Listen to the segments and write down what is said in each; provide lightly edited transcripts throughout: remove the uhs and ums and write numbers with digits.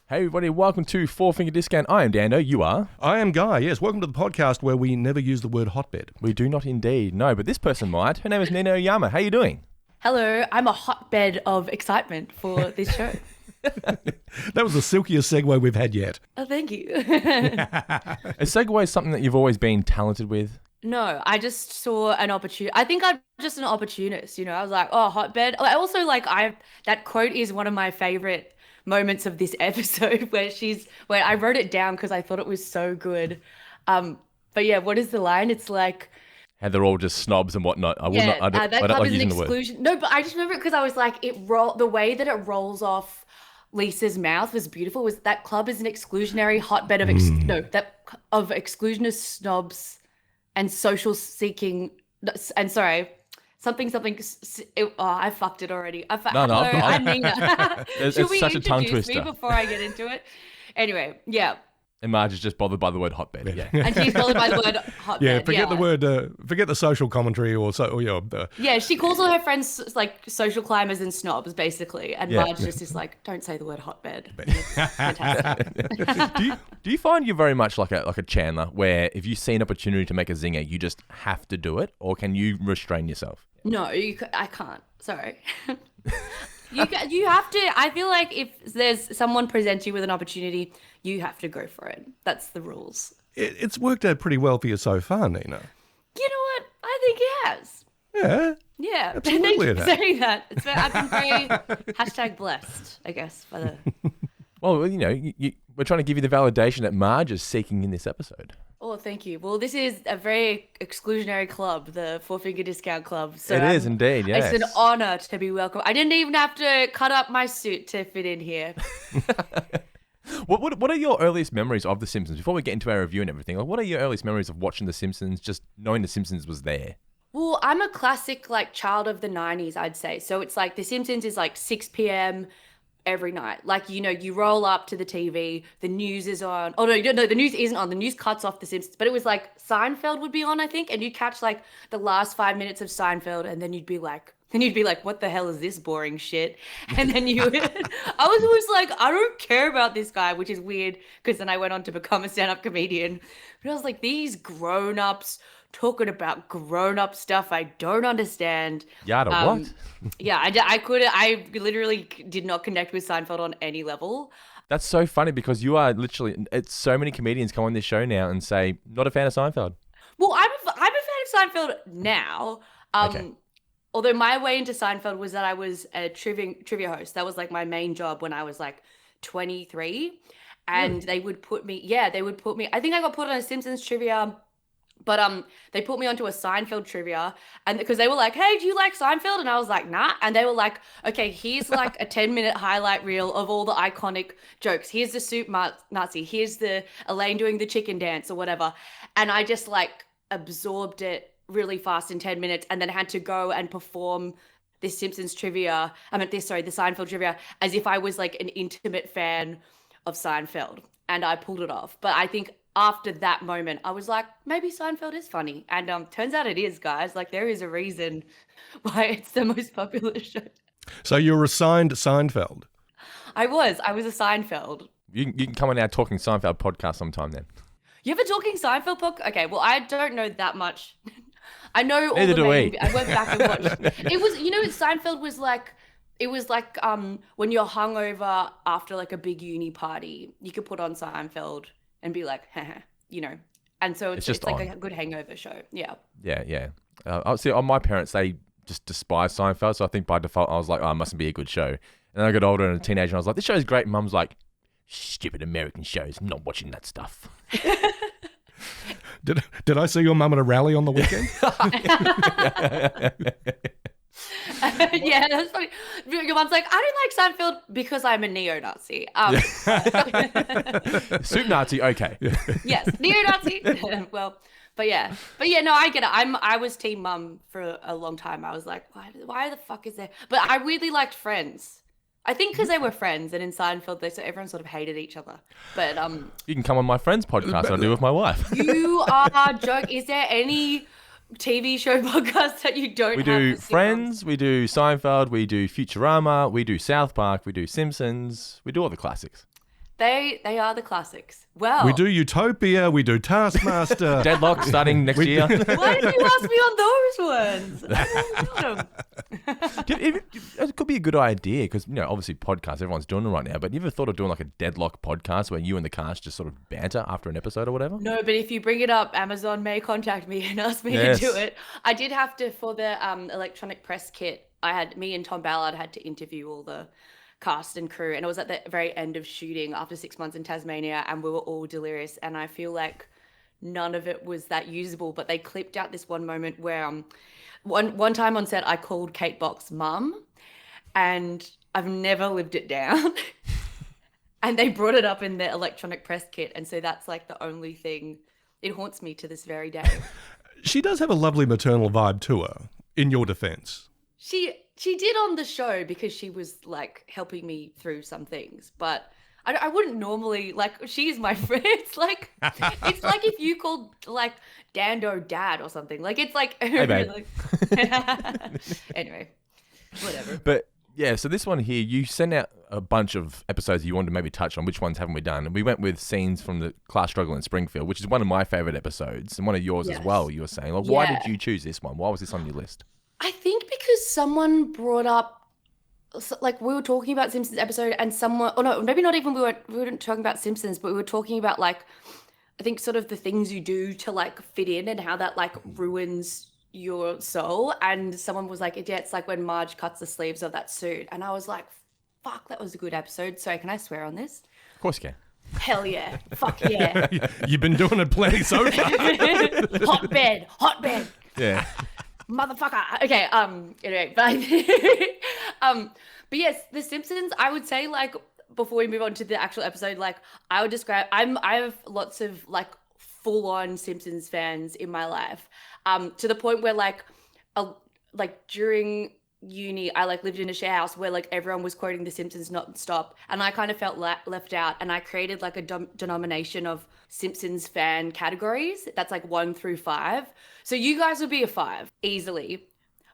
Hey everybody, welcome to Four Finger Discount. I am Dando, you are? I am Guy, yes. Welcome to the podcast where we never use the word hotbed. We do not indeed, no, but this person might. Her name is Nina Oyama. How are you doing? Hello, I'm a hotbed of excitement for this show. That was the silkiest segue we've had yet. Oh, thank you. A segue is something that you've always been talented with? No, I just saw an opportunity. I think I'm just an opportunist, I was like, oh, hotbed. I also that quote is one of my favorite moments of this episode where I wrote it down because I thought it was so good. But yeah, what is the line? It's like, and they're all just snobs and whatnot. I don't club like is using an the word. exclusion. No, but I just remember it because I was like, the way that it rolls off Lisa's mouth was beautiful. Was that club is an exclusionary hotbed of of exclusionist snobs and social seeking. And sorry, something. I fucked it already. I'm Nina. Should we such a tongue introduce twister me before I get into it? Anyway, yeah. And Marge is just bothered by the word hotbed. Yeah. And she's bothered by the word hotbed. Yeah, forget the word, forget the social commentary Yeah, she calls all her friends like social climbers and snobs, basically. And Marge just is like, don't say the word hotbed. It's fantastic. Do you find you're very much like a Chandler, where if you see an opportunity to make a zinger, you just have to do it, or can you restrain yourself? No, I can't. Sorry. You have to. I feel like if there's someone presents you with an opportunity, you have to go for it. That's the rules. It's worked out pretty well for you so far, Nina. You know what? I think it has. Yeah. Yeah. Absolutely. Thank you for saying that. I've been very #blessed, I guess. By the... Well, we're trying to give you the validation that Marge is seeking in this episode. Oh, thank you. Well, this is a very exclusionary club, the Four Finger Discount Club. So it is indeed, yes. It's an honor to be welcome. I didn't even have to cut up my suit to fit in here. What are your earliest memories of The Simpsons? Before we get into our review and everything, what are your earliest memories of watching The Simpsons, just knowing The Simpsons was there? Well, I'm a classic child of the 90s, I'd say. So it's like The Simpsons is 6 p.m. every night. You roll up to the TV, the news is on. Oh, no, the news isn't on. The news cuts off The Simpsons. But it was Seinfeld would be on, I think. And you'd catch the last 5 minutes of Seinfeld and then you'd be like, what the hell is this boring shit? And then I was always like, I don't care about this guy, which is weird because then I went on to become a stand-up comedian. But I was like, these grown-ups talking about grown-up stuff I don't understand. Yada what? Yeah, I literally did not connect with Seinfeld on any level. That's so funny because you are literally, so many comedians come on this show now and say, not a fan of Seinfeld. Well, I'm a fan of Seinfeld now. Okay. Although my way into Seinfeld was that I was a trivia host. That was my main job when I was 23. And they would put me, I think I got put on a Simpsons trivia, but they put me onto a Seinfeld trivia, and because they were like, hey, do you like Seinfeld? And I was like, nah. And they were like, okay, here's a 10-minute highlight reel of all the iconic jokes. Here's the soup Nazi. Here's the Elaine doing the chicken dance or whatever. And I just absorbed it really fast in 10 minutes, and then had to go and perform this Simpsons trivia. The Seinfeld trivia, as if I was an intimate fan of Seinfeld, and I pulled it off. But I think after that moment, I was like, maybe Seinfeld is funny. And turns out it is, guys. There is a reason why it's the most popular show. So you were assigned Seinfeld? I was a Seinfeld. You can come on our Talking Seinfeld podcast sometime then. You have a Talking Seinfeld podcast? Okay, well, I don't know that much. I know all Neither the do main... we. I went back and watched. It was, Seinfeld was it was when you're hungover after a big uni party, you could put on Seinfeld and be like, haha, And so it's a good hangover show. Yeah. Yeah. See, on my parents, they just despise Seinfeld. So I think by default, I was like, oh, it mustn't be a good show. And then I got older and a teenager, and I was like, this show's great. And Mum's like, stupid American shows. I'm not watching that stuff. Did I see your mum at a rally on the weekend? Yeah, that's funny. Your mom's like, I don't like Seinfeld because I'm a neo-Nazi. Soup Nazi, okay. Yes, neo-Nazi. Well, but yeah, no, I get it. I was team mum for a long time. I was like, why the fuck is there? But I weirdly liked Friends. I think because they were friends, and in Seinfeld, everyone sort of hated each other. But you can come on my friend's podcast. I do with my wife. You are joke. Is there any TV show podcast that you don't? We have do Friends, we do Seinfeld, we do Futurama, we do South Park, we do Simpsons, we do all the classics. They are the classics. Well, We do Utopia. We do Taskmaster. Deadlock starting next year. why did you ask me on those ones? I It could be a good idea because, obviously podcasts, everyone's doing them right now. But you ever thought of doing like a deadlock podcast where you and the cast just sort of banter after an episode or whatever? No, but if you bring it up, Amazon may contact me and ask me Yes. to do it. I did have to, for the electronic press kit, me and Tom Ballard had to interview all the cast and crew, and it was at the very end of shooting after 6 months in Tasmania, and we were all delirious, and I feel like none of it was that usable, but they clipped out this one moment where one time on set I called Kate Box mum, and I've never lived it down. And they brought it up in the electronic press kit, and so that's like the only thing. It haunts me to this very day. She does have a lovely maternal vibe to her, in your defense. She did on the show because she was like helping me through some things, but I wouldn't normally, like, she's my friend. It's like if you called like Dando dad or something. Like, it's like, Hey, babe. Anyway, whatever. But yeah, so this one here, you sent out a bunch of episodes you wanted to maybe touch on. Which ones haven't we done? And we went with scenes from the class struggle in Springfield, which is one of my favorite episodes and one of yours as Yes. well. You were saying, like, why Yeah. did you choose this one? Why was this on your list? I think because someone brought up, like, we were talking about Simpsons episode, and someone, oh no, maybe not even we weren't talking about Simpsons, but we were talking about, like, I think sort of the things you do to like fit in and how that like ruins your soul. And someone was like, yeah, it's like when Marge cuts the sleeves of that suit, and I was like, fuck, that was a good episode. Sorry, can I swear on this? Of course you can. Hell yeah, fuck yeah. You've been doing it plenty so far. hot bed. Yeah. Motherfucker. Okay, anyway, but yes, The Simpsons, I would say, like, before we move on to the actual episode, like, I would describe, I have lots of like full-on Simpsons fans in my life, to the point where like during uni, I like lived in a share house where like everyone was quoting The Simpsons non-stop, and I kind of felt left out, and I created like a denomination of Simpsons fan categories that's like 1 through 5. So you guys would be a 5 easily,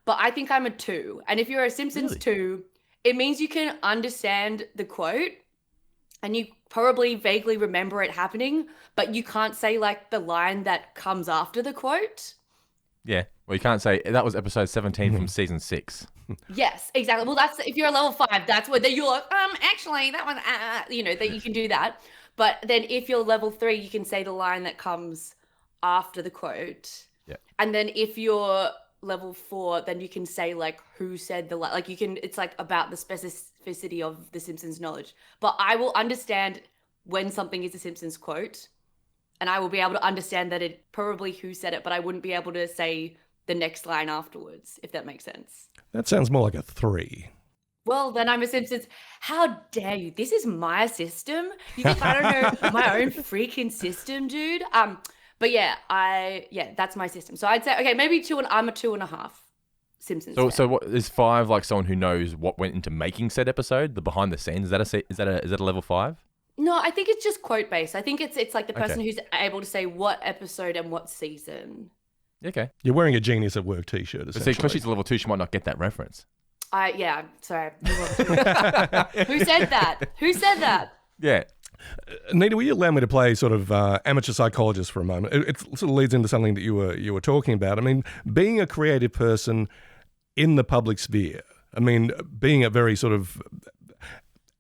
but I think I'm a 2. And if you're a Simpsons Really? 2, it means you can understand the quote and you probably vaguely remember it happening, but you can't say like the line that comes after the quote. Yeah. Well, you can't say that was episode 17 from season 6. Yes, exactly. Well, that's if you're a level 5, that's where you're like, actually, that one, that you can do that. But then if you're level 3, you can say the line that comes after the quote. Yeah. And then if you're level 4, then you can say like who said the line. Like you can, it's like about the specificity of the Simpsons knowledge. But I will understand when something is a Simpsons quote, and I will be able to understand that it probably who said it, but I wouldn't be able to say the next line afterwards, if that makes sense. That sounds more like a 3. Well, then I'm a Simpsons. How dare you? This is my system. You think I don't know my own freaking system, dude? But yeah, that's my system. So I'd say, okay, maybe 2, and I'm a 2.5 Simpsons. So, fan. so what is 5 like someone who knows what went into making said episode, the behind the scenes? Is that a level 5? No, I think it's just quote based. I think it's like the person Okay. who's able to say what episode and what season. Okay. You're wearing a Genius at Work t-shirt, But see, essentially. because she's a level 2, she might not get that reference. I'm sorry. Who said that? Who said that? Yeah. Nina, will you allow me to play sort of amateur psychologist for a moment? It sort of leads into something that you were talking about. I mean, being a creative person in the public sphere, I mean, being a very sort of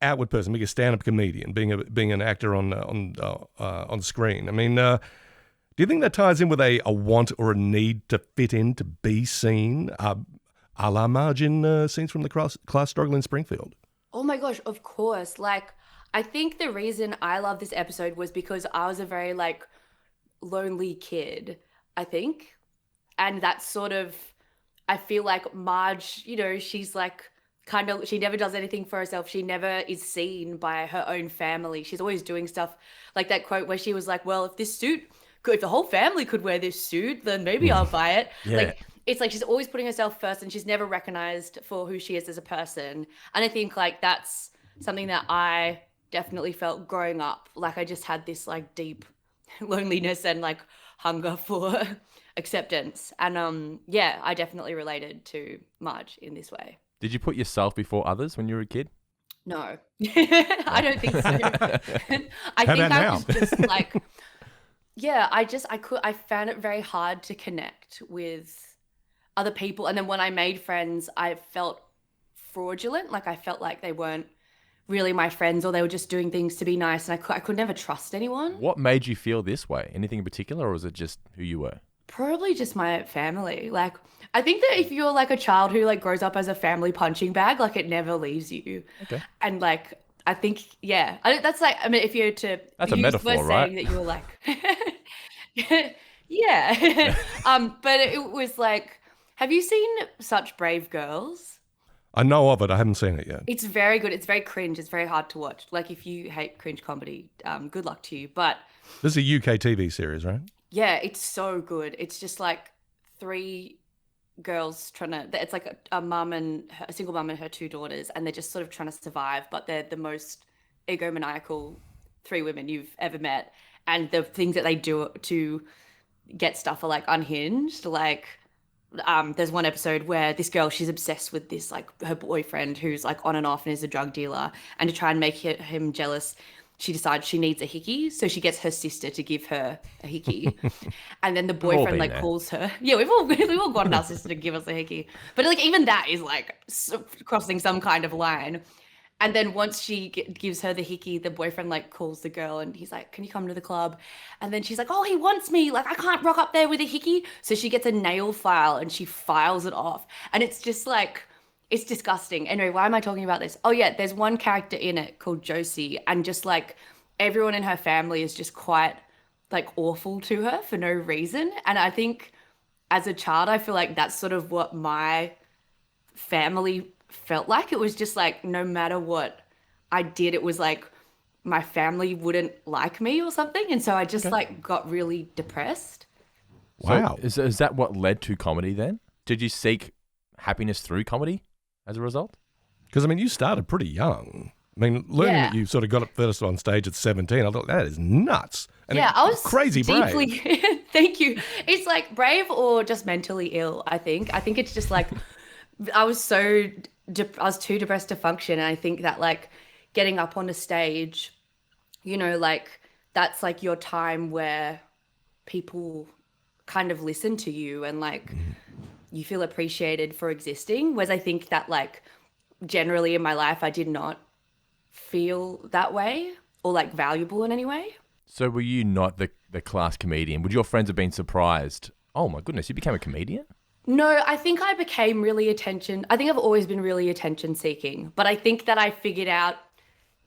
outward person, being a stand-up comedian, being an actor on screen. I mean, do you think that ties in with a want or a need to fit in, to be seen, a la Marge in scenes from the class struggle in Springfield? Oh my gosh, of course. Like, I think the reason I love this episode was because I was a very like lonely kid, I think. And that's sort of, I feel like Marge, she's like kind of, she never does anything for herself. She never is seen by her own family. She's always doing stuff like that quote where she was like, well, if the whole family could wear this suit, then maybe I'll buy it. Yeah. Like, it's like she's always putting herself first, and she's never recognized for who she is as a person. And I think like that's something that I definitely felt growing up. Like I just had this like deep loneliness and like hunger for acceptance. And I definitely related to Marge in this way. Did you put yourself before others when you were a kid? No, I don't think so. I How think about I now? was just like, yeah, I found it very hard to connect with other people. And then when I made friends, I felt fraudulent. Like I felt like they weren't really my friends, or they were just doing things to be nice. And I could never trust anyone. What made you feel this way? Anything in particular, or was it just who you were? Probably just my family. Like, I think that if you're like a child who like grows up as a family punching bag, like it never leaves you. Okay. And like, I think, yeah, that's like, I mean, if you're to That's a use metaphor, the right? saying that you were like, yeah. But it was like, have you seen Such Brave Girls? I know of it. I haven't seen it yet. It's very good. It's very cringe. It's very hard to watch. Like if you hate cringe comedy, good luck to you. But This is a UK TV series, right? yeah, it's so good. It's just like three girls trying to, it's like a single mum and her two daughters, and they're just sort of trying to survive, but they're the most egomaniacal three women you've ever met. And the things that they do to get stuff are like unhinged. Like, there's one episode where this girl, she's obsessed with this, like her boyfriend who's like on and off and is a drug dealer. And to try and make him jealous, she decides she needs a hickey. So she gets her sister to give her a hickey. And then the all boyfriend been like there. calls her. Yeah, we've all gotten our sister to give us a hickey. But like even that is like crossing some kind of line. And then once she gives her the hickey, the boyfriend like calls the girl and he's like, "Can you come to the club?" And then she's like, "Oh, he wants me. Like, I can't rock up there with a hickey." So she gets a nail file and she files it off. And it's just like, it's disgusting. Anyway, why am I talking about this? Oh, yeah, there's one character in it called Josie. And just like everyone in her family is just quite like awful to her for no reason. And I think as a child, I feel like that's sort of what my family felt like. It was just like no matter what I did, it was like my family wouldn't like me or something. And so I just like got really depressed. Wow. So is that what led to comedy then? Did you seek happiness through comedy as a result? Because, I mean, you started pretty young. I mean, learning Yeah. that you sort of got up first on stage at 17, I thought, that is nuts. And Yeah, I was crazy deeply brave. thank you. It's like brave or just mentally ill, I think. I think it's just like I was so I was too depressed to function, and I think that like getting up on a stage, you know, like that's like your time where people kind of listen to you and like you feel appreciated for existing. Whereas I think that like generally in my life I did not feel that way or like valuable in any way. So were you not the class comedian? Would your friends have been surprised? Oh my goodness, you became a comedian? No, I think I became really I think I've always been really attention seeking, but I think that I figured out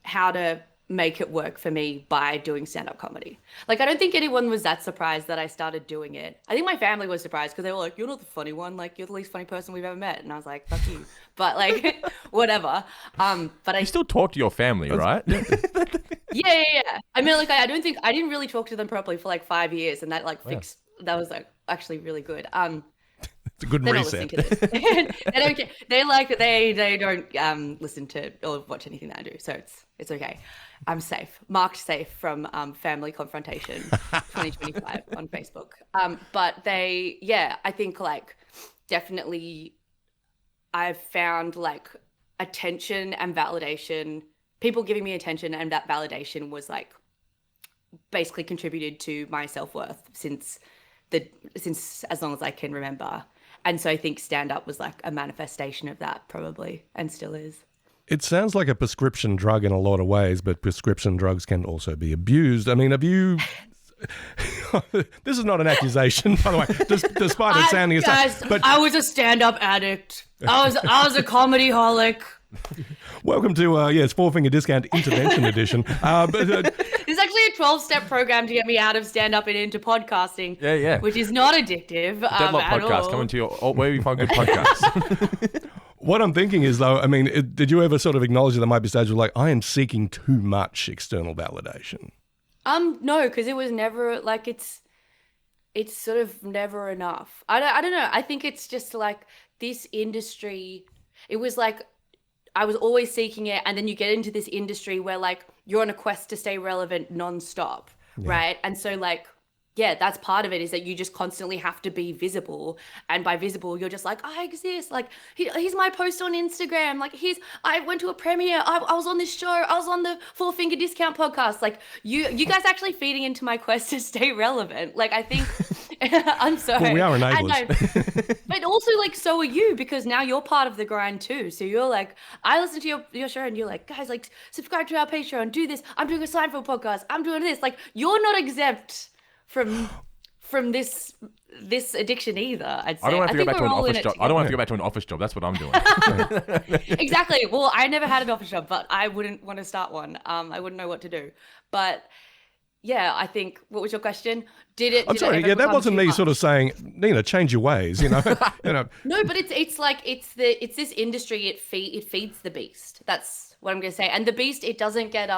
how to make it work for me by doing stand-up comedy. Like, I don't think anyone was that surprised that I started doing it. I think my family was surprised because they were like, "You're not the funny one. Like, you're the least funny person we've ever met." And I was like, "Fuck you." But like, whatever. But I You still talk to your family, right? yeah. I mean, like, I didn't really talk to them properly for like 5 years, and that like fixed. That was like actually really good. It's a good They're not reset. listening to this. They don't care. They don't listen to or watch anything that I do, so it's okay. I'm safe, marked safe from family confrontation 2025 on Facebook. But I think like definitely I've found like attention and validation, people giving me attention and that validation was like basically contributed to my self-worth since as long as I can remember. And so I think stand-up was like a manifestation of that probably, and still is. It sounds like a prescription drug in a lot of ways, but prescription drugs can also be abused. I mean, have you... This is not an accusation, by the way, despite it sounding... Guys, but I was a stand-up addict. I was a comedy holic. welcome to, it's Four Finger Discount Intervention Edition. There's actually a 12-step program to get me out of stand-up and into podcasting. Yeah. Which is not addictive Deadlock at podcast all. coming to your where you find good podcasts. What I'm thinking is, though, I mean, did you ever sort of acknowledge that there might be stages where, like, I am seeking too much external validation? No, because it was never like it's sort of never enough. I don't know. I think it's just like this industry. It was like I was always seeking it, and then you get into this industry where like you're on a quest to stay relevant nonstop, right? And so like yeah, that's part of it, is that you just constantly have to be visible. And by visible, you're just like, I exist. Like, here's my post on Instagram. Like, I went to a premiere. I was on this show. I was on the Four Finger Discount podcast. Like, you guys actually feeding into my quest to stay relevant. Like, I think, I'm sorry. Well, we are And enablers. but also, like, so are you, because now you're part of the grind too. So you're like, I listen to your show and you're like, guys, like, subscribe to our Patreon, do this. I'm doing a Seinfeld podcast. I'm doing this. Like, you're not exempt from this addiction either, I'd say. I don't want to go back to an office job. I don't want to together. go back to an office job. That's what I'm doing. Exactly. Well, I never had an office job, but I wouldn't want to start one. I wouldn't know what to do. But yeah, I think, what was your question? I'm sorry. Yeah, that wasn't me sort of saying, Nina, change your ways. You know. No, but it's like it's this industry. It feeds the beast. That's what I'm gonna say. And the beast, it doesn't get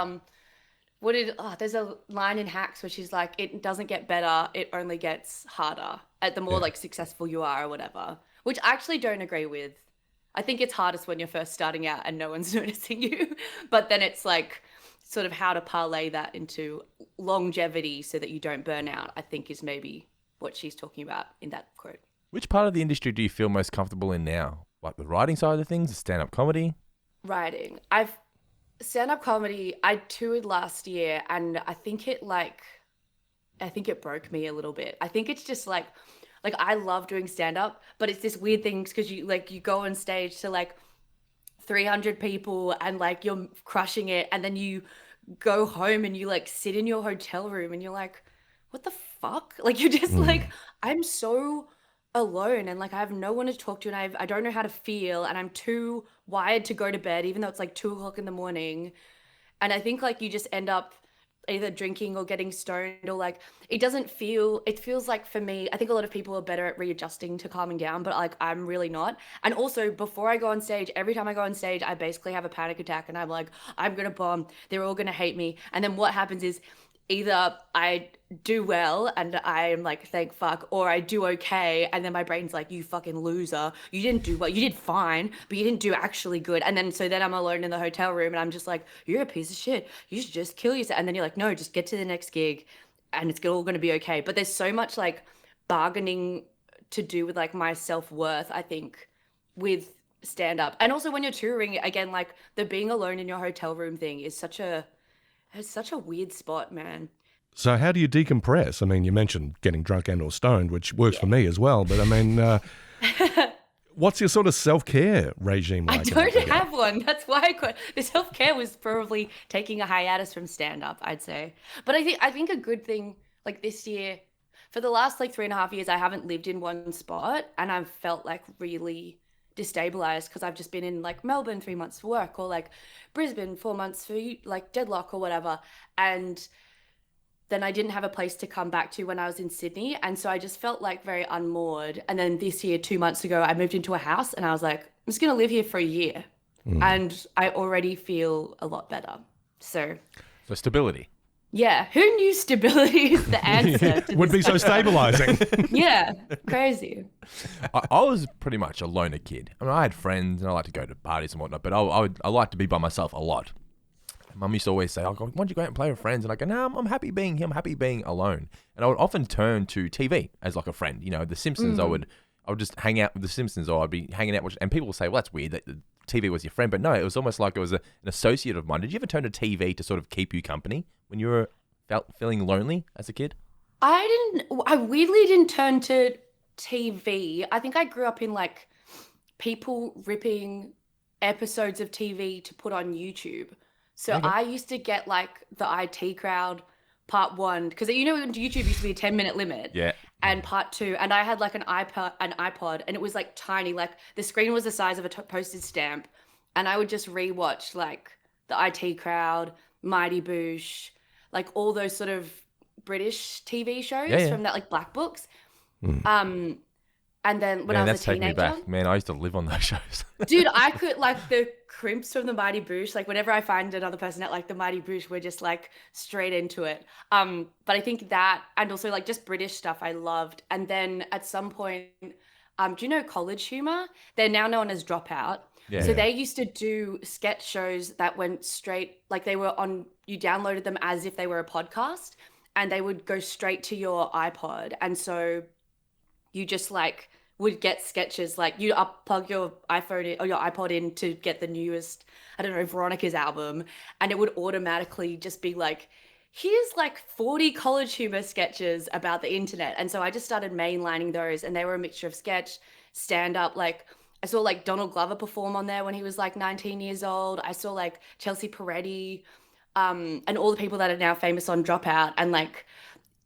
there's a line in Hacks where she's like, it doesn't get better, it only gets harder at the more like successful you are or whatever, which I actually don't agree with. I think it's hardest when you're first starting out and no one's noticing you, but then it's like sort of how to parlay that into longevity so that you don't burn out, I think is maybe what she's talking about in that quote. Which part of the industry do you feel most comfortable in now? Like the writing side of things, the stand-up comedy? Writing. Stand-up comedy, I toured last year, and I think it broke me a little bit. I think it's just like I love doing stand-up, but it's this weird thing because you go on stage to like 300 people and like you're crushing it, and then you go home and you like sit in your hotel room and you're like, what the fuck? Like, you're just like, I'm so alone, and like I have no one to talk to, and I don't know how to feel, and I'm too wired to go to bed even though it's like 2:00 in the morning. And I think like you just end up either drinking or getting stoned, or like it feels like, for me, I think a lot of people are better at readjusting to calming down, but like I'm really not. And also, before I go on stage, every time I go on stage, I basically have a panic attack and I'm like, I'm gonna bomb, they're all gonna hate me. And then what happens is either I do well and I'm like, thank fuck, or I do okay and then my brain's like, you fucking loser, you didn't do well, you did fine, but you didn't do actually good. And then I'm alone in the hotel room and I'm just like, you're a piece of shit, you should just kill yourself. And then you're like, no, just get to the next gig and it's all going to be okay. But there's so much like bargaining to do with like my self-worth, I think, with stand-up. And also when you're touring, again, like the being alone in your hotel room thing is such a weird spot, man. So how do you decompress? I mean, you mentioned getting drunk and or stoned, which works for me as well. But I mean, what's your sort of self-care regime like? I don't have one. That's why the self-care was probably taking a hiatus from stand-up, I'd say. But I think a good thing, like this year, for the last like 3.5 years, I haven't lived in one spot, and I've felt like really destabilized because I've just been in like Melbourne 3 months for work, or like Brisbane 4 months for like deadlock or whatever, and then I didn't have a place to come back to when I was in Sydney, and so I just felt like very unmoored. And then this year, 2 months ago, I moved into a house and I was like, I'm just gonna live here for a year, and I already feel a lot better. So stability. Yeah, who knew stability is the answer to would be so stabilizing. Yeah, crazy. I was pretty much a loner kid. I mean, I had friends and I like to go to parties and whatnot, but I like to be by myself a lot. Mum used to always say, "Oh, why don't you go out and play with friends?" And I go, "No, I'm happy being here. I'm happy being alone." And I would often turn to TV as like a friend. You know, The Simpsons. I would just hang out with The Simpsons, or I'd be hanging out and people will say, "Well, that's weird that the TV was your friend," but no, it was almost like it was an associate of mine. Did you ever turn to TV to sort of keep you company when you were feeling lonely as a kid? I weirdly didn't turn to TV. I think I grew up in like people ripping episodes of TV to put on YouTube. So Okay. I used to get like the IT Crowd part 1, because you know YouTube used to be a 10-minute limit. Yeah. And part 2, and I had like an iPod, and it was like tiny, like the screen was the size of a postage stamp, and I would just rewatch like the IT Crowd, Mighty Boosh, like all those sort of British TV shows from that like Black Books. And then when I was a taking me teenager, back. Man, I used to live on those shows. dude, I could like the crimps from the Mighty Boosh. Like whenever I find another person at like the Mighty Boosh, we're just like straight into it. But I think that, and also like just British stuff I loved. And then at some point, do you know College Humor? They're now known as Dropout. Yeah. So they used to do sketch shows that went straight, like they were on, you downloaded them as if they were a podcast. and they would go straight to your iPod. And so you just like would get sketches, like you plug your iPhone or your iPod in to get the newest, I don't know, Veronica's album, and it would automatically just be like, here's like 40 college humor sketches about the internet. And so I just started mainlining those, and they were a mixture of sketch, stand-up. Like I saw like Donald Glover perform on there when he was like 19 years old. I saw like Chelsea Peretti, and all the people that are now famous on Dropout. And like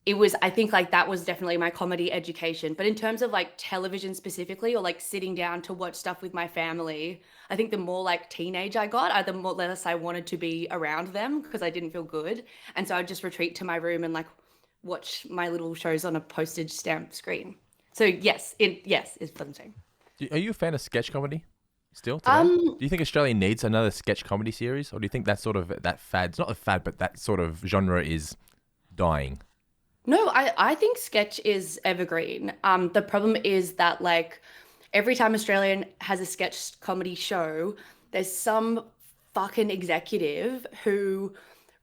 it was, I think like that was definitely my comedy education. But in terms of like television specifically, or like sitting down to watch stuff with my family, I think the more like teenage I got, the more less I wanted to be around them because I didn't feel good. And so I'd just retreat to my room and like watch my little shows on a postage stamp screen. So yes, it's fun thing. Are you a fan of sketch comedy still today? Do you think Australia needs another sketch comedy series, or do you think that sort of that fad? It's not a fad, but that sort of genre is dying. No, I think sketch is evergreen. The problem is that like every time Australian has a sketch comedy show, there's some fucking executive who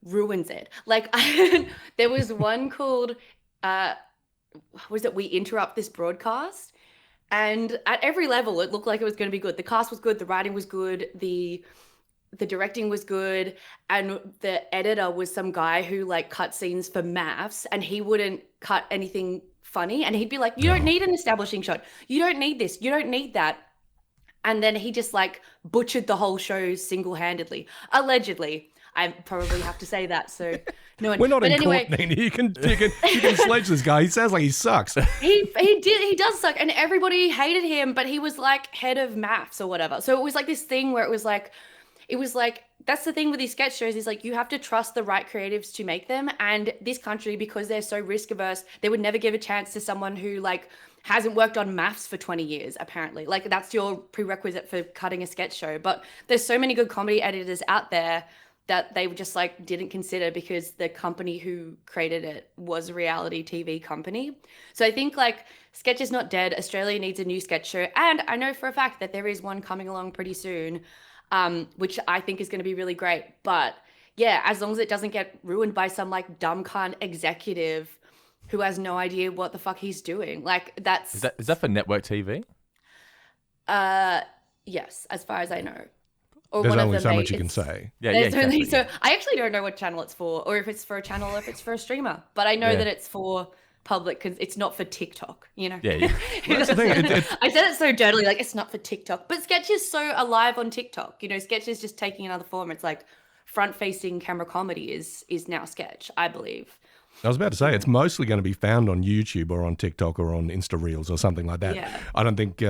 ruins it. Like there was one called was it We Interrupt This Broadcast? And at every level, it looked like it was going to be good. The cast was good, the writing was good, the directing was good, and the editor was some guy who like cut scenes for maths, and he wouldn't cut anything funny, and he'd be like, you don't need an establishing shot, you don't need this, you don't need that. And then he just like butchered the whole show single-handedly, allegedly. I probably have to say that, so no one. We're not but in anyway, court, Nina. You can sledge this guy. He sounds like he sucks. he does suck, and everybody hated him, but he was like head of maths or whatever. So it was like this thing where it was like that's the thing with these sketch shows, is like you have to trust the right creatives to make them. And this country, because they're so risk averse, they would never give a chance to someone who like hasn't worked on maths for 20 years, apparently. Like that's your prerequisite for cutting a sketch show. But there's so many good comedy editors out there that they just like didn't consider because the company who created it was a reality TV company. So I think like sketch is not dead. Australia needs a new sketch show. And I know for a fact that there is one coming along pretty soon, which I think is going to be really great. But yeah, as long as it doesn't get ruined by some like dumb cunt executive who has no idea what the fuck he's doing. Like that's... Is that for network TV? Yes, as far as I know. Or There's one only of them so much you can say. Yeah, there's only exactly. so I actually don't know what channel it's for, or if it's for a channel, or if it's for a streamer. But I know that it's for public, because it's not for TikTok. You know. Yeah. Well, that's the thing. I said it so dirtily, like it's not for TikTok, but Sketch is so alive on TikTok. You know, Sketch is just taking another form. It's like front-facing camera comedy is now Sketch, I believe. I was about to say, it's mostly going to be found on YouTube or on TikTok or on Insta Reels or something like that. Yeah. I don't think,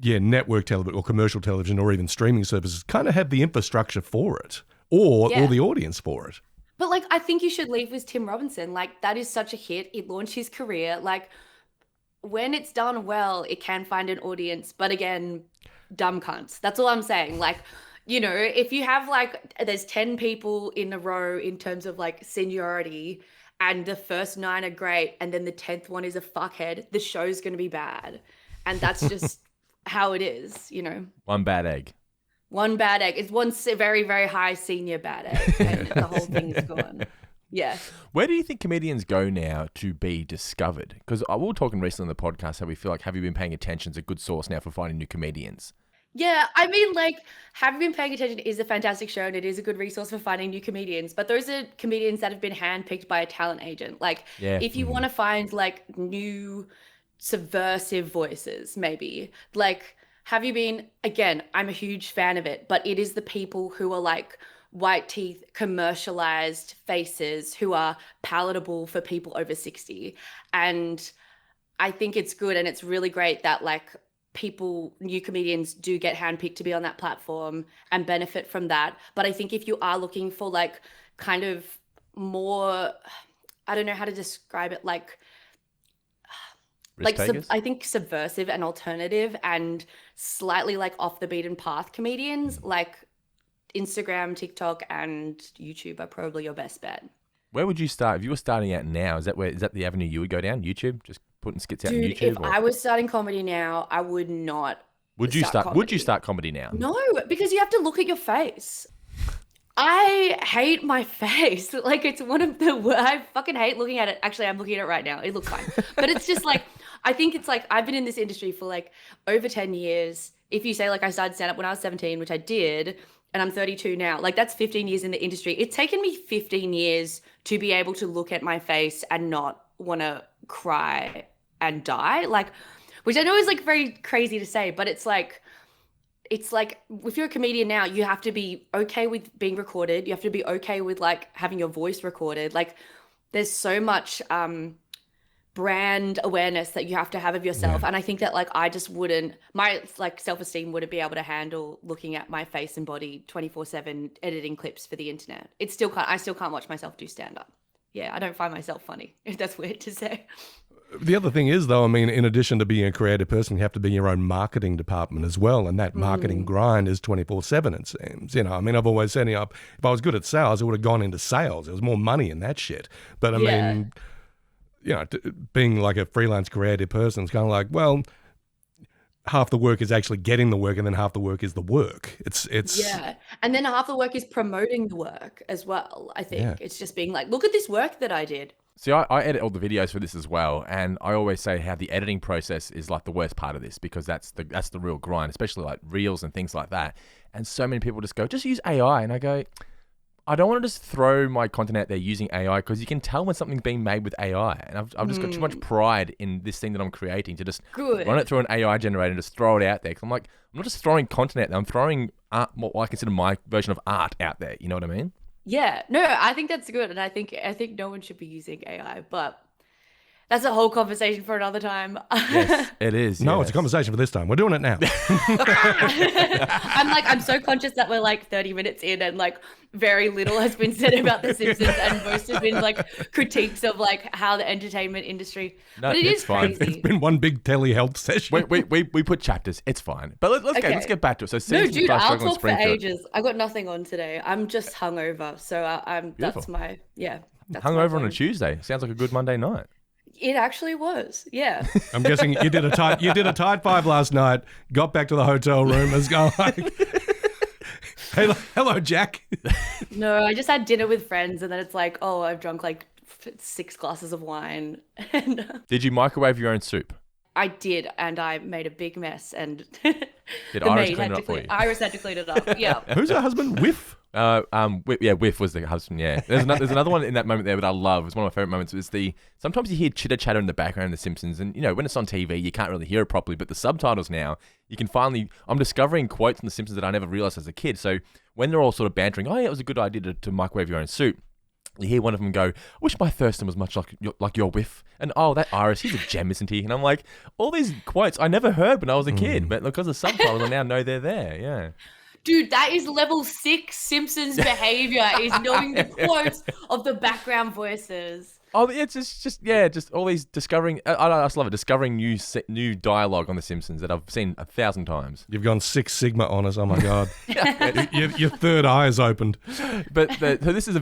network television or commercial television or even streaming services kind of have the infrastructure for it or the audience for it. But like, I think you should leave with Tim Robinson. Like, that is such a hit. It launched his career. Like, when it's done well, it can find an audience. But again, dumb cunts. That's all I'm saying. Like, you know, if you have like, there's 10 people in a row in terms of like seniority, and the first 9 are great, and then the 10th one is a fuckhead, the show's going to be bad. And that's just how it is, you know. One bad egg. One bad egg. It's one very, very high senior bad egg, and the whole thing is gone. Yeah. Where do you think comedians go now to be discovered? Because we were talking recently on the podcast how we feel like Have You Been Paying Attention is a good source now for finding new comedians. Yeah, I mean, like, Have You Been Paying Attention is a fantastic show, and it is a good resource for finding new comedians. But those are comedians that have been handpicked by a talent agent. Like, if you want to find like new subversive voices, maybe like Have You Been, again, I'm a huge fan of it, but it is the people who are like white teeth, commercialized faces who are palatable for people over 60. And I think it's good, and it's really great that like new comedians do get handpicked to be on that platform and benefit from that. But I think if you are looking for like kind of more, I don't know how to describe it, like I think subversive and alternative and slightly like off the beaten path comedians, like Instagram, TikTok, and YouTube are probably your best bet. Where would you start if you were starting out now? Is that the avenue you would go down? YouTube, just putting skits out on YouTube? If I was starting comedy now, I would not. Would you start comedy now? No, because you have to look at your face. I hate my face. Like it's one of the I fucking hate looking at it. Actually, I'm looking at it right now. It looks fine. But it's just like I think it's like I've been in this industry for like over 10 years. If you say like I started stand up when I was 17, which I did, and I'm 32 now, like that's 15 years in the industry. It's taken me 15 years to be able to look at my face and not want to cry and die. Like, which I know is like very crazy to say, but it's like if you're a comedian now, you have to be okay with being recorded. You have to be okay with like having your voice recorded. Like there's so much brand awareness that you have to have of yourself. And I think that like I just wouldn't, my like self-esteem wouldn't be able to handle looking at my face and body 24/7 editing clips for the internet. I still can't watch myself do stand-up. Yeah, I don't find myself funny, if that's weird to say. The other thing is, though, I mean, in addition to being a creative person, you have to be your own marketing department as well. And that marketing grind is 24/7, it seems. You know, I mean, I've always said, if I was good at sales, I would have gone into sales. There was more money in that shit. But I mean, you know, being like a freelance creative person, it's kind of like, well, half the work is actually getting the work and then half the work is the work. It's and then half the work is promoting the work as well. I think it's just being like, look at this work that I did. See, I edit all the videos for this as well, and I always say how the editing process is like the worst part of this because that's the real grind, especially like reels and things like that. And so many people just go, just use AI, and I go, I don't want to just throw my content out there using AI because you can tell when something's being made with AI, and I've just got too much pride in this thing that I'm creating to just run it through an AI generator and just throw it out there. Because I'm like, I'm not just throwing content out there, I'm throwing art, what I consider my version of art out there. You know what I mean? Yeah, no, I think that's good, and I think no one should be using AI, but that's a whole conversation for another time. Yes, it is. No, it's a conversation for this time. We're doing it now. I'm so conscious that we're like 30 minutes in and like very little has been said about The Simpsons and most has been like critiques of like how the entertainment industry. No, but it is fine. crazy. It's been one big telehealth session. We put chapters. It's fine. But let's get back to it. So No, season dude, five, I'll Struggling talk for Springfield. ages. I got nothing on today. I'm just hungover, so that's my That's my Hungover on a zone. Tuesday. Sounds like a good Monday night. It actually was, yeah. I'm guessing you did a tight five last night, got back to the hotel room, and go like, hello, Jack. No, I just had dinner with friends, and then it's like, oh, I've drunk like 6 glasses of wine. And Did you microwave your own soup? I did, and I made a big mess, and Did Iris clean it up for you? Iris had to clean it up. Yeah. Who's her husband? Whiff. Whiff was the husband. Yeah, there's another one in that moment there that I love. It's one of my favorite moments. Is sometimes you hear chitter chatter in the background of The Simpsons, and you know when it's on TV you can't really hear it properly. But the subtitles now you can finally. I'm discovering quotes from The Simpsons that I never realized as a kid. So when they're all sort of bantering, oh yeah, it was a good idea to microwave your own soup. You hear one of them go, I wish my Thurston was much like your Whiff. And oh, that Iris, he's a gem, isn't he? And I'm like, all these quotes I never heard when I was a kid, but because of subtitles, I now know they're there. Yeah. Dude, that is level 6 Simpsons behavior, is knowing the quotes of the background voices. Oh, it's just all these discovering. I just love it. Discovering new dialogue on The Simpsons that I've seen 1,000 times. You've gone 6 Sigma on us. Oh my god, your third eye is opened. But so this is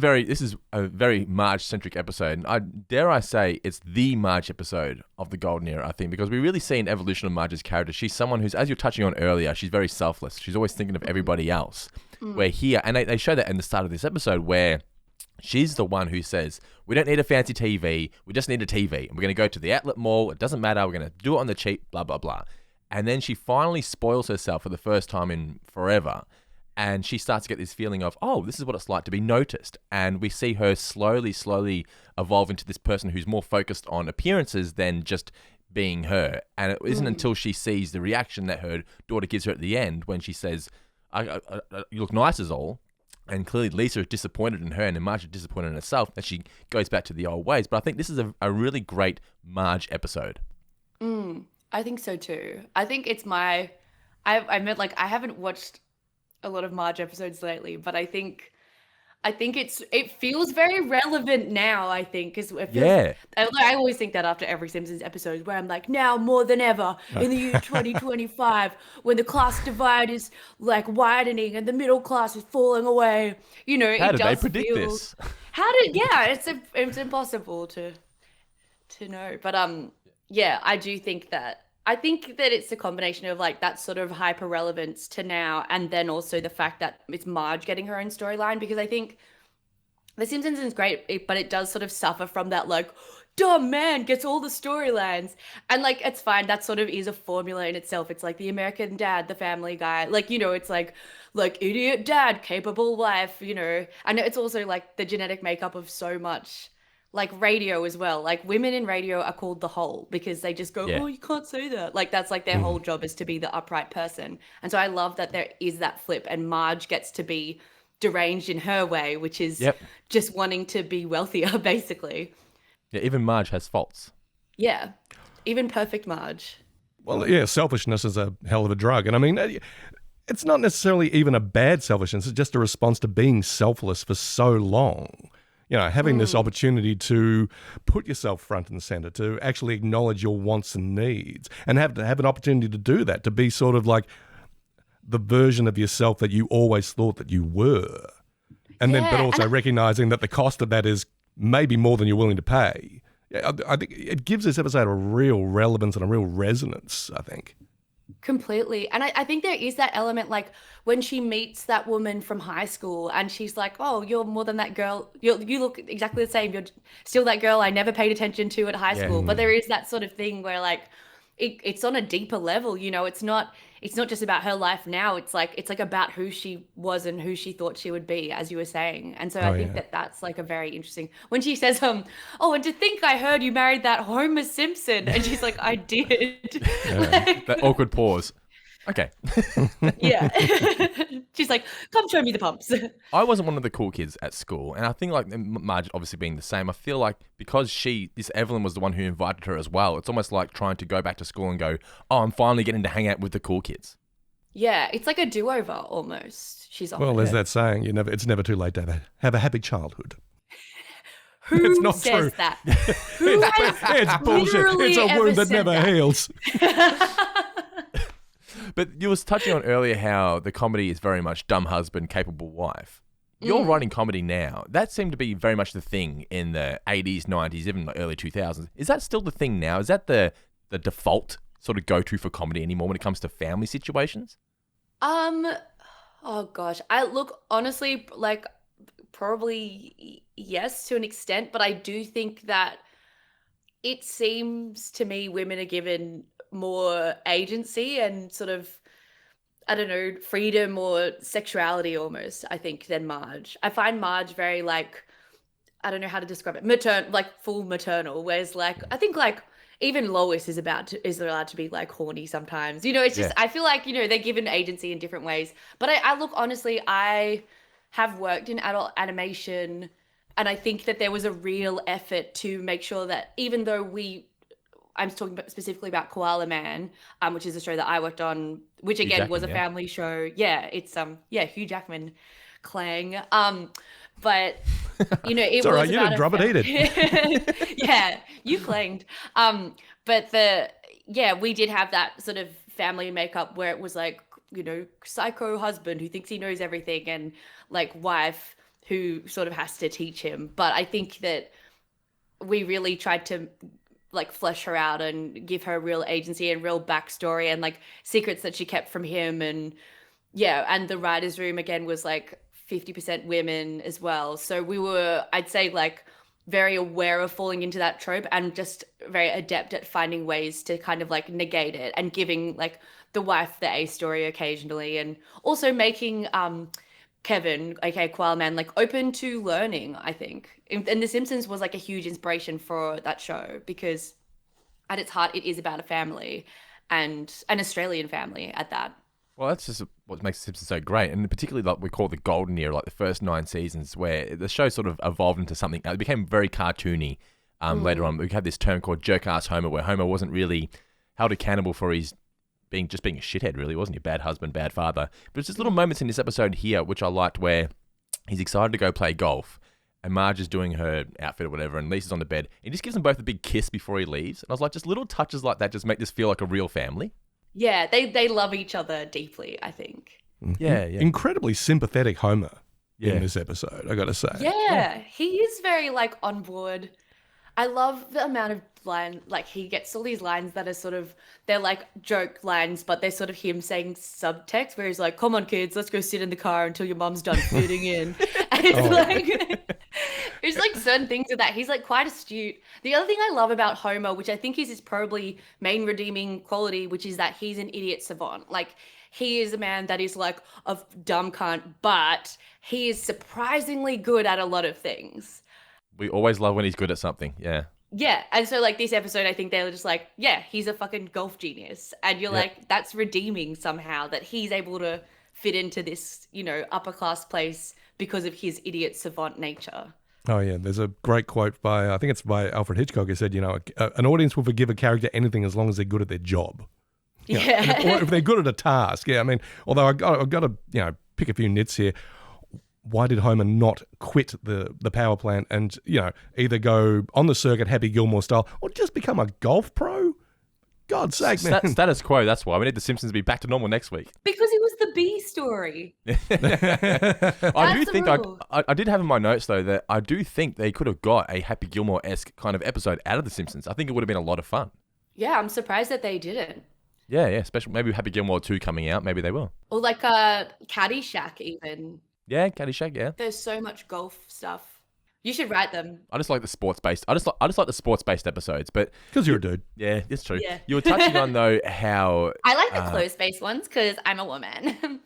a very Marge-centric episode. Dare I say it's the Marge episode of the Golden Era, I think, because we really see an evolution of Marge's character. She's someone who's, as you're touching on earlier, she's very selfless. She's always thinking of everybody else. Where here, and they show that in the start of this episode where she's the one who says, we don't need a fancy TV, we just need a TV. And we're going to go to the outlet mall, it doesn't matter, we're going to do it on the cheap, blah, blah, blah. And then she finally spoils herself for the first time in forever. And she starts to get this feeling of, oh, this is what it's like to be noticed. And we see her slowly evolve into this person who's more focused on appearances than just being her. And it isn't until she sees the reaction that her daughter gives her at the end when she says, you look nice as all. And clearly Lisa is disappointed in her and Marge is disappointed in herself that she goes back to the old ways. But I think this is a really great Marge episode. I think so too. I think it's I meant like I haven't watched a lot of Marge episodes lately, but I think it feels very relevant now, I think. I always think that after every Simpsons episode where I'm like, now more than ever in the year 2025, when the class divide is like widening and the middle class is falling away. You know, how did they predict this? It's impossible to know. But I do think that I think that it's a combination of like that sort of hyper relevance to now, and then also the fact that it's Marge getting her own storyline, because I think The Simpsons is great, but it does sort of suffer from that like, dumb man gets all the storylines. And like, it's fine. That sort of is a formula in itself. It's like the American dad, the Family Guy. Like, it's like idiot dad, capable wife, And it's also like the genetic makeup of so much, like radio as well. Like women in radio are called the whole because they just go, Yeah. oh, you can't say that. Like that's like their whole job is to be the upright person. And so I love that there is that flip, and Marge gets to be deranged in her way, which is just wanting to be wealthier, basically. Yeah, even Marge has faults. Yeah, even perfect Marge. Well, yeah, selfishness is a hell of a drug. And I mean, it's not necessarily even a bad selfishness. It's just a response to being selfless for so long. Having this opportunity to put yourself front and center, to actually acknowledge your wants and needs, and have an opportunity to do that, to be sort of like the version of yourself that you always thought that you were. And then, but also recognizing that the cost of that is maybe more than you're willing to pay. I think it gives this episode a real relevance and a real resonance, I think. Completely. And I think there is that element, like when she meets that woman from high school and she's like, oh, you're more than that girl. You look exactly the same. You're still that girl I never paid attention to at high school. But there is that sort of thing where like it's on a deeper level, it's not just about her life now. It's like about who she was and who she thought she would be, as you were saying. And so I think that's like a very interesting, when she says, oh, and to think I heard you married that Homer Simpson. And she's like, I did. That awkward pause. Okay. Yeah. She's like, come show me the pumps. I wasn't one of the cool kids at school. And I think like Marge obviously being the same, I feel like because this Evelyn was the one who invited her as well, it's almost like trying to go back to school and go, oh, I'm finally getting to hang out with the cool kids. Yeah, it's like a do-over almost. She's offered. Well, there's that saying, it's never too late to have a happy childhood. Who it's not says true. that? Who has It's bullshit. It's a wound that never heals. But you was touching on earlier how the comedy is very much dumb husband, capable wife. You're writing comedy now. That seemed to be very much the thing in the 80s, 90s, even the early 2000s. Is that still the thing now? Is that the default sort of go-to for comedy anymore when it comes to family situations? Oh gosh. I look, honestly, like probably yes to an extent, but I do think that it seems to me women are given more agency and sort of, I don't know, freedom or sexuality almost, I think, than Marge. I find Marge very like, I don't know how to describe it, like full maternal, whereas like, I think like even Lois is allowed to be like horny sometimes. It's just, I feel like, they're given agency in different ways. But I look, honestly, I have worked in adult animation, and I think that there was a real effort to make sure that even though I'm talking specifically about Koala Man, which is a show that I worked on, which again Jackman, was a family show. Yeah, it's Hugh Jackman clang. But it was all right, you about didn't drop it, eat it. Yeah, you clanged. But we did have that sort of family makeup where it was like, psycho husband who thinks he knows everything, and like wife who sort of has to teach him. But I think that we really tried to like flesh her out and give her real agency and real backstory and like secrets that she kept from him. And the writer's room again was like 50% women as well. So we were, I'd say, like very aware of falling into that trope and just very adept at finding ways to kind of like negate it and giving like the wife the A story occasionally, and also making Kevin, aka Koala Man, like open to learning, I think. And The Simpsons was like a huge inspiration for that show because at its heart, it is about a family, and an Australian family at that. Well, that's just what makes The Simpsons so great, and particularly like we call it the golden era, like the first 9 seasons, where the show sort of evolved into something. It became very cartoony. Later on, we had this term called jerk-ass Homer, where Homer wasn't really held accountable for his being a shithead, really, wasn't he? Bad husband, bad father. But it's just little moments in this episode here, which I liked, where he's excited to go play golf, and Marge is doing her outfit or whatever, and Lisa's on the bed. He just gives them both a big kiss before he leaves. And I was like, just little touches like that just make this feel like a real family. Yeah, they love each other deeply, I think. Yeah. Incredibly sympathetic Homer in this episode, I got to say. Yeah, he is very like on board. I love the amount of line, like he gets all these lines that are sort of, they're like joke lines, but they're sort of him saying subtext where he's like, come on kids, let's go sit in the car until your mom's done fitting in. And it's like, there's like certain things of that. He's like quite astute. The other thing I love about Homer, which I think is his probably main redeeming quality, which is that he's an idiot savant. Like he is a man that is like a dumb cunt, but he is surprisingly good at a lot of things. We always love when he's good at something. Yeah. Yeah. And so like this episode, I think they were just like, yeah, he's a fucking golf genius. And you're like, that's redeeming somehow that he's able to fit into this, you know, upper class place because of his idiot savant nature. Oh, yeah. There's a great quote by, I think it's by Alfred Hitchcock, who said, you know, an audience will forgive a character anything as long as they're good at their job. You know, Yeah. if they're good at a task. Yeah, I mean, although I've got to, you know, pick a few nits here. Why did Homer not quit the power plant and, you know, either go on the circuit Happy Gilmore style or just become a golf pro? God's sake, man. Status quo, that's why. We need the Simpsons to be back to normal next week. Because it was the B story. I do the think rule. I did have in my notes, though, that I do think they could have got a Happy Gilmore-esque kind of episode out of the Simpsons. I think it would have been a lot of fun. Yeah, I'm surprised that they didn't. Yeah, especially maybe Happy Gilmore 2 coming out. Maybe they will. Or like Caddyshack even. Yeah, Caddyshack, yeah. There's so much golf stuff. You should write them. I just like the sports-based. I just like the sports-based episodes, but Because you're a dude. yeah, it's true. Yeah. You were touching on though how I like the clothes-based ones because I'm a woman.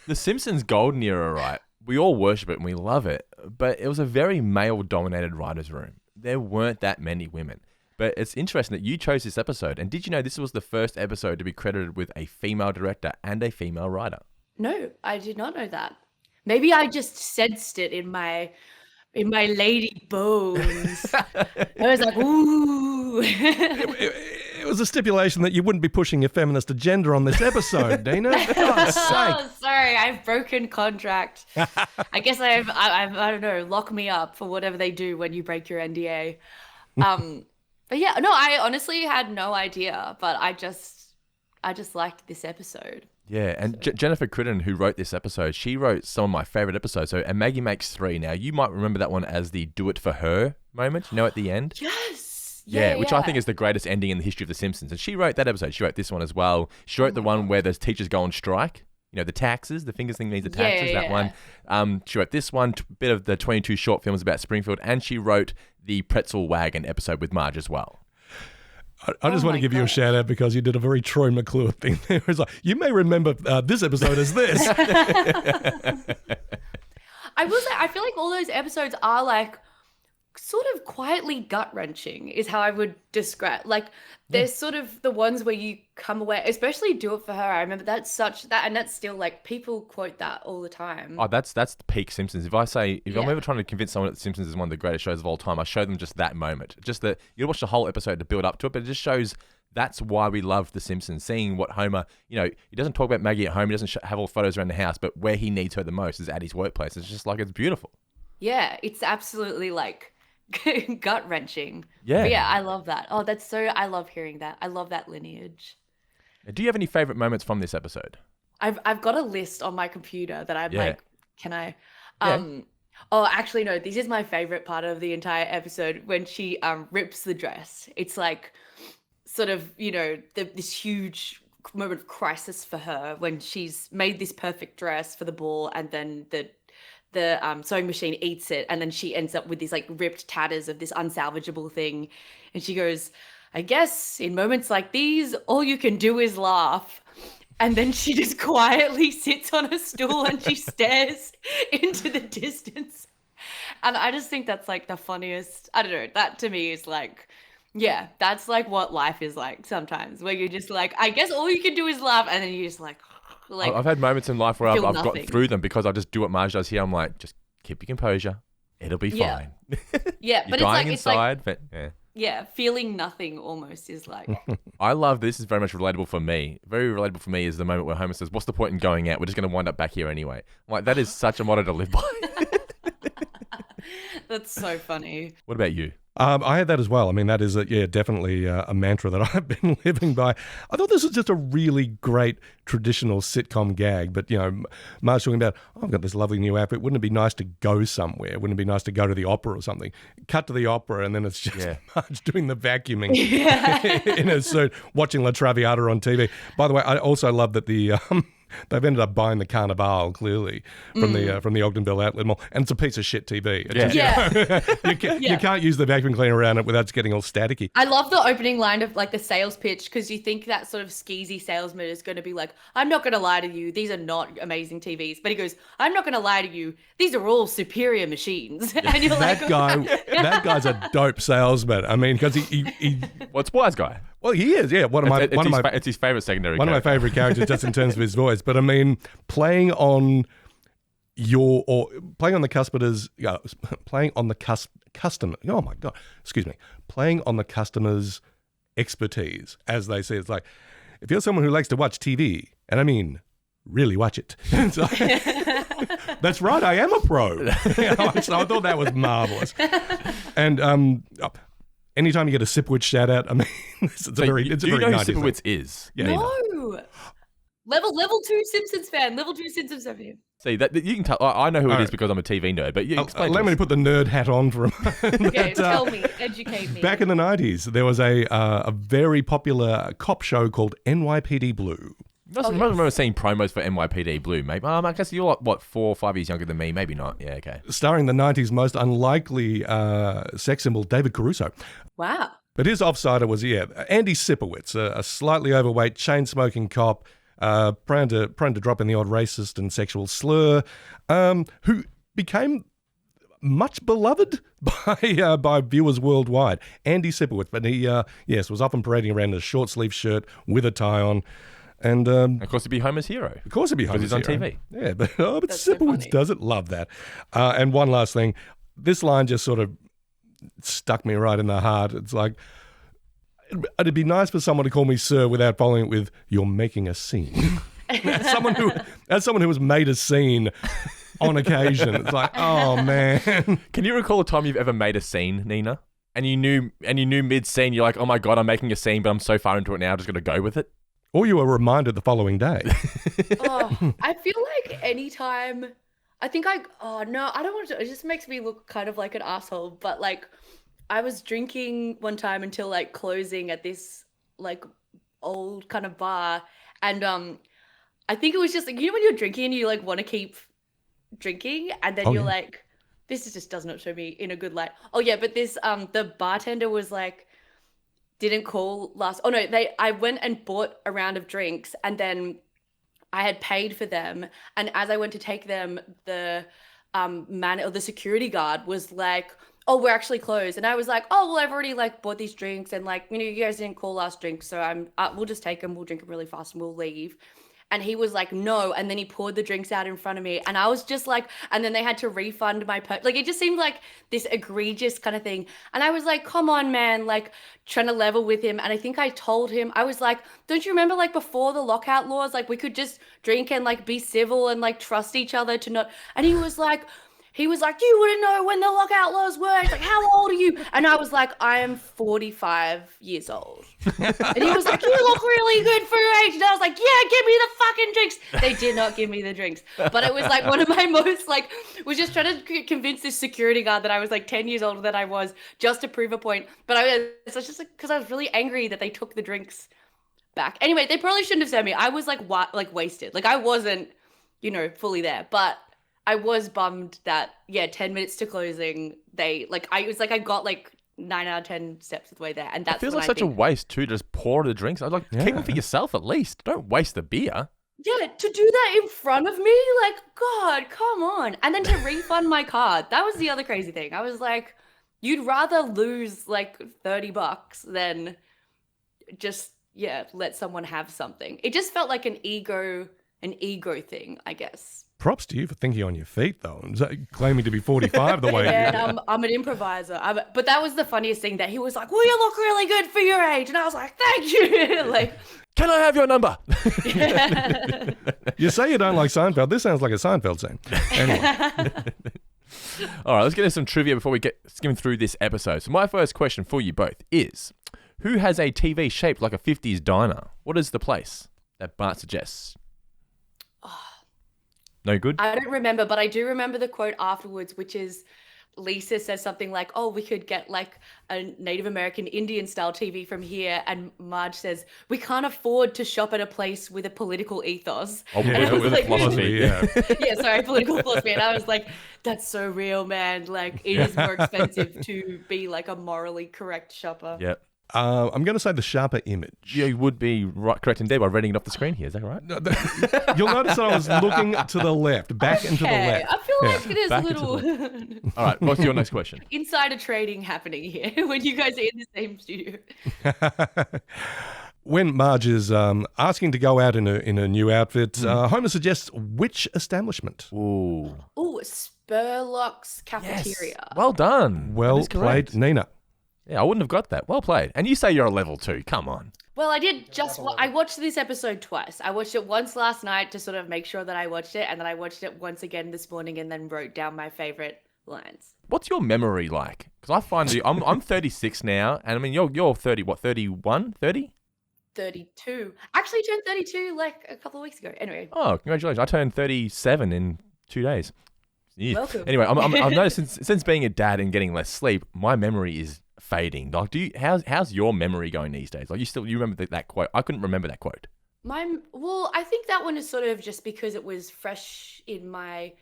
the Simpsons golden era, right? We all worship it and we love it, but it was a very male-dominated writers' room. There weren't that many women. But it's interesting that you chose this episode. And did you know this was the first episode to be credited with a female director and a female writer? No, I did not know that. Maybe I just sensed it in my lady bones. I was like, ooh. It was a stipulation that you wouldn't be pushing your feminist agenda on this episode, Nina. For God's sake. Oh, sorry, I've broken contract. I guess I don't know, lock me up for whatever they do when you break your NDA. But yeah, no, I honestly had no idea, but I just liked this episode. Yeah, and Jennifer Crittenden, who wrote this episode, she wrote some of my favorite episodes. So, and Maggie Makes 3. Now, you might remember that one as the do it for her moment, you know, at the end. Yes. Yeah, which I think is the greatest ending in the history of The Simpsons. And she wrote that episode. She wrote this one as well. She wrote the one where the teachers go on strike. You know, the taxes, the fingers thing means the taxes, that one. She wrote this one, bit of the 22 short films about Springfield, and she wrote the pretzel wagon episode with Marge as well. I just want to give you a shout out because you did a very Troy McClure thing there. It's like, you may remember this episode as this. I will say, I feel like all those episodes are like sort of quietly gut-wrenching is how I would describe. Like there's sort of the ones where you come away, especially Do It For Her. I remember that's and that's still like people quote that all the time. Oh, that's the peak Simpsons. If I'm ever trying to convince someone that The Simpsons is one of the greatest shows of all time, I show them just that moment. Just that you watch the whole episode to build up to it, but it just shows that's why we love The Simpsons. Seeing what Homer, you know, he doesn't talk about Maggie at home. He doesn't have all photos around the house, but where he needs her the most is at his workplace. It's just like, it's beautiful. Yeah, it's absolutely like gut wrenching. Yeah. But yeah, I love that. Oh, I love hearing that. I love that lineage. Do you have any favorite moments from this episode? I've got a list on my computer that I'm like, can I? Yeah. Oh, actually, no, this is my favorite part of the entire episode when she rips the dress. It's like sort of, you know, this huge moment of crisis for her when she's made this perfect dress for the ball and then the sewing machine eats it and then she ends up with these like ripped tatters of this unsalvageable thing. And she goes, I guess in moments like these, all you can do is laugh. And then she just quietly sits on a stool and she stares into the distance. And I just think that's like the funniest. I don't know. That to me is like, yeah, that's like what life is like sometimes where you're just like, I guess all you can do is laugh. And then you're just like I've had moments in life where I've nothing. gotten through them because I just do what Marge does here. I'm like, just keep your composure. It'll be fine. Yeah, You're but dying it's like, inside, but yeah. Yeah, feeling nothing almost is like. I love this. Is very much relatable for me. Very relatable for me is the moment where Homer says, "What's the point in going out? We're just going to wind up back here anyway." I'm like, that is such a motto to live by. That's so funny. What about you? I had that as well. I mean, that is, definitely a mantra that I've been living by. I thought this was just a really great traditional sitcom gag. But, Marge talking about, I've got this lovely new outfit. Wouldn't it be nice to go somewhere? Wouldn't it be nice to go to the opera or something? Cut to the opera, and then it's just Marge doing the vacuuming in her suit, watching La Traviata on TV. By the way, I also love that they've ended up buying the Carnival, clearly, from the Ogdenville Outlet Mall. And it's a piece of shit TV. You can't use the vacuum cleaner around it without it getting all staticky. I love the opening line of like the sales pitch, because you think that sort of skeezy salesman is going to be like, I'm not going to lie to you, these are not amazing TVs. But he goes, I'm not going to lie to you, these are all superior machines. And you're that guy's a dope salesman. I mean, because he What's Wise Guy? Well, he is, yeah. It's his favorite secondary. One of my favorite characters, just in terms of his voice. But I mean, playing on the customer's expertise, as they say. It's like, if you're someone who likes to watch TV, and I mean, really watch it. So, that's right, I am a pro. So I thought that was marvelous. And anytime you get a Sipowicz shout out, I mean, it's a very 90s thing. Do you know who Sipowicz is? Yeah. No. Level 2 Simpsons fan. Level 2 Simpsons fan. See, that you can tell. I know who it is because I'm a TV nerd, but you explain. Let me put the nerd hat on for a moment. Okay, tell me, educate me. Back in the 90s, there was a very popular cop show called NYPD Blue. I remember seeing promos for NYPD Blue, mate. I guess you're like, what, 4 or 5 years younger than me? Maybe not. Yeah, okay. Starring the 90s most unlikely sex symbol, David Caruso. Wow. But his offsider was, Andy Sipowicz, a slightly overweight, chain-smoking cop, prone to drop in the odd racist and sexual slur, who became much beloved by viewers worldwide. Andy Sipowicz, but he, was often parading around in a short-sleeve shirt with a tie on. And of course, he'd be Homer's hero. Of course, he'd be Homer's hero. Because he's on TV. Yeah, but Sipowicz does it. Love that. And one last thing. This line just sort of stuck me right in the heart. It's like, it'd be nice for someone to call me sir without following it with, you're making a scene. As someone who has made a scene on occasion. It's like, oh, man. Can you recall a time you've ever made a scene, Nina? And you knew mid-scene, you're like, oh my God, I'm making a scene, but I'm so far into it now, I'm just going to go with it? Or you were reminded the following day. I feel like anytime, I don't want to, it just makes me look kind of like an asshole, but like, I was drinking one time until like closing at this like old kind of bar, and I think it was just like, when you're drinking and you like want to keep drinking, and then you're like, this just does not show me in a good light. Oh yeah, but this the bartender was like, didn't call last. Oh no, I went and bought a round of drinks, and then I had paid for them, and as I went to take them, the man or the security guard was like, oh, we're actually closed. And I was like, oh, well, I've already like bought these drinks, and like, you guys didn't call last drink, so we'll just take them, we'll drink them really fast and we'll leave. And he was like, no. And then he poured the drinks out in front of me. And I was just like, and then they had to refund my like, it just seemed like this egregious kind of thing. And I was like, come on, man, like trying to level with him. And I think I told him, I was like, don't you remember like before the lockout laws, like we could just drink and like be civil and like trust each other to not. And he was like, you wouldn't know when the lockout laws were. He's like, how old are you? And I was like, I am 45 years old. And he was like, you look really good for your age. And I was like, yeah, give me the fucking drinks. They did not give me the drinks. But it was like one of my most like, was just trying to convince this security guard that I was like 10 years older than I was, just to prove a point. But it's just like, because I was really angry that they took the drinks back. Anyway, they probably shouldn't have sent me. I was like, wasted. Like I wasn't, fully there. But I was bummed that 10 minutes to closing, I got like 9 out of 10 steps of the way there, and that's it feels like such a waste too. Just pour the drinks. I was like, keep them for yourself at least. Don't waste the beer. Yeah, to do that in front of me, like, God, come on. And then to refund my card, that was the other crazy thing. I was like, you'd rather lose like $30 than just let someone have something. It just felt like an ego thing, I guess. Props to you for thinking on your feet, though, and claiming to be 45 the way you did. I'm an improviser. But that was the funniest thing, that he was like, well, you look really good for your age. And I was like, thank you. Like, can I have your number? You say you don't like Seinfeld. This sounds like a Seinfeld scene. Anyway. All right, let's get into some trivia before we get skimming through this episode. So my first question for you both is, who has a TV shaped like a 50s diner? What is the place that Bart suggests? No good? I don't remember, but I do remember the quote afterwards, which is Lisa says something like, oh, we could get like a Native American Indian style TV from here. And Marge says, we can't afford to shop at a place with a political ethos. Oh, And I was with like, a philosophy. Yeah. yeah, sorry, political philosophy. And I was like, that's so real, man. Like, it is more expensive to be like a morally correct shopper. Yep. I'm going to say the sharper image. You would be right, correct indeed by reading it off the screen here. Is that right? You'll notice that I was looking to the left, back and to the Okay, left. I feel like there's a Back into little All right, what's your next question? insider trading happening here when you guys are in the same studio. When Marge is asking to go out in a new outfit, Homer suggests which establishment? Ooh. Oh, Spurlock's cafeteria. Well done. Well That is correct. played, Nina. Yeah, I wouldn't have got that. Well played. And you say you're a level 2. Come on. Well, I did I watched this episode twice. I watched it once last night to sort of make sure that I watched it, and then I watched it once again this morning and then wrote down my favorite lines. What's your memory like? Because I find I'm 36 now, and I mean you're 30. What, 31, 30? 32. Actually turned 32 like a couple of weeks ago. Anyway. Oh, congratulations! I turned 37 in 2 days. Yeah. Welcome. Anyway, I've noticed since being a dad and getting less sleep, my memory is fading. Like, how's your memory going these days? Like, you remember that quote? I couldn't remember that quote. Well, I think that one is sort of just because it was fresh in my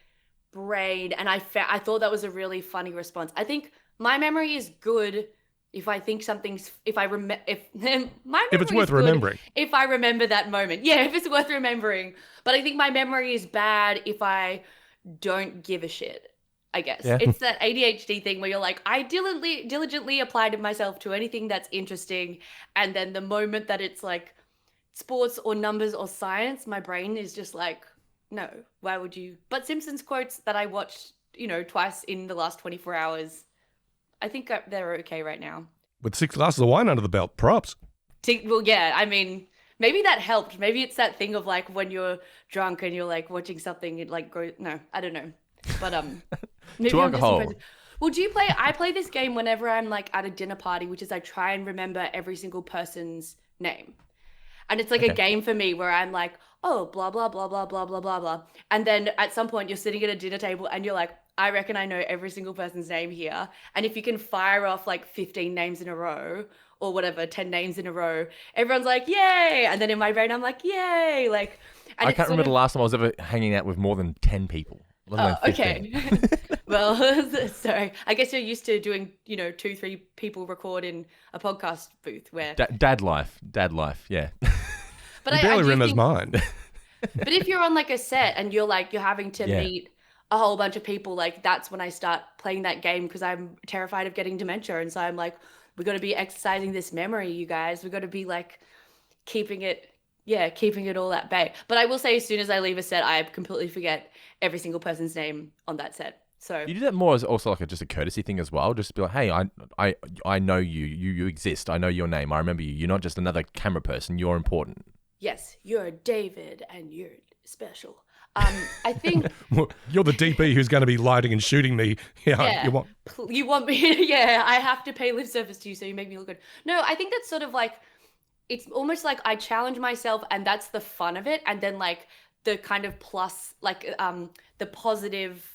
brain, and I thought that was a really funny response. I think my memory is good if I think something's if my memory If it's is worth good remembering. if I remember that moment. Yeah, if it's worth remembering. But I think my memory is bad if I don't give a shit. I guess Yeah. it's that ADHD thing where you're like, I diligently applied myself to anything that's interesting, and then the moment that it's like sports or numbers or science, my brain is just like, no, why would you? But Simpsons quotes that I watched, twice in the last 24 hours, I think they're okay right now. With 6 glasses of wine under the belt, props. Well, yeah, I mean, maybe that helped. Maybe it's that thing of like when you're drunk and you're like watching something, it like goes. No, I don't know. But maybe To I'm just alcohol. impressed. Well, do you play? I play this game whenever I'm like at a dinner party, which is I try and remember every single person's name. And it's like a game for me where I'm like, oh, blah, blah, blah, blah, blah, blah, blah, blah. And then at some point you're sitting at a dinner table and you're like, I reckon I know every single person's name here. And if you can fire off like 15 names in a row or whatever, 10 names in a row, everyone's like, yay. And then in my brain, I'm like, yay. Like, and I it's can't sort remember of- the last time I was ever hanging out with more than 10 people. Let alone 15. okay. Well, sorry. I guess you're used to doing, 2-3 people record in a podcast booth where. Dad life, yeah. But He I barely do remembers think- mine. But if you're on like a set and you're having to Yeah. meet a whole bunch of people, like that's when I start playing that game because I'm terrified of getting dementia. And so I'm like, we got to be exercising this memory, you guys. We got to be like keeping it all at bay. But I will say, as soon as I leave a set, I completely forget every single person's name on that set. So You do that more as also like just a courtesy thing as well. Just be like, hey, I know you. You exist. I know your name. I remember you. You're not just another camera person. You're important. yes, you're David and you're special. I think You're the DP who's going to be lighting and shooting me. Yeah. You want... you want me. Yeah, I have to pay lip service to you, so you make me look good. No, I think that's sort of like, it's almost like I challenge myself, and that's the fun of it. And then like the kind of plus, like the positive,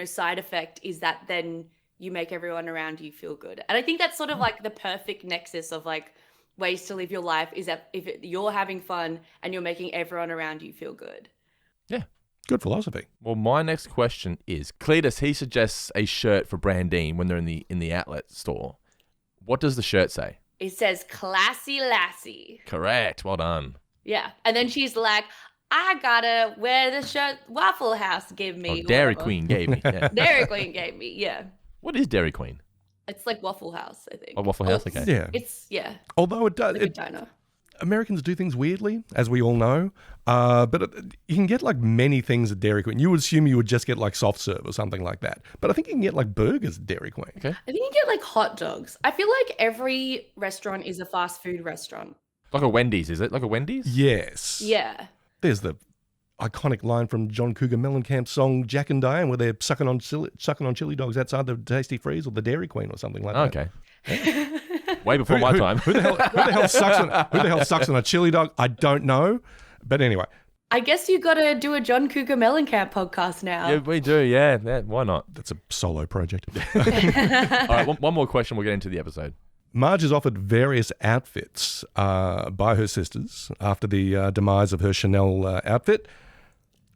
side effect is that then you make everyone around you feel good. And I think that's sort of like the perfect nexus of like ways to live your life is that if you're having fun and you're making everyone around you feel good. Yeah. Good philosophy. Well, my next question is Cletus. He suggests a shirt for Brandine when they're in the outlet store. What does the shirt say? It says classy lassie. Correct. Well done. Yeah. And then she's like, I gotta wear the shirt Waffle House gave me. Oh, or Dairy whatever. Queen gave me. Yeah. Dairy Queen gave me. Yeah. What is Dairy Queen? It's like Waffle House, I think. Oh, Waffle House. Okay. Yeah. It's, yeah, Although it does... like a diner. Americans do things weirdly, as we all know. But you can get like many things at Dairy Queen. You would assume you would just get like soft serve or something like that. But I think you can get like burgers at Dairy Queen. Okay. I think you get like hot dogs. I feel like every restaurant is a fast food restaurant. Like a Wendy's, is it? Like a Wendy's? Yes. Yeah. There's the iconic line from John Cougar Mellencamp's song Jack and Diane, where they're sucking on chili dogs outside the Tasty Freeze or the Dairy Queen or something like that. Okay. Way before my time. Who the hell sucks on a chili dog? I don't know. But anyway. I guess you got to do a John Cougar Mellencamp podcast now. Yeah, we do. Yeah, why not? That's a solo project. All right, one more question. We'll get into the episode. Marge is offered various outfits by her sisters after the demise of her Chanel outfit.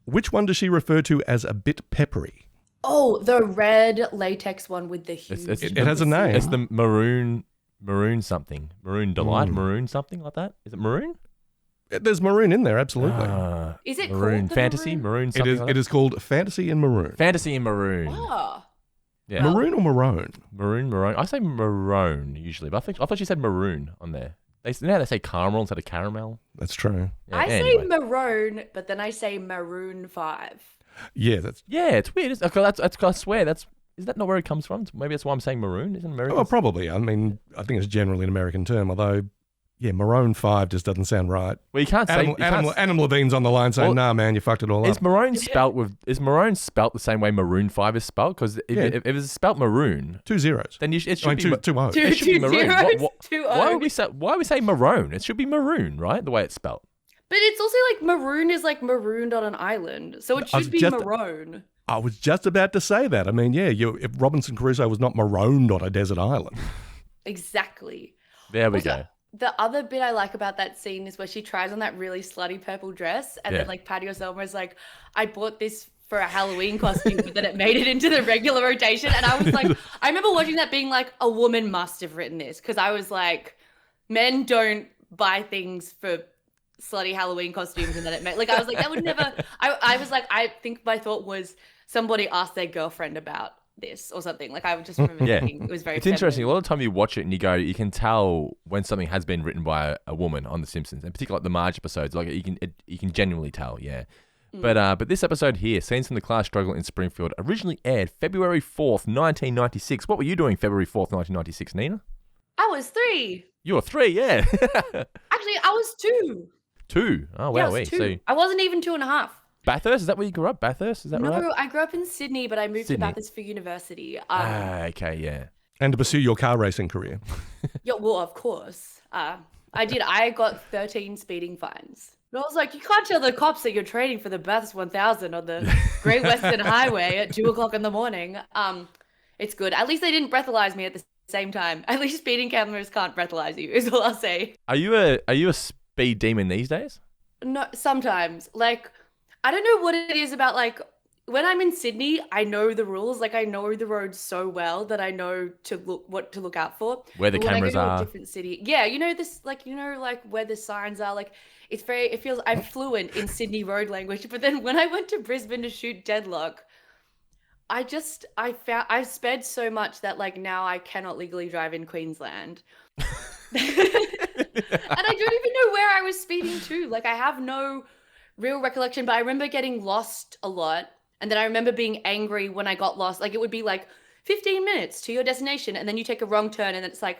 Which one does she refer to as a bit peppery? Oh, the red latex one with the huge... It has a name. It's the maroon something. Maroon Delight, maroon something like that. Is it maroon? There's maroon in there, absolutely. Is it maroon called the fantasy? Maroon something like that? It is called Fantasy in Maroon. Fantasy in maroon. Oh. Yeah. Maroon or maroon? Maroon. I say maroon usually, but I thought she said maroon on there. They say caramel instead of caramel. That's true. Yeah, I anyway. say maroon, but then I say Maroon 5. Yeah, it's weird. I swear is that not where it comes from? Maybe that's why I'm saying maroon. Isn't American? Oh, probably. I mean, I think it's generally an American term, although, yeah, Maroon 5 just doesn't sound right. Well, you can't say... Adam Levine's on the line saying, nah, man, you fucked it all up. Is maroon spelt the same way Maroon 5 is spelt? Because if it's spelt maroon... 2 zeros. Then it should be... Two O's. It should be maroon. Two Why O's. would we say maroon? It should be maroon, right? The way it's spelt. But it's also like maroon is like marooned on an island. So it should be maroon. I was just about to say that. I mean, yeah, if Robinson Crusoe was not marooned on a desert island. Exactly. There we go. The other bit I like about that scene is where she tries on that really slutty purple dress and then like Patty Selma is like, I bought this for a Halloween costume, but then it made it into the regular rotation. And I was like, I remember watching that being like, a woman must have written this. Because I was like, men don't buy things for slutty Halloween costumes and then it made, like, I was like, that would never, I was like, I think my thought was somebody asked their girlfriend about this or something. Like I would just remember thinking it was very It's feminine. interesting. A lot of time you watch it and you can tell when something has been written by a woman on The Simpsons, and particularly like the Marge episodes. Like you can genuinely tell, yeah. But this episode here, Scenes from the Class Struggle in Springfield, originally aired February 4th, 1996. What were you doing February 4th, 1996, Nina? I was 3. You were 3, yeah. Actually, I was 2. 2? Oh, Yeah, wow. I was 2. So I wasn't even 2.5. Bathurst? Is that where you grew up? Bathurst? Is that right? No, I grew up in Sydney, but I moved Sydney. to Bathurst for university. Okay, yeah. And to pursue your car racing career. Yeah, well, of course. I did. I got 13 speeding fines. And I was like, you can't tell the cops that you're training for the Bathurst 1000 on the Great Western Highway at 2 o'clock in the morning. It's good. At least they didn't breathalyze me at the same time. At least speeding cameras can't breathalyze you, is all I'll say. Are you a speed demon these days? No, sometimes. Like, I don't know what it is about, like, when I'm in Sydney, I know the rules. Like, I know the roads so well that I know what to look out for. Where the But cameras when I go to are. a different city, yeah, you know this, like, where the signs are. Like, it feels I'm fluent in Sydney road language. But then when I went to Brisbane to shoot Deadlock, I've sped so much that like now I cannot legally drive in Queensland. And I don't even know where I was speeding to. Like, I have no real recollection, but I remember getting lost a lot. And then I remember being angry when I got lost. Like, it would be like 15 minutes to your destination. And then you take a wrong turn and then it's like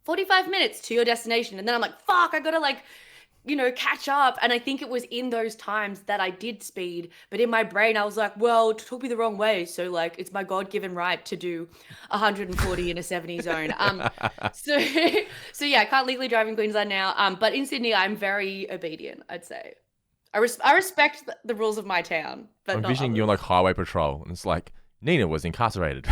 45 minutes to your destination. And then I'm like, fuck, I gotta like, catch up. And I think it was in those times that I did speed. But in my brain, I was like, well, it took me the wrong way. So like, it's my God-given right to do 140 in a 70 zone. So yeah, I can't legally drive in Queensland now. But in Sydney, I'm very obedient, I'd say. I respect the rules of my town, but I'm not envisioning you on like highway patrol, and it's like Nina was incarcerated.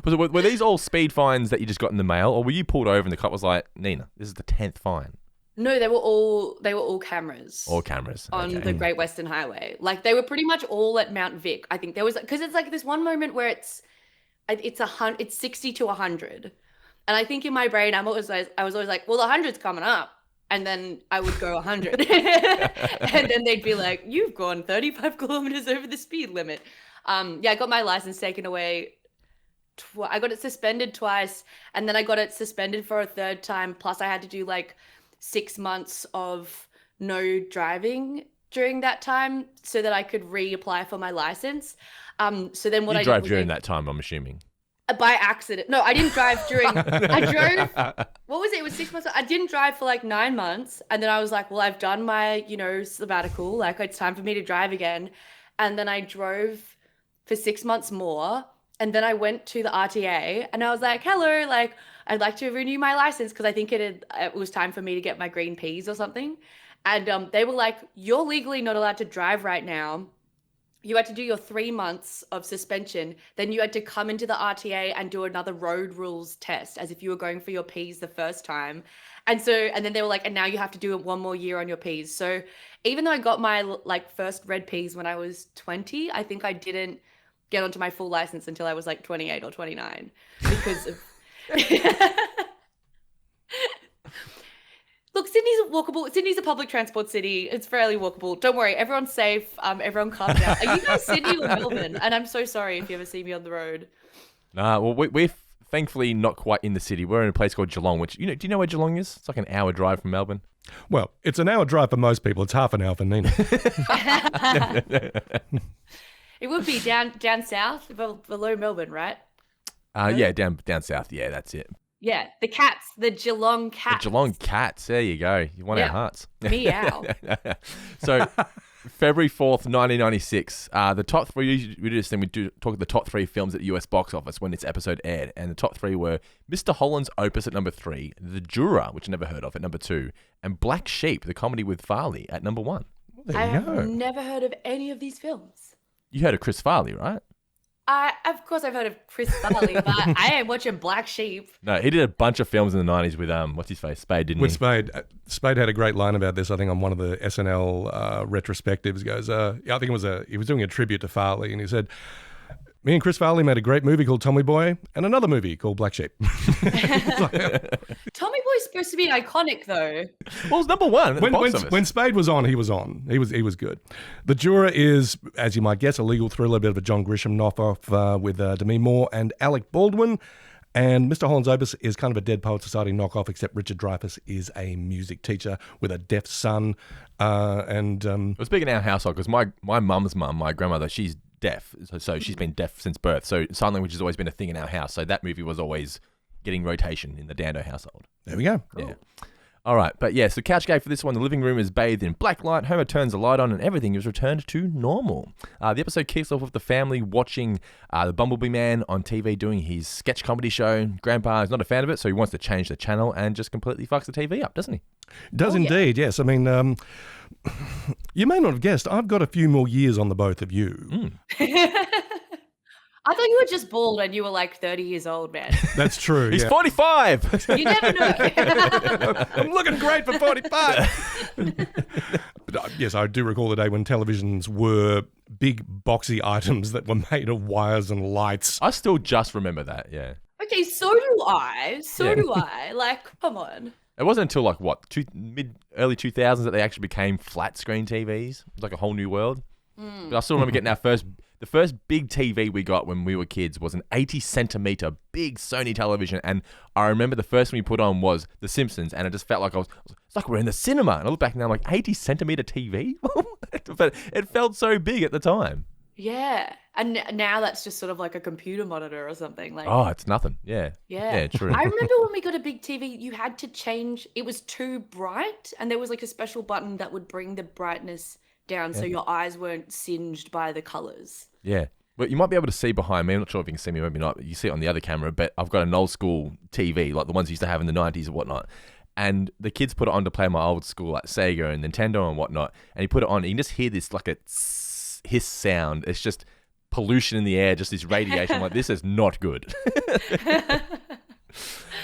Were these all speed fines that you just got in the mail, or were you pulled over and the cop was like, Nina, this is the 10th fine? No, they were all cameras. All cameras on okay. the Great Western Highway. Like, they were pretty much all at Mount Vic. I think there was, because it's like this one moment where it's 60 to 100, and I think in my brain I was always like, well, the 100's coming up. And then I would go 100. And then they'd be like, you've gone 35 kilometers over the speed limit. I got my license taken away. I got it suspended twice. And then I got it suspended for a third time. Plus I had to do like 6 months of no driving during that time so that I could reapply for my license. So then what I drove did during that time, I'm assuming. By accident. No, I didn't drive during. I drove. What was it? It was 6 months. I didn't drive for like 9 months, and then I was like, "Well, I've done my, sabbatical. Like, it's time for me to drive again." And then I drove for 6 months more, and then I went to the RTA, and I was like, "Hello, like, I'd like to renew my license because I think it was time for me to get my green peas or something." And they were like, "You're legally not allowed to drive right now. You had to do your 3 months of suspension. Then you had to come into the RTA and do another road rules test as if you were going for your Ps the first time." And then they were like, "And now you have to do it one more year on your Ps." So even though I got my like first red Ps when I was 20, I think I didn't get onto my full license until I was like 28 or 29 because of Look, Sydney's walkable. Sydney's a public transport city. It's fairly walkable. Don't worry, everyone's safe. Everyone calm down. Are you guys Sydney or Melbourne? And I'm so sorry if you ever see me on the road. Nah, well, we're thankfully not quite in the city. We're in a place called Geelong, which, do you know where Geelong is? It's like an hour drive from Melbourne. Well, it's an hour drive for most people. It's half an hour for Nina. It would be down south, below Melbourne, right? Yeah, down south. Yeah, that's it. Yeah, the cats, the Geelong cats. The Geelong Cats. There you go. You won our hearts. Meow. So, February 4th, 1996. The top three, we do this thing, we do talk the top three films at the US box office when this episode aired. And the top three were Mr. Holland's Opus at number 3, The Juror, which I never heard of, at number 2, and Black Sheep, the comedy with Farley, at number 1. There I you have go. never heard of any of these films. You heard of Chris Farley, right? Of course I've heard of Chris Farley, but I ain't watching Black Sheep. No, he did a bunch of films in the 90s with, what's his face, Spade, didn't With he? Spade. Spade had a great line about this, I think, on one of the SNL retrospectives. He goes, I think he was doing a tribute to Farley, and he said, "Me and Chris Farley made a great movie called Tommy Boy and another movie called Black Sheep." Tommy Boy's supposed to be iconic, though. Well, it's number 1 at the box office. When Spade was on, he was on. He was good. The Juror is, as you might guess, a legal thriller, a bit of a John Grisham knockoff with Demi Moore and Alec Baldwin. And Mr. Holland's Opus is kind of a Dead Poet Society knockoff, except Richard Dreyfuss is a music teacher with a deaf son. It was big in our household because my mum's mum, my grandmother, she's deaf. So she's been deaf since birth. So sign language has always been a thing in our house. So that movie was always getting rotation in the Dando household. There we go. Yeah. All right. But yeah, so couch gag for this one. The living room is bathed in black light. Homer turns the light on and everything is returned to normal. The episode kicks off with the family watching the Bumblebee Man on TV doing his sketch comedy show. Grandpa is not a fan of it, so he wants to change the channel and just completely fucks the TV up, doesn't he? Does indeed, yes. I mean, you may not have guessed, I've got a few more years on the both of you. I thought you were just bald and you were like 30 years old, man. That's true. He's 45. You never know. I'm looking great for 45. But, yes, I do recall the day when televisions were big boxy items that were made of wires and lights. I still just remember that, yeah. Okay, so do I. Do I. Like, come on. It wasn't until like early 2000s that they actually became flat screen TVs. It was like a whole new world. But I still remember getting the first big TV we got when we were kids was an 80 centimeter big Sony television. And I remember the first one we put on was The Simpsons. And it just felt like it's like we're in the cinema. And I look back now, I'm like, 80 centimeter TV? But it felt so big at the time. Yeah. And now that's just sort of like a computer monitor or something. Like, oh, it's nothing. Yeah. Yeah. Yeah, true. I remember when we got a big TV, you had to change. It was too bright. And there was like a special button that would bring the brightness down so your eyes weren't singed by the colors. Yeah. Well, you might be able to see behind me. I'm not sure if you can see me, maybe not. You see it on the other camera, but I've got an old school TV, like the ones you used to have in the 90s and whatnot. And the kids put it on to play my old school, like Sega and Nintendo and whatnot. And you put it on, and you can just hear this like a hiss sound. It's just pollution in the air, just this radiation. Like, this is not good.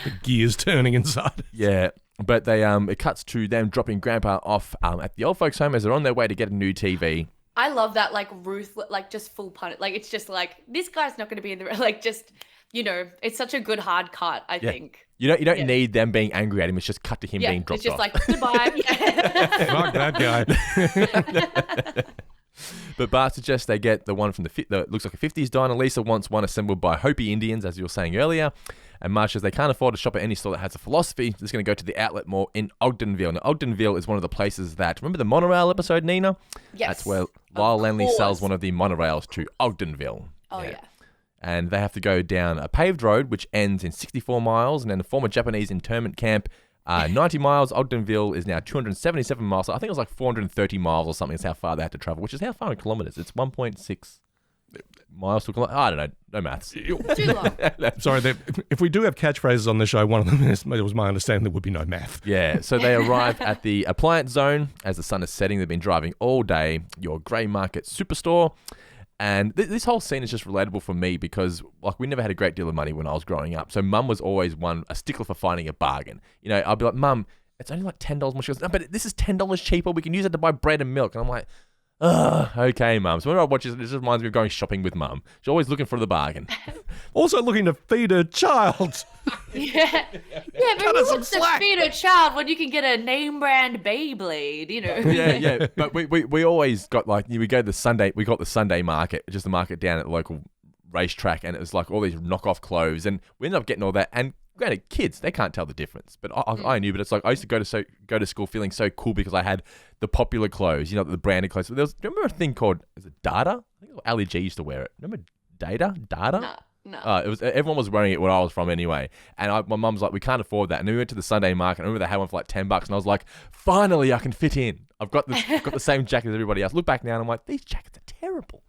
The gears turning inside. Yeah. But they it cuts to them dropping Grandpa off at the old folks' home as they're on their way to get a new TV. I love that, like, ruthless, like, just full pun. Like, it's just like, this guy's not going to be in the, like, just, it's such a good hard cut, I think. You don't need them being angry at him. It's just cut to him being dropped off. It's just like, goodbye. Fuck that guy. But Bart suggests they get the one from the looks like a 50s diner. Lisa wants one assembled by Hopi Indians, as you were saying earlier. And Marge says they can't afford to shop at any store that has a philosophy. They're just going to go to the outlet mall in Ogdenville. Now, Ogdenville is one of the places that... Remember the monorail episode, Nina? Yes. That's where Lyle Lanley sells one of the monorails to Ogdenville. Oh, yeah. and they have to go down a paved road which ends in 64 miles, and then the former Japanese internment camp, 90 miles. Ogdenville is now 277 miles. So I think it was like 430 miles or something is how far they had to travel, which is how far in kilometers? It's 1.6 miles to a kilometer. I don't know. No maths. Too long. Sorry, if we do have catchphrases on the show, one of them is, it was my understanding there would be no math. Yeah, so they arrive at the appliance zone as the sun is setting. They've been driving all day. Your grey market superstore. And this whole scene is just relatable for me because like we never had a great deal of money when I was growing up. So mum was always a stickler for finding a bargain. You know, I'd be like, Mum, it's only like $10 more. She goes, no, but this is $10 cheaper. We can use it to buy bread and milk. And I'm like, ugh, okay, Mum. So whenever I watch this, it just reminds me of going shopping with Mum. She's always looking for the bargain. Also looking to feed her child. Yeah, but who wants to feed a child when you can get a name brand Beyblade, you know? Yeah. But we always got we got the Sunday market, just the market down at the local racetrack, and it was like all these knockoff clothes, and we ended up getting all that. And granted, kids, they can't tell the difference, but I knew. But it's like I used to go to school feeling so cool because I had the popular clothes, you know, the branded clothes. Remember a thing called, is it Dada? I think Ali G used to wear it. Remember Dada? No. It was everyone was wearing it where I was from anyway, and my mum's like, we can't afford that. And then we went to the Sunday market. And I remember they had one for like $10, and I was like, finally, I can fit in. I've got the same jacket as everybody else. Look back now, and I'm like, these jackets are terrible.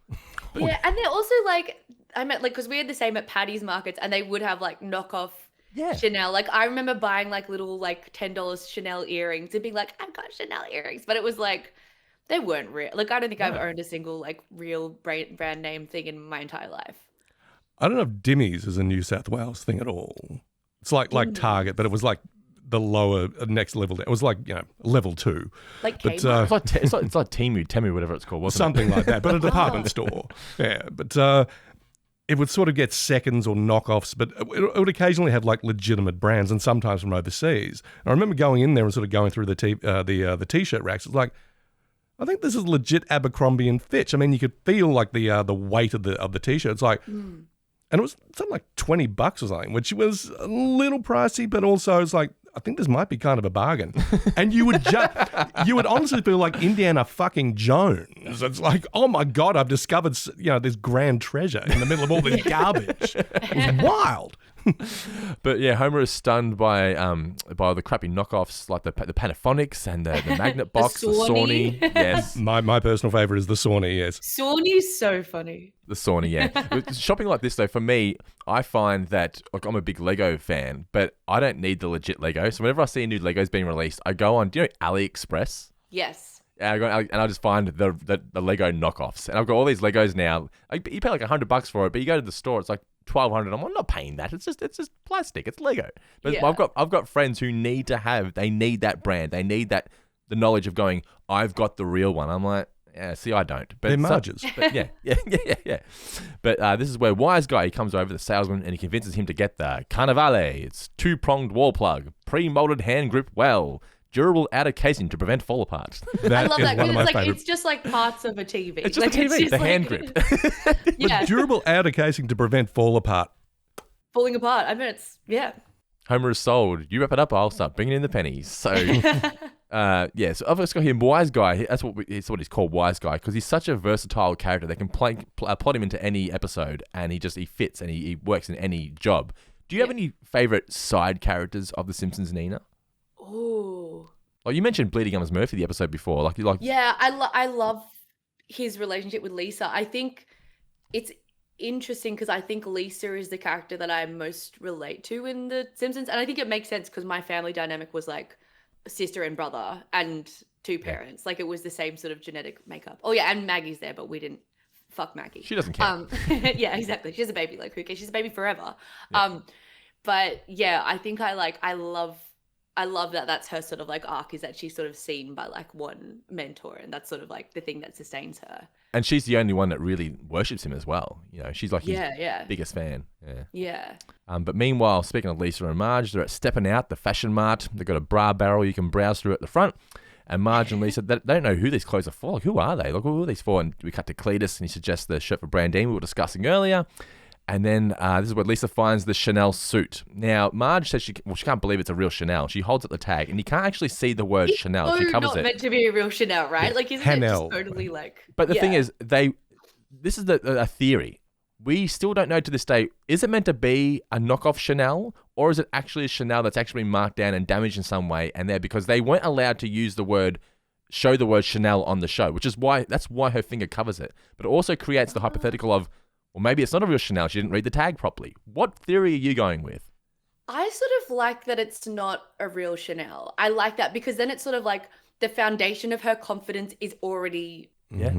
Yeah, and they're also like, I meant like because we had the same at Paddy's markets, and they would have like knockoff Chanel. Like I remember buying like little like $10 Chanel earrings and being like, I've got Chanel earrings, but it was like they weren't real. Like I don't think I've owned a single like real brand name thing in my entire life. I don't know if Dimmies is a New South Wales thing at all. It's like Target, but it was like the lower next level. It was like, you know, level 2. Like but, it's like Temu, whatever it's called, wasn't something like that, but a department store. Yeah, but it would sort of get seconds or knockoffs, but it would occasionally have like legitimate brands, and sometimes from overseas. I remember going in there and sort of going through the t-shirt racks. It's like, I think this is legit Abercrombie and Fitch. I mean, you could feel like the weight of the t-shirt. It's like. And it was something like $20 or something, which was a little pricey, but also it's like, I think this might be kind of a bargain. And you would honestly feel like Indiana fucking Jones. It's like, oh my God, I've discovered, you know, this grand treasure in the middle of all this garbage. It was wild. But yeah, Homer is stunned by the crappy knockoffs like the Panaphonics and the Magnet Box, the Sony. Yes, my personal favorite is the Sony. Yes, Sony's so funny. The Sony, yeah. Shopping like this though, for me, I find that like I'm a big Lego fan, but I don't need the legit Lego. So whenever I see new Legos being released, I go on. Do you know AliExpress? Yes. And I go and I just find the Lego knockoffs, and I've got all these Legos now. You pay like $100 for it, but you go to the store, it's like $1,200. I'm not paying that. It's just plastic. It's Lego. But I've got friends who need that brand. They need the knowledge of going, I've got the real one. I'm like, yeah, see, I don't. But they're Marges. But yeah. But this is where Wise Guy, he comes over, the salesman, and he convinces him to get the Carnivale. It's 2-pronged wall plug, pre-molded hand grip well, durable outer casing to prevent fall apart. I love that because it's just like parts of a TV. It's just a TV, the hand grip. But durable outer casing to prevent fall apart. Falling apart. I mean, Homer is sold. You wrap it up, I'll start bringing in the pennies. So, so I've just got him, Wise Guy. That's what he's called, Wise Guy, because he's such a versatile character. They can plot him into any episode, and he fits, and he works in any job. Do you have any favorite side characters of The Simpsons, Nina? Oh. Oh, you mentioned Bleeding Gums Murphy the episode before. Yeah, I love his relationship with Lisa. I think it's interesting because I think Lisa is the character that I most relate to in The Simpsons, and I think it makes sense because my family dynamic was like a sister and brother and 2 parents. Like it was the same sort of genetic makeup. Oh yeah, and Maggie's there, but we didn't fuck Maggie. She doesn't care. Yeah, exactly. She's a baby. Like who cares? She's a baby forever. Yeah. But yeah, I think I love that that's her sort of like arc, is that she's sort of seen by like one mentor, and that's sort of like the thing that sustains her. And she's the only one that really worships him as well. You know, she's like his biggest fan. Yeah. But meanwhile, speaking of Lisa and Marge, they're at Steppin' Out, the fashion mart. They've got a bra barrel you can browse through at the front. And Marge and Lisa, they don't know who these clothes are for. Like, who are they? Like, who are these for? And we cut to Cletus, and he suggests the shirt for Brandine we were discussing earlier. And then this is where Lisa finds the Chanel suit. Now, Marge says she can't believe it's a real Chanel. She holds up the tag, and you can't actually see the word Chanel. She covers it. It's not meant to be a real Chanel, right? Like, isn't it just totally like... But the thing is, this is a theory. we still don't know to this day, is it meant to be a knockoff Chanel, or is it actually a Chanel that's actually been marked down and damaged in some way and there because they weren't allowed to use the word, show the word Chanel on the show, which is why, that's why her finger covers it. But it also creates the hypothetical of, well, maybe it's not a real Chanel, she didn't read the tag properly. What theory are you going with? I sort of like that it's not a real Chanel. I like that because then it's sort of like the foundation of her confidence is already... Yeah.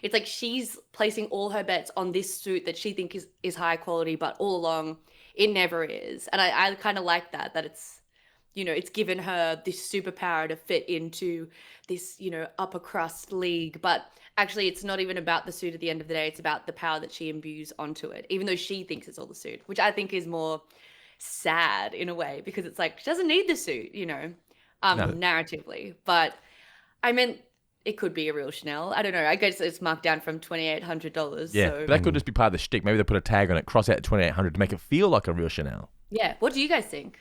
It's like she's placing all her bets on this suit that she thinks is high quality, but all along it never is. And I kind of like that it's, you know, it's given her this superpower to fit into this, you know, upper crust league. But actually it's not even about the suit at the end of the day. It's about the power that she imbues onto it, even though she thinks it's all the suit, which I think is more sad in a way because it's like she doesn't need the suit, you know, narratively. But I meant... it could be a real Chanel. I don't know. I guess it's marked down from $2,800. Yeah, so. but that could just be part of the shtick. Maybe they put a tag on it, cross out $2,800 to make it feel like a real Chanel. Yeah. What do you guys think?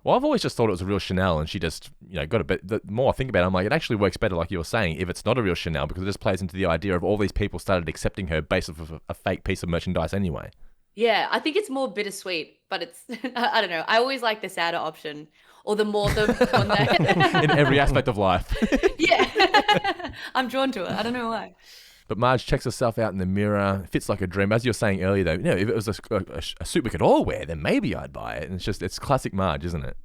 Well, I've always just thought it was a real Chanel, and she just, you know, got a bit. The more I think about it, I'm like, it actually works better, like you were saying, if it's not a real Chanel, because it just plays into the idea of all these people started accepting her based off of a fake piece of merchandise anyway. Yeah, I think it's more bittersweet, but it's, I don't know. I always like the sadder option or the more the one that... In every aspect of life. Yeah. I'm drawn to it. I don't know why. But Marge checks herself out in the mirror. Fits like a dream. As you were saying earlier, though, you know, if it was a suit we could all wear, then maybe I'd buy it. And it's classic Marge, isn't it?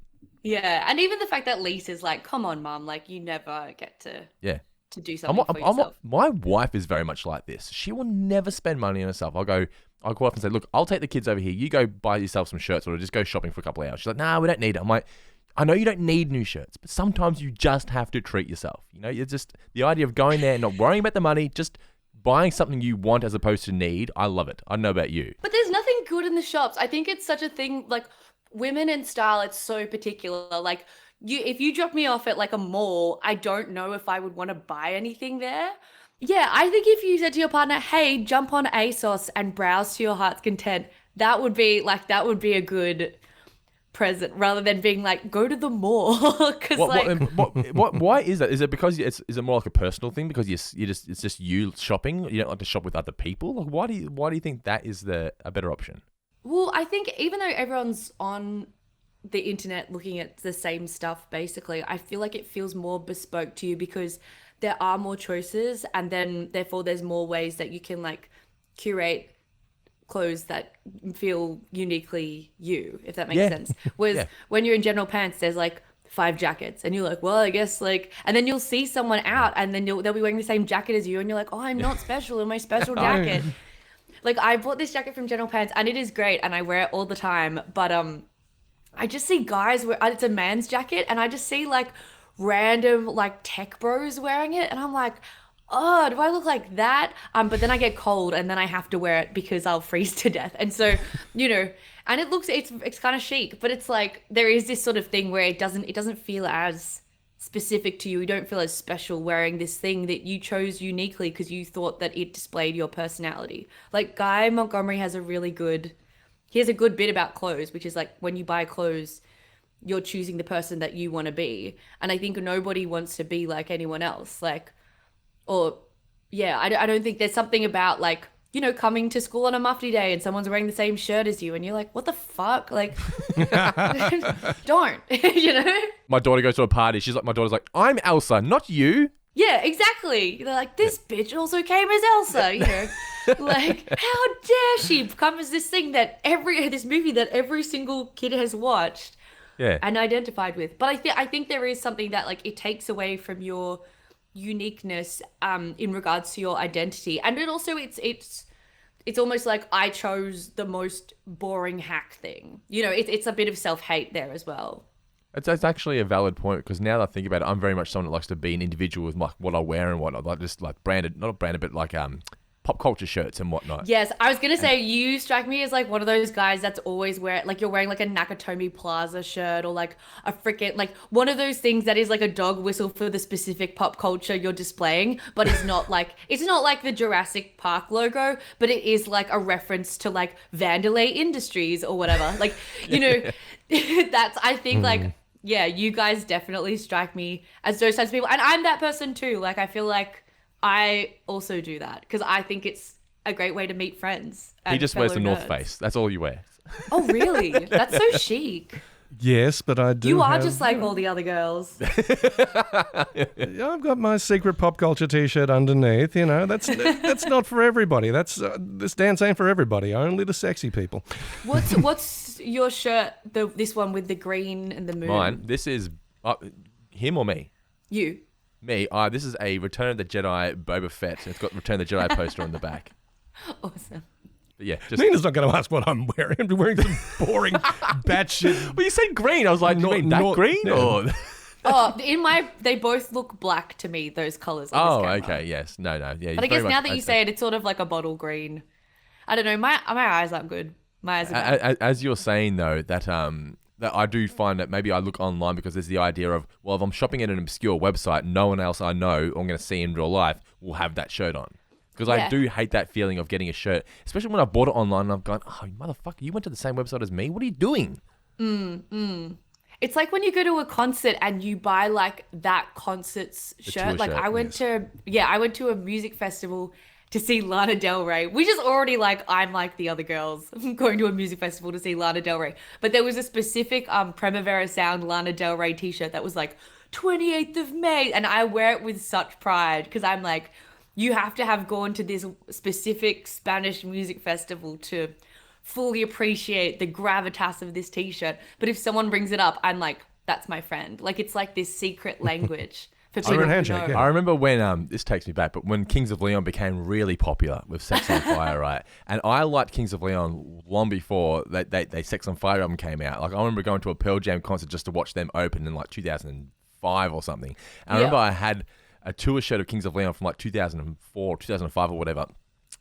Yeah, and even the fact that Lisa's like, come on, Mum, like you never get to do something for yourself. My wife is very much like this. She will never spend money on herself. I'll go up and say, look, I'll take the kids over here. You go buy yourself some shirts or just go shopping for a couple of hours. She's like, nah, we don't need it. I'm like, I know you don't need new shirts, but sometimes you just have to treat yourself. You know, it's just the idea of going there and not worrying about the money, just buying something you want as opposed to need. I love it. I don't know about you. But there's nothing good in the shops. I think it's such a thing, like women in style, it's so particular. Like if you drop me off at like a mall, I don't know if I would want to buy anything there. Yeah, I think if you said to your partner, hey, jump on ASOS and browse to your heart's content, that would be a good present rather than being like, go to the mall. Because why is that? Is it because is it more like a personal thing because it's just you shopping? You don't like to shop with other people? Like why do you think that is a better option? Well, I think even though everyone's on the internet looking at the same stuff, basically, I feel like it feels more bespoke to you because there are more choices and then therefore there's more ways that you can like curate clothes that feel uniquely you, if that makes sense. Whereas when you're in general pants, there's like 5 jackets and you're like, well, I guess like, and then you'll see someone out and then they'll be wearing the same jacket as you and you're like, oh, I'm not special in my special jacket. Like I bought this jacket from General Pants and it is great and I wear it all the time. But I just see guys wear it's a man's jacket and I just see like random like tech bros wearing it and I'm like, oh, do I look like that? But then I get cold and then I have to wear it because I'll freeze to death. And so, you know, and it's kind of chic, but it's like there is this sort of thing where it doesn't feel as specific to you. You don't feel as special wearing this thing that you chose uniquely because you thought that it displayed your personality. Like Guy Montgomery has a good bit about clothes, which is like when you buy clothes, you're choosing the person that you want to be. And I think nobody wants to be like anyone else. Like, or yeah, I don't think there's something about like, you know, coming to school on a mufti day and someone's wearing the same shirt as you and you're like, what the fuck? Like, don't, you know? My daughter goes to a party. My daughter's like, I'm Elsa, not you. Yeah, exactly. They're like, this bitch also came as Elsa, you know? Like, how dare she come as this thing this movie that every single kid has watched and identified with. But I think there is something that like it takes away from your uniqueness in regards to your identity. And it also it's almost like I chose the most boring hack thing. You know, it's a bit of self-hate there as well. It's actually a valid point because now that I think about it, I'm very much someone that likes to be an individual with like what I wear and what I like, just like branded, not branded, but like pop culture shirts and whatnot. Yes, I was gonna say you strike me as like one of those guys that's always you're wearing like a Nakatomi Plaza shirt or like a freaking like one of those things that is like a dog whistle for the specific pop culture you're displaying, but it's not like the Jurassic Park logo, but it is like a reference to like Vandelay Industries or whatever. Like, you know, that's I think like. Yeah, you guys definitely strike me as those types of people. And I'm that person too. Like, I feel like I also do that because I think it's a great way to meet friends. He and just wears the fellow North nerds. Face. That's all you wear. Oh, really? That's so chic. Yes, but I do. You are have- just like all the other girls. I've got my secret pop culture T-shirt underneath. You know, that's not for everybody. That's this dance ain't for everybody. Only the sexy people. What's your shirt? This one with the green and the moon. Mine. This is him or me? You. Me. This is a Return of the Jedi Boba Fett. It's got Return of the Jedi poster on the back. Awesome. But yeah, just. Nina's not going to ask what I'm wearing. I'm wearing some boring batshit. Well, you said green. I was like, you mean that green yeah. or? Oh, they both look black to me. Those colors. Oh, okay. Yes. No. Yeah. But I guess now that you say it, it's sort of like a bottle green. I don't know. My eyes aren't good. My eyes are bad. As you're saying though, that I do find that maybe I look online because there's the idea of, well, if I'm shopping at an obscure website, no one else I know or I'm going to see in real life will have that shirt on. Because I do hate that feeling of getting a shirt, especially when I bought it online and I've gone, oh, motherfucker, you went to the same website as me? What are you doing? It's like when you go to a concert and you buy like that concert's shirt. Like I went to a music festival to see Lana Del Rey, which is already like, I'm like the other girls. I'm going to a music festival to see Lana Del Rey. But there was a specific Primavera Sound Lana Del Rey t-shirt that was like 28th of May. And I wear it with such pride because I'm like, you have to have gone to this specific Spanish music festival to fully appreciate the gravitas of this t-shirt. But if someone brings it up, I'm like, that's my friend. Like, it's like this secret language for people who handshake, know. yeah. I remember when, this takes me back, but when Kings of Leon became really popular with Sex on Fire, right? And I liked Kings of Leon long before they Sex on Fire album came out. Like, I remember going to a Pearl Jam concert just to watch them open in like 2005 or something. And I remember I had a tour shirt of Kings of Leon from like 2004, 2005 or whatever,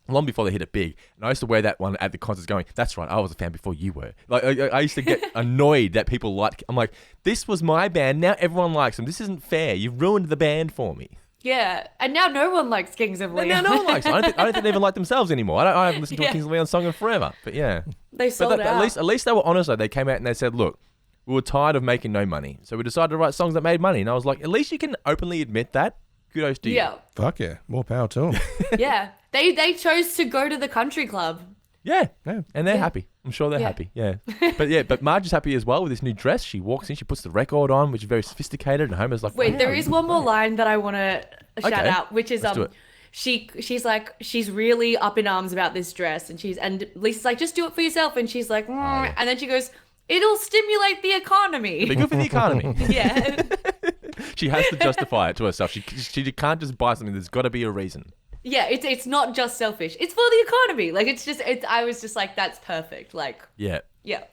long before they hit it big. And I used to wear that one at the concerts going, that's right, I was a fan before you were. Like, I used to get annoyed that people liked, I'm like, this was my band, now everyone likes them. This isn't fair. You've ruined the band for me. Yeah, and now no one likes Kings of Leon. Now no one likes them. I don't think they even like themselves anymore. I haven't listened to a Kings of Leon song in forever. But yeah. They sold out. At least they were honest though. They came out and they said, look, we were tired of making no money. So we decided to write songs that made money. And I was like, at least you can openly admit that. Kudos to you. Yeah. Fuck yeah. More power to them. Yeah. They chose to go to the country club. Yeah. Yeah. And they're happy. I'm sure they're happy. Yeah. But Marge is happy as well with this new dress. She walks in, she puts the record on, which is very sophisticated, and Homer's like, Wait, wow. there is one more line that I want to shout out, which is Let's do it. she's like, she's really up in arms about this dress, and Lisa's like, just do it for yourself, and she's like, and then she goes, it'll stimulate the economy. Be good for the economy. Yeah. She has to justify it to herself. She can't just buy something. There's got to be a reason. Yeah, it's not just selfish. It's for the economy. Like, I was just like, that's perfect. Like, Yeah. yeah.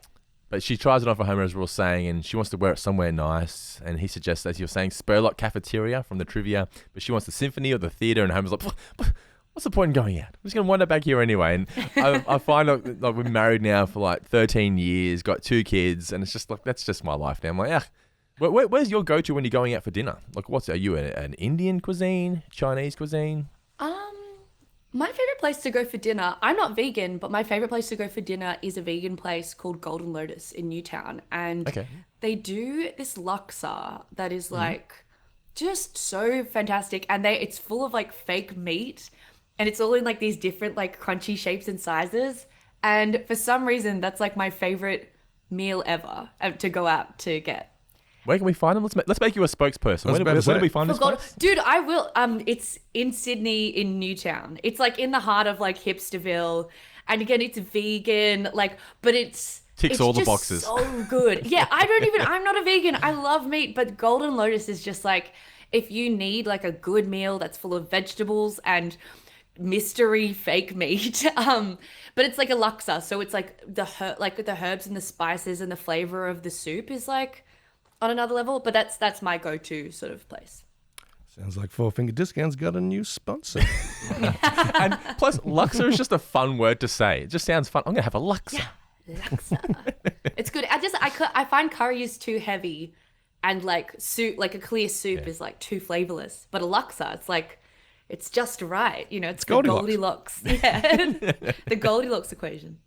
But she tries it on for Homer, as we were saying, and she wants to wear it somewhere nice. And he suggests, as you're saying, Spurlock Cafeteria from the trivia. But she wants the symphony or the theater. And Homer's like, what's the point in going out? I'm just going to wind up back here anyway. And I find like we're married now for like 13 years, got 2 kids. And it's just like, that's just my life now. I'm like, where's your go-to when you're going out for dinner? Like, are you an Indian cuisine, Chinese cuisine? My favorite place to go for dinner, I'm not vegan, but my favorite place to go for dinner is a vegan place called Golden Lotus in Newtown. And they do this laksa that is like just so fantastic. And it's full of like fake meat, and it's all in like these different like crunchy shapes and sizes. And for some reason, that's like my favorite meal ever to go out to get. Where can we find them? Let's make you a spokesperson. Where do we find this place? Dude, I will. It's in Sydney, in Newtown. It's like in the heart of like Hipsterville, and again, it's vegan. Like, but it's all the just boxes. So good. Yeah, I'm not a vegan. I love meat, but Golden Lotus is just like, if you need like a good meal that's full of vegetables and mystery fake meat, but it's like a laksa, so it's like the herbs and the spices and the flavor of the soup is like on another level. But that's my go-to sort of place. Sounds like Four Finger Discount's got a new sponsor. And plus, laksa is just a fun word to say. It just sounds fun. I'm gonna have a laksa. Yeah, laksa. It's good. I find curry is too heavy, and like soup, like a clear soup, is like too flavorless. But a laksa, it's like, it's just right. You know, it's the Goldilocks. Yeah, the Goldilocks equation.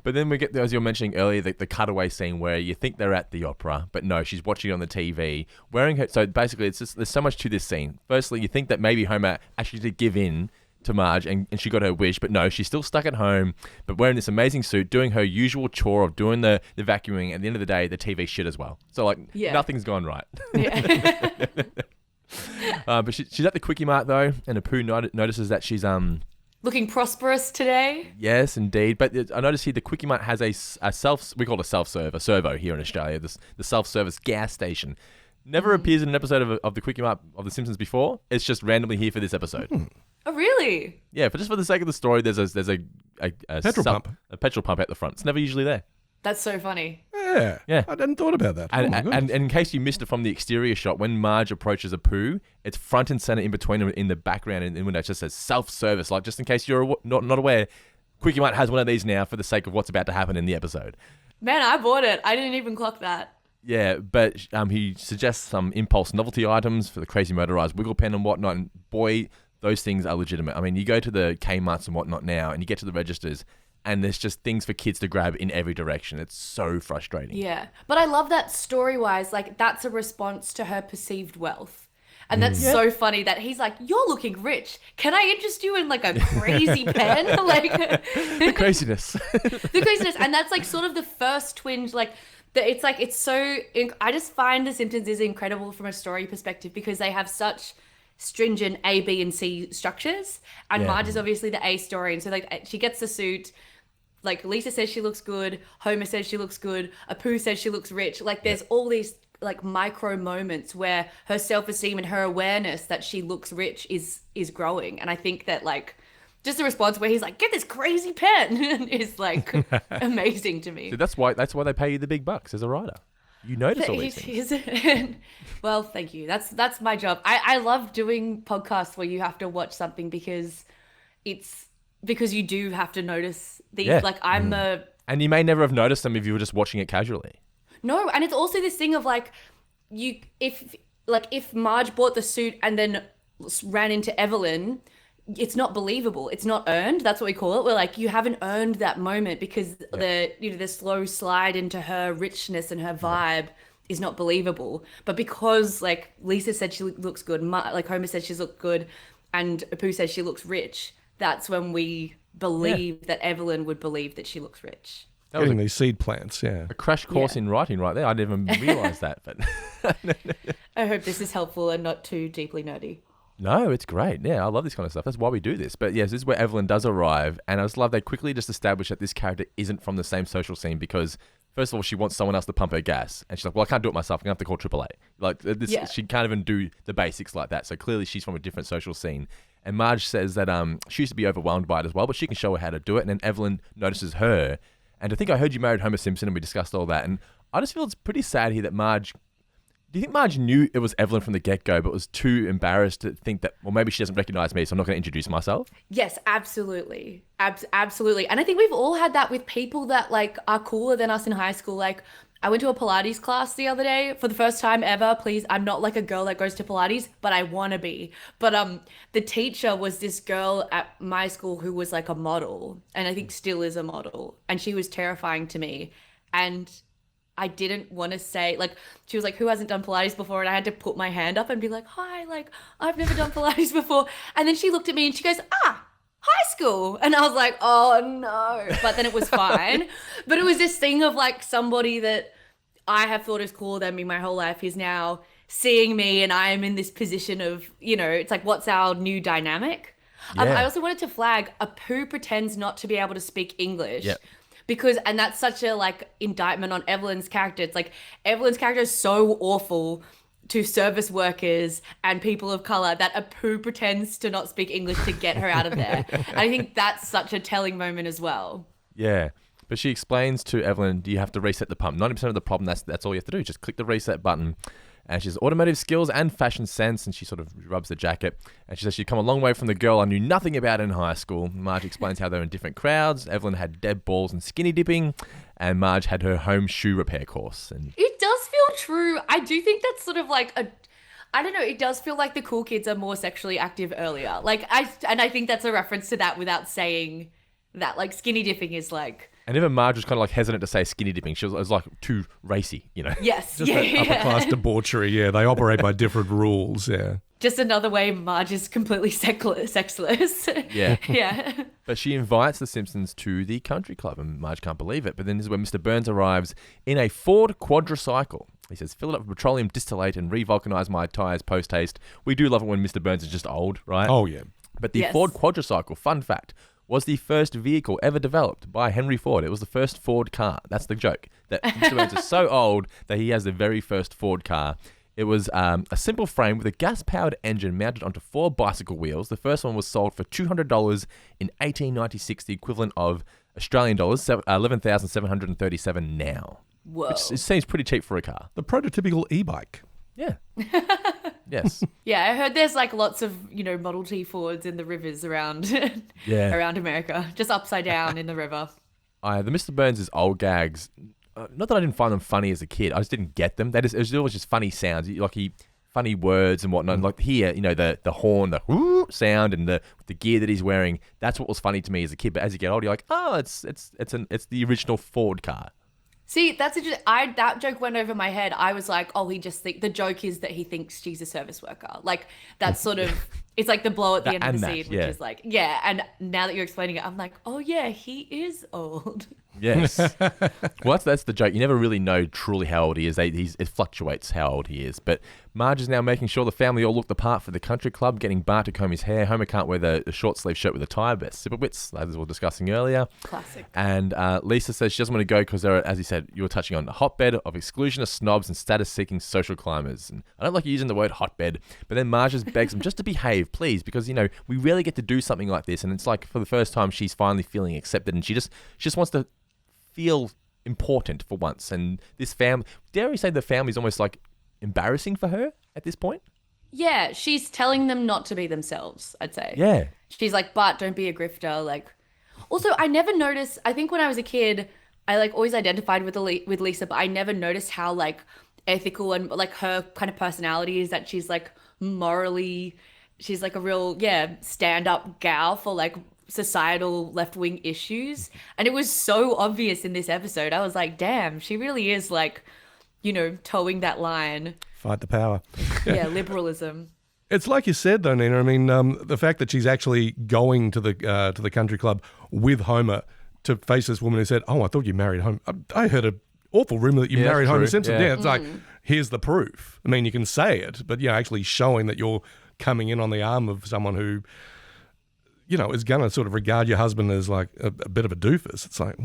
But then we get, as you were mentioning earlier, the cutaway scene where you think they're at the opera, but no, she's watching on the TV, wearing her. So basically, it's just, there's so much to this scene. Firstly, you think that maybe Homer actually did give in to Marge and she got her wish, but no, she's still stuck at home, but wearing this amazing suit, doing her usual chore of doing the vacuuming. At the end of the day, the TV shit as well. So like nothing's gone right. Yeah. But she's at the Quickie Mart though, and Apu notices that she's looking prosperous today. Yes, indeed. But I noticed here the Quickie Mart has a we call it a self-serve, a servo here in Australia, the self-service gas station. Never appears in an episode of the Quickie Mart of The Simpsons before. It's just randomly here for this episode. Oh, really? Yeah, but just for the sake of the story, there's a Petrol pump. A petrol pump at the front. It's never usually there. That's so funny. Yeah. I hadn't thought about that. And in case you missed it from the exterior shot, when Marge approaches Apu, it's front and center in between them in the background, and when it just says self-service, like just in case you're not aware, Quickie Mart has one of these now for the sake of what's about to happen in the episode. Man, I bought it. I didn't even clock that. Yeah, but he suggests some impulse novelty items for the crazy motorized wiggle pen and whatnot, and boy, those things are legitimate. I mean, you go to the Kmarts and whatnot now, and you get to the registers, and there's just things for kids to grab in every direction. It's so frustrating. Yeah, but I love that story-wise, like that's a response to her perceived wealth. And that's so funny that he's like, you're looking rich. Can I interest you in like a crazy pen? Like the craziness. The craziness. And that's like sort of the first twinge, like, it's so, I just find The Simpsons is incredible from a story perspective because they have such stringent A, B, and C structures. And Marge is obviously the A story. And so like she gets the suit. Like Lisa says she looks good. Homer says she looks good. Apu says she looks rich. Like there's all these like micro moments where her self-esteem and her awareness that she looks rich is growing. And I think that like just the response where he's like, get this crazy pen is like amazing to me. So that's why they pay you the big bucks as a writer. You notice all these things. Well, thank you. That's my job. I love doing podcasts where you have to watch something because you do have to notice these. Yeah. Like and you may never have noticed them if you were just watching it casually. No, and it's also this thing of like if Marge bought the suit and then ran into Evelyn, it's not believable. It's not earned. That's what we call it. We're like, you haven't earned that moment because the slow slide into her richness and her vibe is not believable. But because like Lisa said she looks good, like Homer said she looks good, and Apu says she looks rich, that's when we believe that Evelyn would believe that she looks rich. That was these seed plants, a crash course in writing right there. I didn't even realise that. But I hope this is helpful and not too deeply nerdy. No, it's great. Yeah, I love this kind of stuff. That's why we do this. But yes, this is where Evelyn does arrive. And I just love they quickly just establish that this character isn't from the same social scene because, first of all, she wants someone else to pump her gas. And she's like, well, I can't do it myself. I'm going to have to call AAA. Like, she can't even do the basics like that. So clearly she's from a different social scene. And Marge says that she used to be overwhelmed by it as well, but she can show her how to do it. And then Evelyn notices her. And I think I heard you married Homer Simpson and we discussed all that. And I just feel it's pretty sad here that Marge... Do you think Marge knew it was Evelyn from the get-go, but was too embarrassed to think that, well, maybe she doesn't recognize me, so I'm not going to introduce myself? Yes, absolutely. Absolutely. And I think we've all had that with people that, like, are cooler than us in high school. Like, I went to a Pilates class the other day for the first time ever. Please, I'm not, like, a girl that goes to Pilates, but I want to be. But the teacher was this girl at my school who was, like, a model, and I think still is a model. And she was terrifying to me. And... I didn't want to say, like, she was like, who hasn't done Pilates before? And I had to put my hand up and be like, hi, like, I've never done Pilates before. And then she looked at me and she goes, high school. And I was like, oh no. But then it was fine. But it was this thing of like somebody that I have thought is cooler than me my whole life is now seeing me and I am in this position of, you know, it's like, what's our new dynamic? Yeah. I also wanted to flag Apu pretends not to be able to speak English. Yep. Because, and that's such a like indictment on Evelyn's character. It's like Evelyn's character is so awful to service workers and people of color that Apu pretends to not speak English to get her out of there. And I think that's such a telling moment as well. Yeah. But she explains to Evelyn, do you have to reset the pump? 90% of the problem, that's all you have to do. Just click the reset button. And she has automotive skills and fashion sense, and she sort of rubs the jacket. And she says she'd come a long way from the girl I knew nothing about in high school. Marge explains how they're in different crowds. Evelyn had dead balls and skinny dipping, and Marge had her home shoe repair course. And it does feel true. I do think that's sort of like I don't know, it does feel like the cool kids are more sexually active earlier. Like I think that's a reference to that without saying that. Like skinny dipping is like... And even Marge was kind of like hesitant to say skinny dipping. It was like too racy, you know? Yes. Just that upper class debauchery, yeah. They operate by different rules, yeah. Just another way Marge is completely sexless. Yeah. Yeah. But she invites the Simpsons to the country club, and Marge can't believe it. But then this is where Mr. Burns arrives in a Ford quadricycle. He says, fill it up with petroleum distillate and re-vulcanize my tyres post-haste. We do love it when Mr. Burns is just old, right? Oh, yeah. But the Ford quadricycle, fun fact, was the first vehicle ever developed by Henry Ford. It was the first Ford car. That's the joke. That Mr. Burns is so old that he has the very first Ford car. It was a simple frame with a gas-powered engine mounted onto 4 bicycle wheels. The first one was sold for $200 in 1896, the equivalent of Australian dollars, 11,737 now. Whoa. Which it seems pretty cheap for a car. The prototypical e-bike. Yeah. Yes. Yeah, I heard there's like lots of, Model T Fords in the rivers around around America, just upside down in the river. The Mr. Burns' old gags, not that I didn't find them funny as a kid, I just didn't get them. It was always just funny sounds, funny words and whatnot. Like here, the horn, the whoo sound, and the gear that he's wearing. That's what was funny to me as a kid. But as you get older, you're like, oh, it's the original Ford car. See, that's interesting. That joke went over my head. I was like, oh, the joke is that he thinks she's a service worker. Like, that's sort of, it's like the blow at the end of the scene, which is like, yeah. And now that you're explaining it, I'm like, oh yeah, he is old. Yes. Well, that's the joke. You never really know truly how old he is. It fluctuates how old he is. But Marge is now making sure the family all look the part for the country club, getting Bart to comb his hair. Homer can't wear the short sleeve shirt with a tie, but Sipowitz, as we were discussing earlier. Classic. And Lisa says she doesn't want to go because they're, as you said, you were touching on, a hotbed of exclusionist snobs and status-seeking social climbers. And I don't like using the word hotbed, but then Marge just begs them just to behave, please, because, we rarely get to do something like this. And it's like for the first time she's finally feeling accepted, and she just wants to feel important for once. And this family, dare we say the family's almost like embarrassing for her at this point? Yeah, she's telling them not to be themselves, I'd say. Yeah. She's like, Bart, don't be a grifter. Like, also, I never noticed, I think when I was a kid, I like always identified with Lisa, but I never noticed how like ethical and like her kind of personality is, that she's like morally, she's like a real, stand-up gal for like societal left-wing issues. And it was so obvious in this episode. I was like, damn, she really is like, towing that line. Fight the power. Yeah, liberalism. It's like you said, though, Nina. I mean, the fact that she's actually going to the country club with Homer to face this woman who said, "Oh, I thought you married Homer. I heard an awful rumor that you married Homer Simpson." Yeah, it's like, here's the proof. I mean, you can say it, but actually showing that you're coming in on the arm of someone who, is going to sort of regard your husband as like a bit of a doofus. It's like,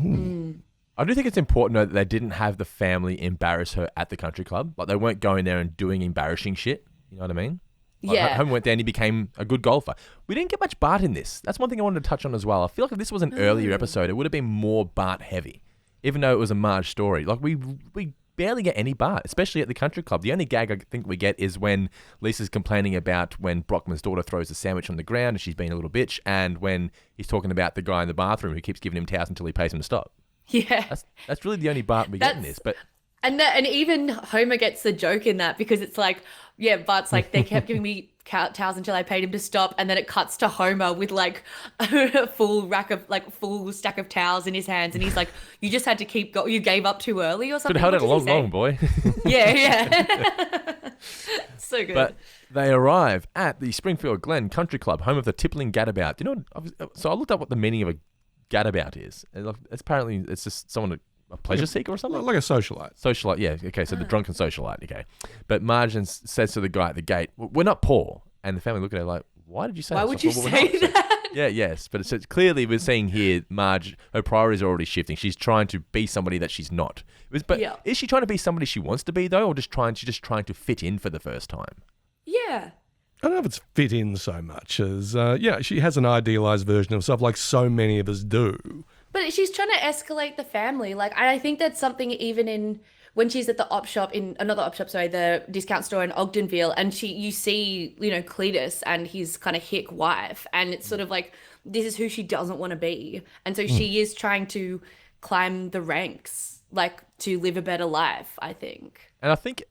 I do think it's important to note that they didn't have the family embarrass her at the country club. Like, they weren't going there and doing embarrassing shit. You know what I mean? Like, Yeah. Homer went there and he became a good golfer. We didn't get much Bart in this. That's one thing I wanted to touch on as well. I feel like if this was an earlier episode, it would have been more Bart heavy, even though it was a Marge story. Like, we barely get any Bart, especially at the country club. The only gag I think we get is when Lisa's complaining about when Brockman's daughter throws a sandwich on the ground and she's being a little bitch, and when he's talking about the guy in the bathroom who keeps giving him towels until he pays him to stop. Yeah. That's really the only Bart we get in this. But And even Homer gets the joke in that, because it's like, Bart's like, they kept giving me towels until I paid him to stop, and then it cuts to Homer with like a full stack of towels in his hands, and he's like, you just had to keep going, you gave up too early or something. could have held it long, boy. Yeah. So good. But they arrive at the Springfield Glen Country Club, home of the tippling gadabout. Do you know? So I looked up what the meaning of a gadabout is. It's apparently just someone, a pleasure seeker or something? like a socialite. Socialite, yeah. Okay, so the drunken socialite, okay. But Marge says to the guy at the gate, we're not poor. And the family look at her like, why did you say that? Why would you say that? Yeah, yes. But it's clearly we're seeing here, Marge, her priorities are already shifting. She's trying to be somebody that she's not. But is she trying to be somebody she wants to be, though, or she's just trying to fit in for the first time? Yeah. I don't know if it's fit in so much as, she has an idealized version of herself like so many of us do. But she's trying to escalate the family. Like, I think that's something even in when she's at the the discount store in Ogdenville, and you see, Cletus and his kind of hick wife, and it's sort of like, this is who she doesn't want to be. And so she is trying to climb the ranks, like, to live a better life, I think. And I think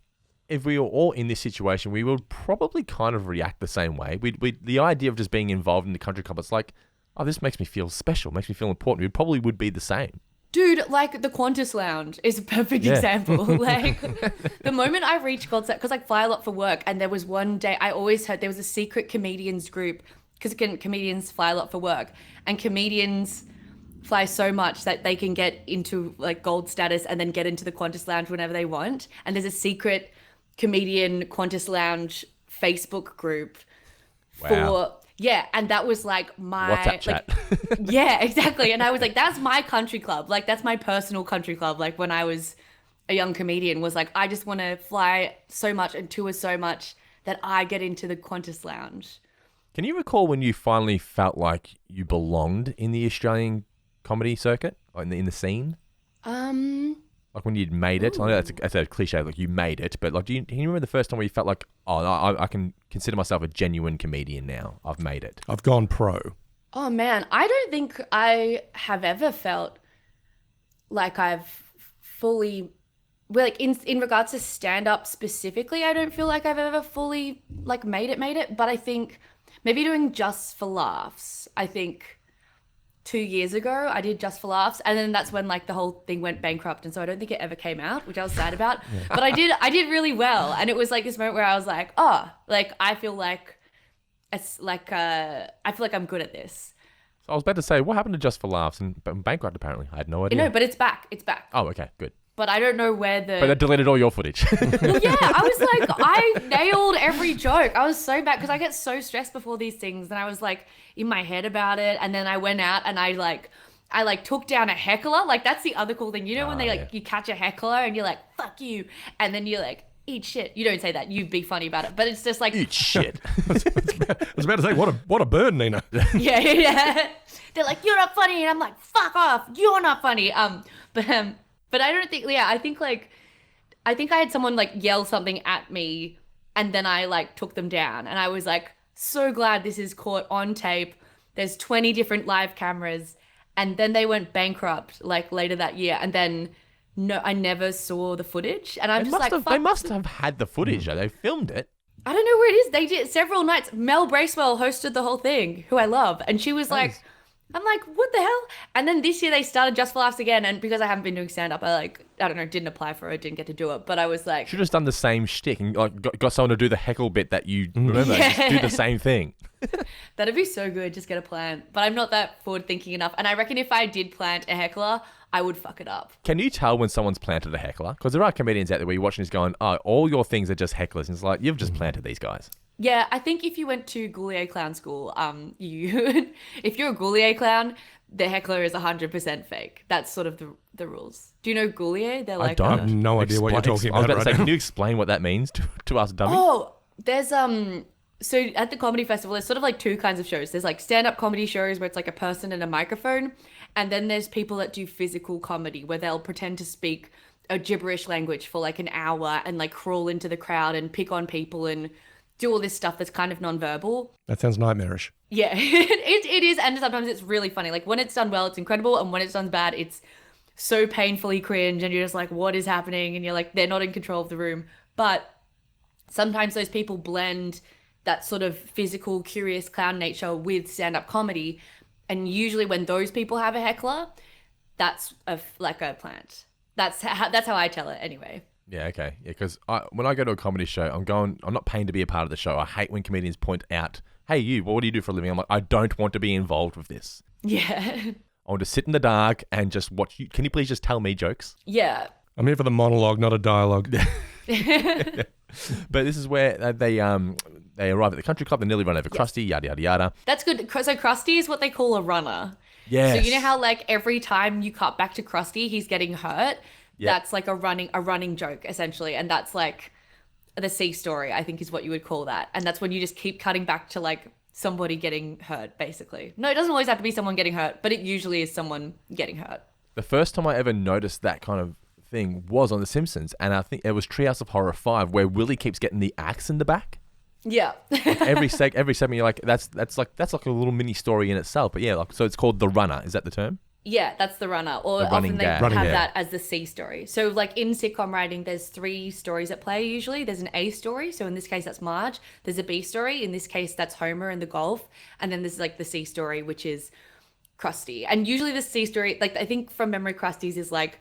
if we were all in this situation, we would probably kind of react the same way. The idea of just being involved in the country club, it's like, oh, this makes me feel special, makes me feel important. We probably would be the same. Dude, like the Qantas Lounge is a perfect example. Like the moment I reached Gold because I fly a lot for work, and there was one day I always heard there was a secret comedians group because comedians fly a lot for work, and comedians fly so much that they can get into like gold status and then get into the Qantas Lounge whenever they want. And there's a secret comedian Qantas Lounge Facebook group for and that was like my WhatsApp chat. yeah, exactly. And I was like, that's my country club. Like that's my personal country club. Like when I was a young comedian was like, I just want to fly so much and tour so much that I get into the Qantas Lounge. Can you recall when you finally felt like you belonged in the Australian comedy circuit, or in the scene? Like when you'd made it. I know that's a cliche, like you made it, but like, can you remember the first time where you felt like, oh, no, I can consider myself a genuine comedian now. I've made it. I've gone pro. Oh man, I don't think I have ever felt like I've fully, well, like in regards to stand up specifically, I don't feel like I've ever fully like made it. But I think maybe doing Just for Laughs. I think 2 years ago I did Just for Laughs, and then that's when like the whole thing went bankrupt, and so I don't think it ever came out, which I was sad about. But I did really well, and it was like this moment where I was like, oh, like I feel like it's like I feel like I'm good at this. So I was about to say, what happened to Just for Laughs and bankrupt? Apparently, I had no idea. No, but it's back. It's back. Oh, okay, good. But I don't know where But they deleted all your footage. Well, yeah, I was like, I nailed every joke. I was so bad because I get so stressed before these things, and I was like in my head about it. And then I went out and I took down a heckler. Like that's the other cool thing. You know when they you catch a heckler and you're like, fuck you, and then you're like, eat shit. You don't say that. You be funny about it. But it's just like Eat shit. I was about to say, what a burn, Nina. yeah. They're like, you're not funny, and I'm like, fuck off. You're not funny. But I don't think, I think I had someone like yell something at me, and then I like took them down, and I was like, so glad this is caught on tape. There's 20 different live cameras, and then they went bankrupt like later that year, and then no, I never saw the footage, and I'm just like, they must have had the footage. Though. They filmed it. I don't know where it is. They did several nights. Mel Bracewell hosted the whole thing, who I love, and she was like, I'm like, what the hell? And then this year they started Just for Laughs again, and because I haven't been doing stand-up, I don't know, didn't apply for it, didn't get to do it, but I was like... Should have just done the same shtick and like got someone to do the heckle bit that you remember. Yeah. Just do the same thing. That'd be so good, just get a plant. But I'm not that forward-thinking enough, and I reckon if I did plant a heckler, I would fuck it up. Can you tell when someone's planted a heckler? Because there are comedians out there where you're watching this going, oh, all your things are just hecklers, and it's like, you've just planted these guys. Yeah, I think if you went to Goulier Clown School, if you're a Goulier clown, the heckler is 100% fake. That's sort of the rules. Do you know Goulier? They're like... I have no idea what you're talking about. I was about to say, now. can you explain what that means to us dummies? Oh, there's so at the comedy festival, there's sort of like two kinds of shows. There's like stand-up comedy shows where it's like a person and a microphone, and then there's people that do physical comedy where they'll pretend to speak a gibberish language for like an hour and like crawl into the crowd and pick on people and do all this stuff that's kind of nonverbal. That sounds nightmarish. Yeah, it is, and sometimes it's really funny. Like when it's done well, it's incredible, and when it's done bad, it's so painfully cringe, and you're just like, what is happening? And you're like, they're not in control of the room. But sometimes those people blend that sort of physical, curious clown nature with stand-up comedy, and usually when those people have a heckler, that's like a plant. That's how I tell it anyway. Yeah, okay. Yeah, because when I go to a comedy show, I'm not paying to be a part of the show. I hate when comedians point out, hey, you, what do you do for a living? I'm like, I don't want to be involved with this. Yeah. I want to sit in the dark and just watch you. Can you please just tell me jokes? Yeah. I'm here for the monologue, not a dialogue. But this is where they arrive at the country club, they nearly run over Krusty, yada, yada, yada. That's good. So Krusty is what they call a runner. Yes. So you know how like every time you cut back to Krusty, he's getting hurt? Yep. That's like a running joke, essentially. And that's like the C story, I think is what you would call that. And that's when you just keep cutting back to like somebody getting hurt, basically. No, it doesn't always have to be someone getting hurt, but it usually is someone getting hurt. The first time I ever noticed that kind of thing was on The Simpsons. And I think it was Treehouse of Horror 5 where Willie keeps getting the axe in the back. Yeah. Like every segment you're like, that's like a little mini story in itself. But yeah, like, so it's called The Runner. Is that the term? Yeah, that's the runner. Or often they have that as the C story. So like in sitcom writing, there's 3 stories at play usually. There's an A story. So in this case, that's Marge. There's a B story. In this case, that's Homer and the golf. And then there's like the C story, which is Krusty. And usually the C story, like I think from memory, Krusty's is like,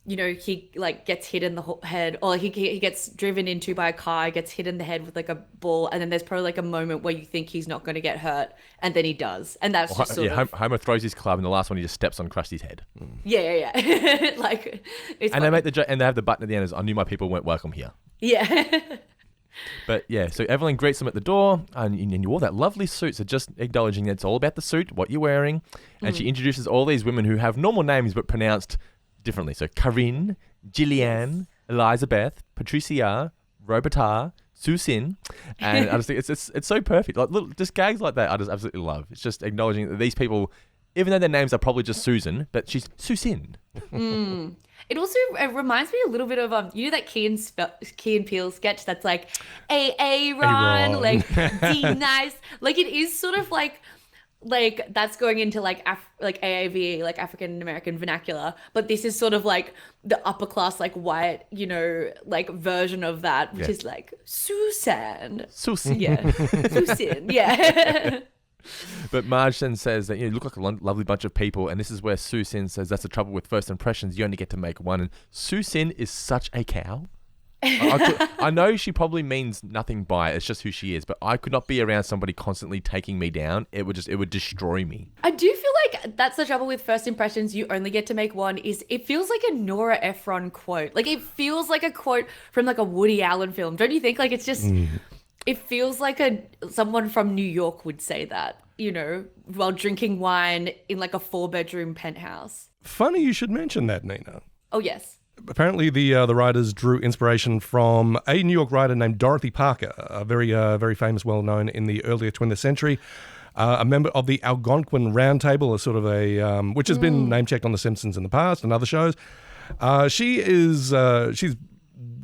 you know, he like gets hit in the head, or he gets driven into by a car, gets hit in the head with like a ball, and then there's probably like a moment where you think he's not going to get hurt, and then he does, and that's just sort of... Homer throws his club, and the last one he just steps on Krusty's head. Yeah. Like, it's and funny. they make the joke, and they have the button at the end is, "I knew my people weren't welcome here." Yeah. But yeah, so Evelyn greets them at the door, and you wore that lovely suit. So just acknowledging that it's all about the suit, what you're wearing, and she introduces all these women who have normal names but pronounced differently. So Corinne, Gillian, Elizabeth, Patricia, Roberta, Susan, and I just think it's so perfect. Like little just gags like that, I just absolutely love. It's just acknowledging that these people, even though their names are probably just Susan, but she's Susan. It also reminds me a little bit of you know that Key and Peele sketch that's like A Ron, like D nice, like it is sort of like that's going into like AAVE, like African American vernacular, but this is sort of like the upper class, like white, you know, like version of that, which is like Susan, yeah, Susan, yeah. But Marge then says that you look like a lovely bunch of people, and this is where Susan says that's the trouble with first impressions. You only get to make one, and Susan is such a cow. I know she probably means nothing by it. It's just who she is. But I could not be around somebody constantly taking me down. It would destroy me. I do feel like that's the trouble with first impressions. You only get to make one. It feels like a Nora Ephron quote. Like it feels like a quote from like a Woody Allen film. Don't you think? Like it's just. It feels like someone from New York would say that, you know, while drinking wine in like a 4-bedroom penthouse. Funny you should mention that, Nina. Oh, yes. Apparently, the writers drew inspiration from a New York writer named Dorothy Parker, a very famous, well-known in the earlier 20th century, a member of the Algonquin Round Table, a sort of which has been name-checked on The Simpsons in the past and other shows. She's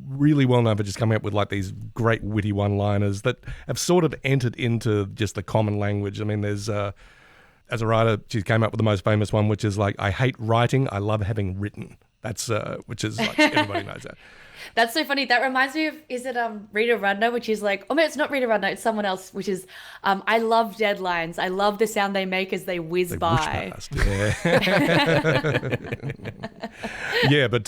really well known for just coming up with like these great witty one-liners that have sort of entered into just the common language. I mean, there's as a writer, she came up with the most famous one, which is like, "I hate writing, I love having written." That's which is like everybody knows that. That's so funny. That reminds me of, is it Rita Rudner, which is like, oh, no, it's not Rita Rudner, it's someone else, which is, I love deadlines. I love the sound they make as they whiz by. Past. Yeah. Yeah, but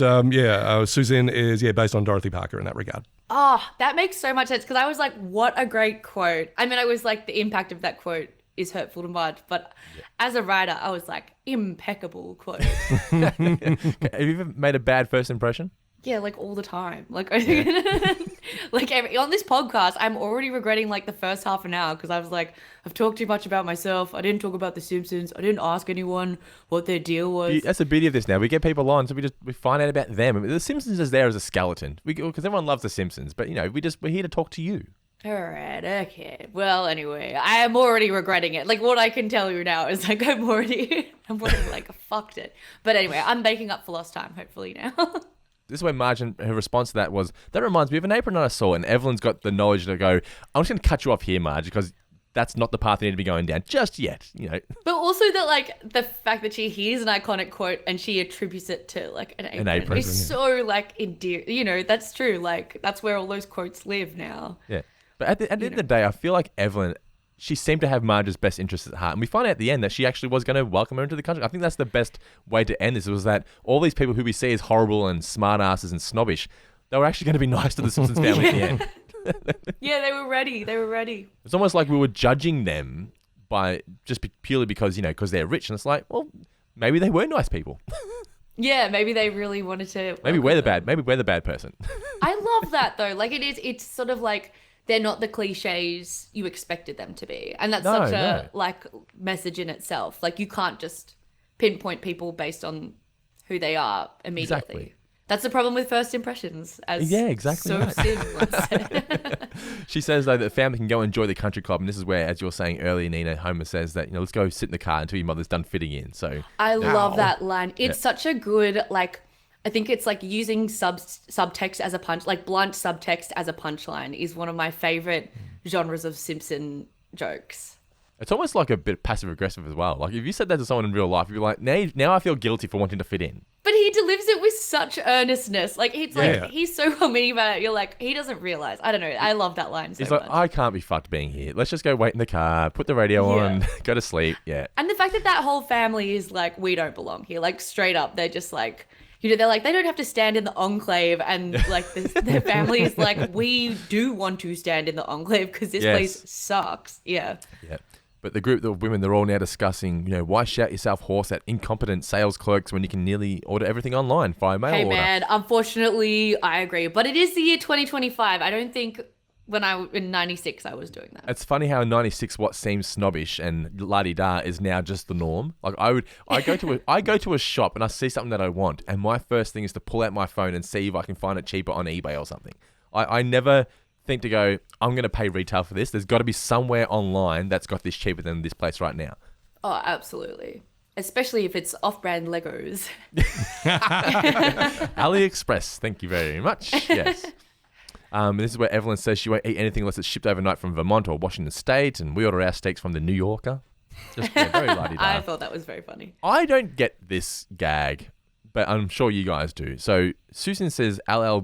Susan is based on Dorothy Parker in that regard. Oh, that makes so much sense, because I was like, what a great quote. I mean, I was like, the impact of that quote is hurtful to Marge, but as a writer, I was like, impeccable quote. Have you ever made a bad first impression? Yeah, like all the time. Like, like on this podcast, I'm already regretting like the first half an hour because I was like, I've talked too much about myself. I didn't talk about The Simpsons. I didn't ask anyone what their deal was. That's the beauty of this now. We get people on, so we find out about them. I mean, The Simpsons is there as a skeleton because everyone loves The Simpsons, but you know, we're here to talk to you. All right, okay. Well, anyway, I am already regretting it. Like, what I can tell you now is like I'm already like fucked it. But anyway, I'm making up for lost time, hopefully now. This is where Marge, and her response to that was, that reminds me of an apron I saw. And Evelyn's got the knowledge to go, I'm just going to cut you off here, Marge, because that's not the path you need to be going down just yet, you know. But also that, like, the fact that she hears an iconic quote and she attributes it to, like, an apron is so, like, endearing. You know, that's true. Like, that's where all those quotes live now. Yeah. But at the end of the day, I feel like Evelyn, she seemed to have Marge's best interests at heart. And we find out at the end that she actually was going to welcome her into the country. I think that's the best way to end this, was that all these people who we see as horrible and smartasses and snobbish, they were actually going to be nice to the Simpsons family at the end. Yeah, they were ready. They were ready. It's almost like we were judging them by purely because, you know, because they're rich. And it's like, well, maybe they were nice people. Yeah, maybe they really wanted to. Maybe we're the bad person. I love that though. Like it's sort of like, they're not the cliches you expected them to be. And that's such a like message in itself. Like you can't just pinpoint people based on who they are immediately. Exactly. That's the problem with first impressions. Exactly. So Sid once said. She says though that the family can go enjoy the country club, and this is where, as you were saying earlier, Nina, Homer says that, you know, let's go sit in the car until your mother's done fitting in. So I love that line. It's such a good, like, I think it's like using subtext as a punch, like blunt subtext as a punchline is one of my favorite genres of Simpson jokes. It's almost like a bit passive aggressive as well. Like if you said that to someone in real life, you'd be like, now I feel guilty for wanting to fit in. But he delivers it with such earnestness. Like he's so comedy about it. You're like, he doesn't realize. I don't know. I love that line so He's like, much. I can't be fucked being here. Let's just go wait in the car, put the radio on, go to sleep. Yeah. And the fact that whole family is like, we don't belong here. Like straight up, they're just like, they're like, they don't have to stand in the enclave. And like their family is like, we do want to stand in the enclave because this place sucks. Yeah. Yeah. But the group of women, they're all now discussing, why shout yourself hoarse at incompetent sales clerks when you can nearly order everything online via mail order? Hey man, unfortunately, I agree. But it is the year 2025. I don't think in 96 I was doing that. It's funny how in 96 what seems snobbish and la-di-da is now just the norm. Like I go to a shop and I see something that I want, and my first thing is to pull out my phone and see if I can find it cheaper on eBay or something. I never think to go, I'm going to pay retail for this. There's got to be somewhere online that's got this cheaper than this place right now. Oh, absolutely. Especially if it's off-brand Legos. AliExpress, thank you very much. Yes. This is where Evelyn says she won't eat anything unless it's shipped overnight from Vermont or Washington State, and we order our steaks from the New Yorker. Just very la-di-da. I thought that was very funny. I don't get this gag, but I'm sure you guys do. So Susan says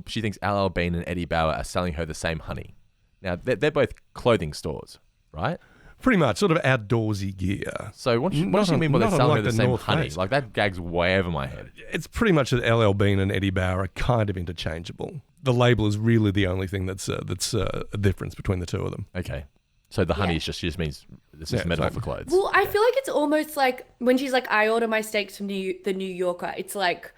she thinks LL Bean and Eddie Bauer are selling her the same honey. Now, they're both clothing stores, right? Pretty much, sort of outdoorsy gear. So what does she mean by they're selling her the same honey? Like, that gag's way over my head. It's pretty much that LL Bean and Eddie Bauer are kind of interchangeable. The label is really the only thing that's a difference between the two of them. Okay. So the honey she just means it's just metaphor for clothes. Well, I feel like it's almost like when she's like, I order my steaks from the New Yorker, it's like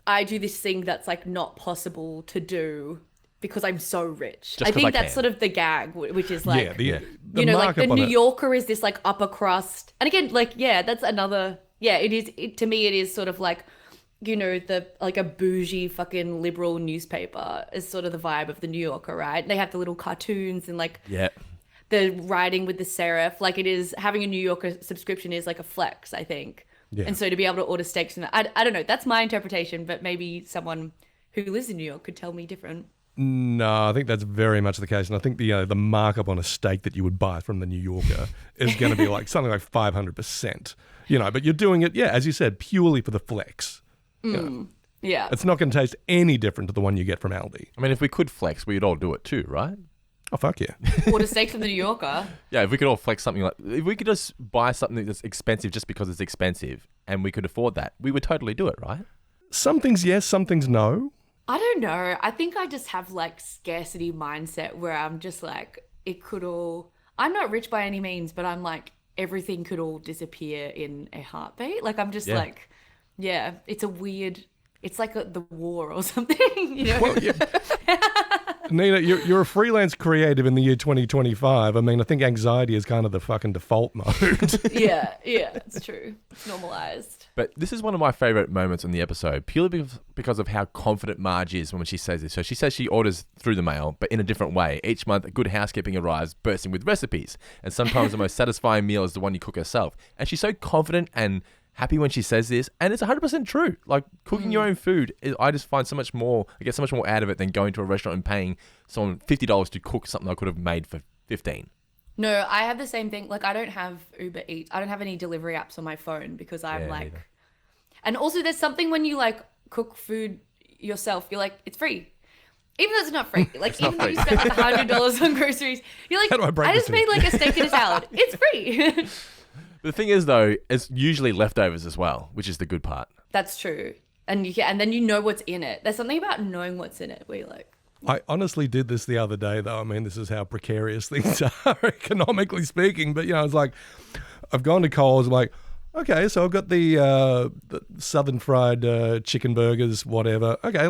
I do this thing that's like not possible to do because I'm so rich. I think that's sort of the gag, which is like, the like the New Yorker is this like upper crust. And again, like, that's another, it is, to me, it is sort of like, the like a bougie fucking liberal newspaper is sort of the vibe of the New Yorker, right? They have the little cartoons and like, the writing with the serif, like it is, having a New Yorker subscription is like a flex, I think. Yeah. And so to be able to order steaks, and I don't know, that's my interpretation, but maybe someone who lives in New York could tell me different. No, I think that's very much the case. And I think the markup on a steak that you would buy from the New Yorker is going to be like something like 500%. But you're doing it, as you said, purely for the flex. Yeah. It's not going to taste any different to the one you get from Aldi. I mean, if we could flex, we'd all do it too, right? Oh, fuck yeah. Order steaks from the New Yorker. Yeah, if we could all flex something like... If we could just buy something that's expensive just because it's expensive and we could afford that, we would totally do it, right? Some things yes, some things no. I don't know. I think I just have like scarcity mindset where I'm just like, it could all... I'm not rich by any means, but I'm like, everything could all disappear in a heartbeat. Like, I'm just like, it's a weird... It's like the war or something, Well, Nina, you're a freelance creative in the year 2025. I mean, I think anxiety is kind of the fucking default mode. yeah, it's true. It's normalized. But this is one of my favorite moments in the episode, purely because of how confident Marge is when she says this. So she says she orders through the mail, but in a different way. Each month, Good Housekeeping arrives bursting with recipes. And sometimes the most satisfying meal is the one you cook yourself. And she's so confident and happy when she says this, and it's 100% true. Like, cooking your own food, I just find so much more, I get so much more out of it than going to a restaurant and paying someone $50 to cook something I could have made for $15. No, I have the same thing. Like, I don't have Uber Eats. I don't have any delivery apps on my phone because I'm like... Neither. And also, there's something when you, like, cook food yourself, you're like, it's free. Even though it's not free. Like, even though you spend like $100 on groceries, you're like, I just made, like, a steak and a salad. It's free. The thing is, though, it's usually leftovers as well, which is the good part. That's true. And then you know what's in it. There's something about knowing what's in it where you're like... I honestly did this the other day, though. I mean, this is how precarious things are, economically speaking. But, it's like, I've gone to Coles, I'm like, okay, so I've got the southern fried chicken burgers, whatever. Okay,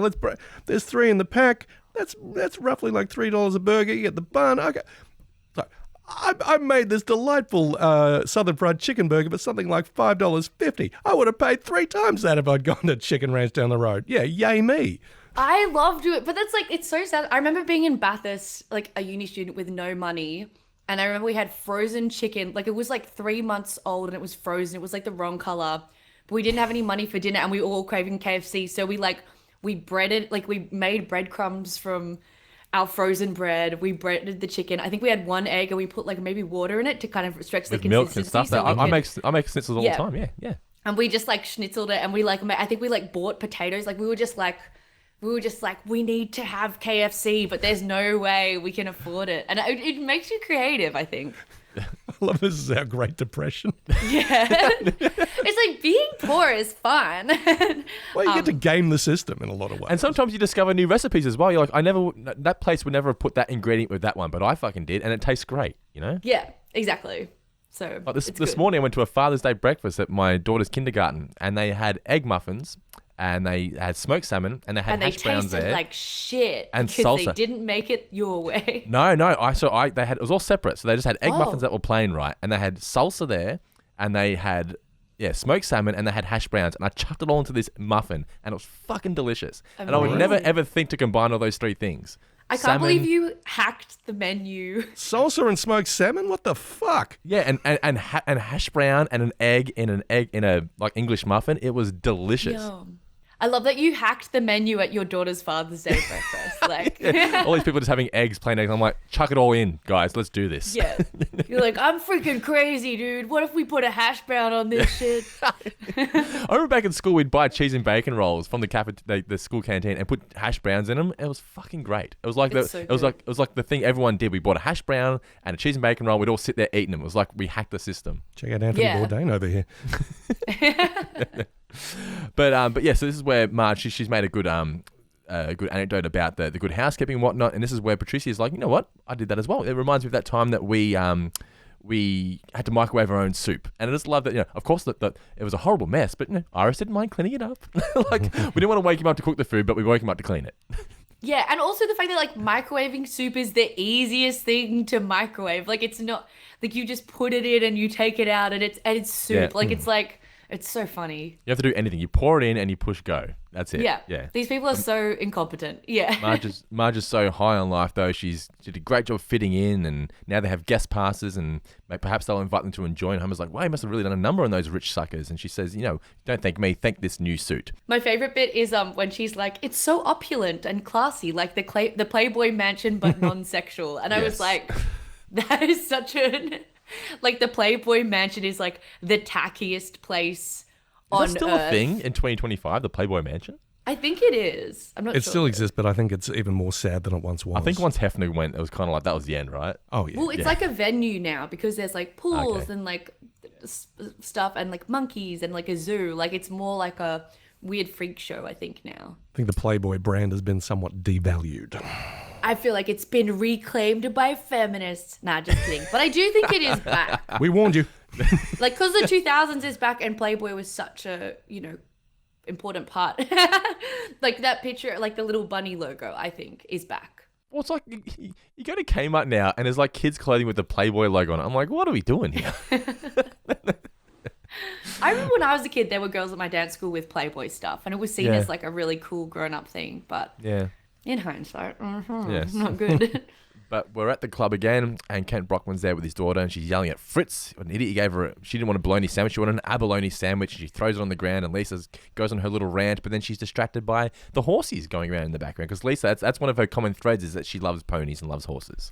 there's 3 in the pack. That's roughly like $3 a burger. You get the bun. Okay. I made this delightful southern fried chicken burger for something like $5.50. I would have paid 3 times that if I'd gone to Chicken Ranch down the road. Yeah, yay me. I love doing it, but that's like, it's so sad. I remember being in Bathurst, like a uni student with no money, and I remember we had frozen chicken. Like, it was like 3 months old and it was frozen. It was like the wrong color, but we didn't have any money for dinner and we were all craving KFC. So we breaded, like we made breadcrumbs from our frozen bread. We breaded the chicken. I think we had 1 egg and we put like maybe water in it to kind of stretch the consistency. Milk and stuff. I make stencils all the time. Yeah. and we just like schnitzeled it, and we like I think we like bought potatoes. Like we were just like we need to have KFC, but there's no way we can afford it, and it makes you creative, I think. I love this is our Great Depression. Yeah. It's like being poor is fun. Well, you get to game the system in a lot of ways. And sometimes you discover new recipes as well. You're like, that place would never have put that ingredient with that one, but I fucking did, and it tastes great, you know? Yeah, exactly. So Like this morning I went to a Father's Day breakfast at my daughter's kindergarten, and they had egg muffins, and they had smoked salmon, and they had hash browns there. And they tasted like shit and because salsa. they didn't make it your way. No, they had, it was all separate. So they just had egg muffins that were plain, right? And they had salsa there, and they had smoked salmon, and they had hash browns, and I chucked it all into this muffin, and it was fucking delicious. And I would never ever think to combine all those three things. I can't believe you hacked the menu. Salsa and smoked salmon? What the fuck? Yeah, and hash brown and an egg in a like English muffin. It was delicious. Yum. I love that you hacked the menu at your daughter's Father's Day breakfast. Like, all these people just having eggs, plain eggs. I'm like, chuck it all in, guys. Let's do this. Yeah. You're like, I'm freaking crazy, dude. What if we put a hash brown on this shit? I remember back in school, we'd buy cheese and bacon rolls from the school canteen and put hash browns in them. It was fucking great. It was like it was like the thing everyone did. We bought a hash brown and a cheese and bacon roll. We'd all sit there eating them. It was like we hacked the system. Check out Anthony Bourdain over here. But yeah, so this is where Marge, she's made a good anecdote about the good housekeeping and whatnot, and this is where Patricia's like, you know what, I did that as well. It reminds me of that time that we had to microwave our own soup, and I just love that. You know, of course that it was a horrible mess, but you know, Iris didn't mind cleaning it up. Like we didn't want to wake him up to cook the food, but we woke him up to clean it. Yeah, and also the fact that like microwaving soup is the easiest thing to microwave. Like it's not like you just put it in and you take it out and it's soup. Yeah. Like it's like. It's so funny. You have to do anything. You pour it in and you push go. That's it. Yeah. Yeah. These people are so incompetent. Yeah. Marge is so high on life, though. She did a great job fitting in, and now they have guest passes, and perhaps they'll invite them to enjoy. And Homer's like, wow, you must have really done a number on those rich suckers. And she says, you know, don't thank me, thank this new suit. My favorite bit is when she's like, it's so opulent and classy, like the Playboy mansion, but non-sexual. And I was like, that is such an... Like the Playboy mansion is like the tackiest place on Earth. Is that still a thing in 2025, the Playboy mansion? I think it is. I'm not sure. It still exists, but I think it's even more sad than it once was. I think once Hefner went, it was kind of like that was the end, right? Oh, yeah. Well, it's like a venue now because there's like pools and like stuff and like monkeys and like a zoo. Like it's more like a weird freak show, I think, now. I think the Playboy brand has been somewhat devalued. I feel like it's been reclaimed by feminists. Nah, just kidding. But I do think it is back. We warned you. Like, because the 2000s is back and Playboy was such a, you know, important part. Like that picture, like the little bunny logo, I think, is back. Well, it's like you go to Kmart now and there's like kids' clothing with the Playboy logo on it. I'm like, what are we doing here? I remember when I was a kid, there were girls at my dance school with Playboy stuff, and it was seen as like a really cool grown-up thing. But in hindsight, not good. But we're at the club again, and Kent Brockman's there with his daughter, and she's yelling at Fritz. An idiot. He gave her. She didn't want a bologna sandwich. She wanted an abalone sandwich. She throws it on the ground, and Lisa goes on her little rant. But then she's distracted by the horses going around in the background, because Lisa, that's one of her common threads, is that she loves ponies and loves horses.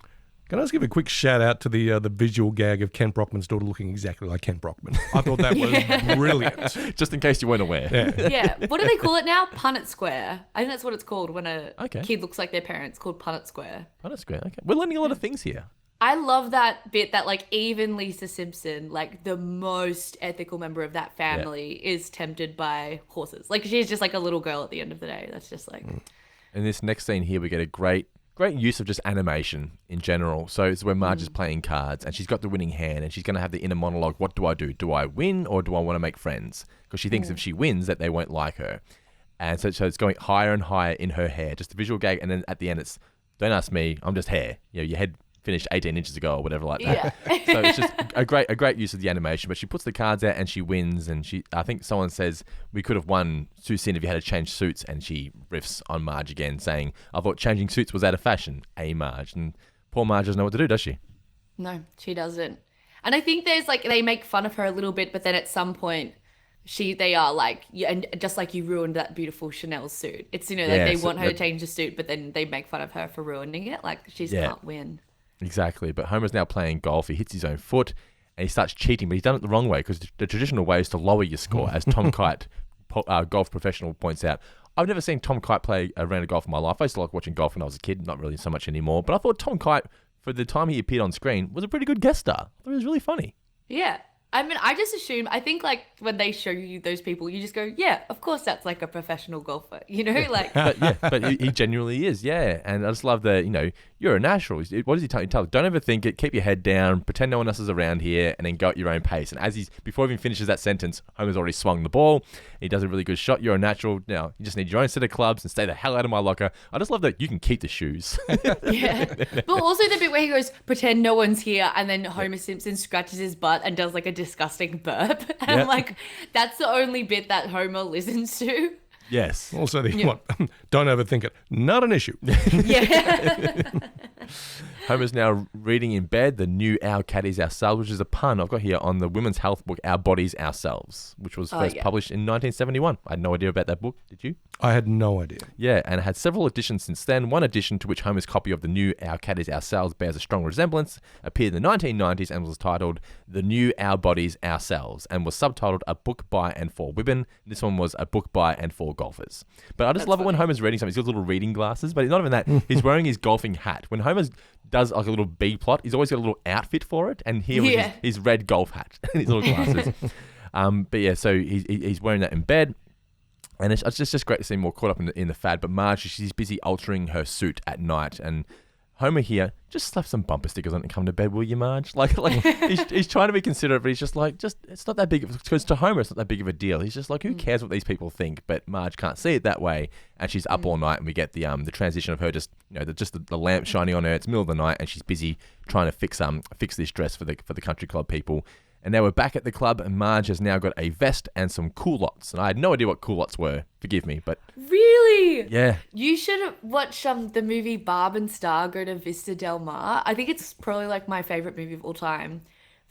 Can I just give a quick shout out to the visual gag of Kent Brockman's daughter looking exactly like Kent Brockman? I thought that was brilliant. Just in case you weren't aware. Yeah. What do they call it now? Punnett Square. I think that's what it's called when a kid looks like their parents. Called Punnett Square. Punnett Square. Okay. We're learning a lot of things here. I love that bit that like even Lisa Simpson, like the most ethical member of that family, is tempted by horses. Like she's just like a little girl at the end of the day. That's just like. In this next scene here, we get a great use of just animation in general. So it's where Marge is playing cards and she's got the winning hand and she's going to have the inner monologue. What do I do? Do I win or do I want to make friends? Because she thinks if she wins that they won't like her. And so it's going higher and higher in her hair. Just a visual gag. And then at the end it's, don't ask me, I'm just hair. You know, your head finished 18 inches ago or whatever like that. Yeah. So it's just a great use of the animation. But she puts the cards out and she wins. And I think someone says we could have won too soon if you had to change suits. And she riffs on Marge again, saying, I thought changing suits was out of fashion. Marge. And poor Marge doesn't know what to do, does she? No, she doesn't. And I think there's like, they make fun of her a little bit, but then at some point they are like, and just like you ruined that beautiful Chanel suit. It's, you know, like they want her to change the suit, but then they make fun of her for ruining it. Like she can't win. Exactly. But Homer's now playing golf. He hits his own foot and he starts cheating, but he's done it the wrong way because the traditional way is to lower your score, as Tom Kite, golf professional, points out. I've never seen Tom Kite play a round of golf in my life. I used to like watching golf when I was a kid, not really so much anymore. But I thought Tom Kite, for the time he appeared on screen, was a pretty good guest star. I thought he was really funny. Yeah. I mean, I just assume, I think like when they show you those people, you just go, yeah, of course that's like a professional golfer, you know, like. But he genuinely is, yeah. And I just love that, you're a natural. What does he tell you? Don't overthink it. Keep your head down. Pretend no one else is around here, and then go at your own pace. And before he even finishes that sentence, Homer's already swung the ball. He does a really good shot. You're a natural. Now you just need your own set of clubs and stay the hell out of my locker. I just love that you can keep the shoes. Yeah, but also the bit where he goes, pretend no one's here, and then Homer Simpson scratches his butt and does like a disgusting burp. And I'm like, that's the only bit that Homer listens to. Yes. Also, don't overthink it. Not an issue. Yeah. Homer's now reading in bed the new Our Caddies Ourselves, which is a pun I've got here on the women's health book Our Bodies Ourselves, which was first published in 1971. I had no idea about that book. Did you? I had no idea. Yeah, and it had several editions since then. One edition, to which Homer's copy of the new Our Caddies Ourselves bears a strong resemblance, appeared in the 1990s and was titled The New Our Bodies Ourselves, and was subtitled A Book by and for Women. This one was A Book by and for Golfers. But I just love it when Homer's reading something. He's got little reading glasses, but not even that. He's wearing his golfing hat. When Homer does like a little B plot, he's always got a little outfit for it, and here was his red golf hat and his little glasses. But yeah, so he's wearing that in bed. And it's just great to see him more caught up in the fad. But Marge, she's busy altering her suit at night. And Homer here, just slap some bumper stickers on it and come to bed, will you, Marge? Like he's trying to be considerate, but he's just like, it's not that big. Because to Homer, it's not that big of a deal. He's just like, who cares what these people think? But Marge can't see it that way. And she's up all night, and we get the transition of her just, the lamp shining on her. It's middle of the night, and she's busy trying to fix this dress for the country club people. And now we're back at the club, and Marge has now got a vest and some culottes. And I had no idea what culottes were. Forgive me, but... Really? Yeah. You should watch the movie Barb and Star Go to Vista Del Mar. I think it's probably like my favorite movie of all time.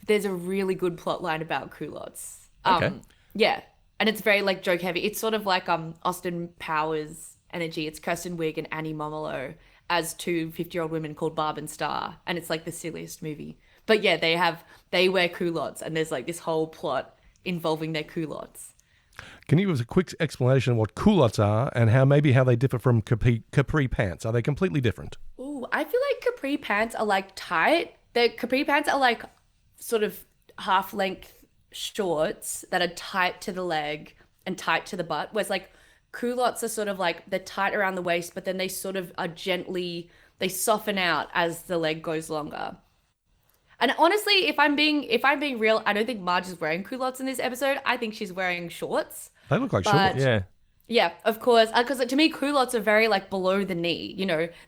There's a really good plot line about culottes. Okay. Yeah. And it's very like joke heavy. It's sort of like Austin Powers energy. It's Kirsten Wiig and Annie Momolo as two 50-year-old women called Barb and Star. And it's like the silliest movie. But yeah, they wear culottes, and there's like this whole plot involving their culottes. Can you give us a quick explanation of what culottes are and how they differ from capri pants? Are they completely different? Ooh, I feel like capri pants are like tight. The capri pants are like sort of half-length shorts that are tight to the leg and tight to the butt, whereas like culottes are sort of like they're tight around the waist, but then they sort of are they soften out as the leg goes longer. And honestly, if I'm being real, I don't think Marge is wearing culottes in this episode. I think she's wearing shorts. They look like shorts. Yeah. Yeah, of course. Because to me, culottes are very like below the knee.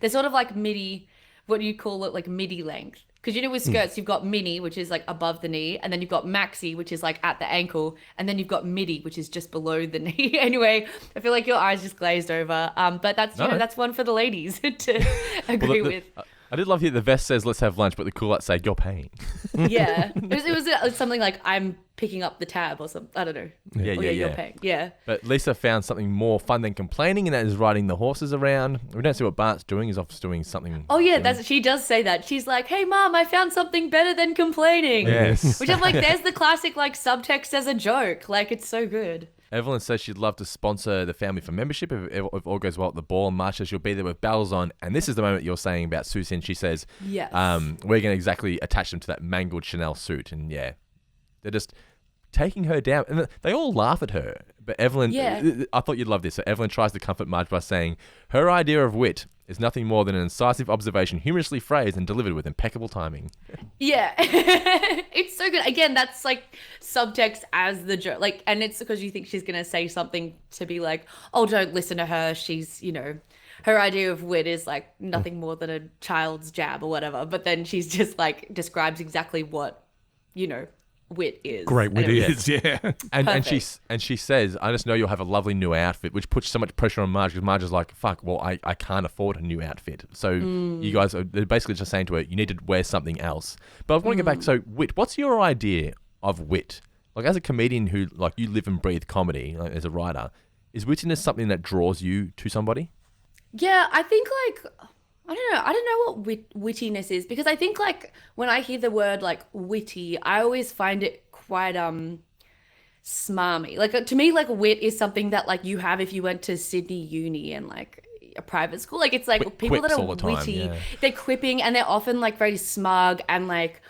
They're sort of like midi. What do you call it? Like midi length. Because with skirts, you've got mini, which is like above the knee, and then you've got maxi, which is like at the ankle, and then you've got midi, which is just below the knee. Anyway, I feel like your eyes just glazed over. But that's that's one for the ladies to agree with. I did love here the vest says let's have lunch, but the culottes say you're paying. Yeah. It was something like I'm picking up the tab or something. I don't know. Yeah. You're paying. Yeah. But Lisa found something more fun than complaining, and that is riding the horses around. We don't see what Bart's doing. He's off doing something. Oh, yeah. She does say that. She's like, hey, Mom, I found something better than complaining. Yes. Which I'm like, there's the classic like subtext as a joke. Like, it's so good. Evelyn says she'd love to sponsor the family for membership if all goes well at the ball. Marge says she'll be there with bells on. And this is the moment you're saying about Susan. She says, yes. We're going to exactly attach them to that mangled Chanel suit. And yeah, they're just taking her down. And they all laugh at her. But Evelyn, I thought you'd love this. So Evelyn tries to comfort Marge by saying, her idea of wit is nothing more than an incisive observation, humorously phrased and delivered with impeccable timing. Yeah. It's so good. Again, that's like subtext as the joke. Like, and it's because you think she's going to say something to be like, oh, don't listen to her. She's, her idea of wit is like nothing more than a child's jab or whatever. But then she's just like describes exactly what, wit is. Great wit is, yeah. And she says, I just know you'll have a lovely new outfit, which puts so much pressure on Marge because Marge is like, fuck, well, I can't afford a new outfit. So you guys they're basically just saying to her, you need to wear something else. But I want to go back. So wit, what's your idea of wit? Like as a comedian who like you live and breathe comedy, like as a writer, is wittiness something that draws you to somebody? Yeah, I think like, I don't know. I don't know what wittiness is, because I think like when I hear the word like witty, I always find it quite smarmy. Like to me, like wit is something that like you have if you went to Sydney Uni and like a private school. Like it's like people that are all the time, witty, yeah. they're quipping and they're often like very smug and like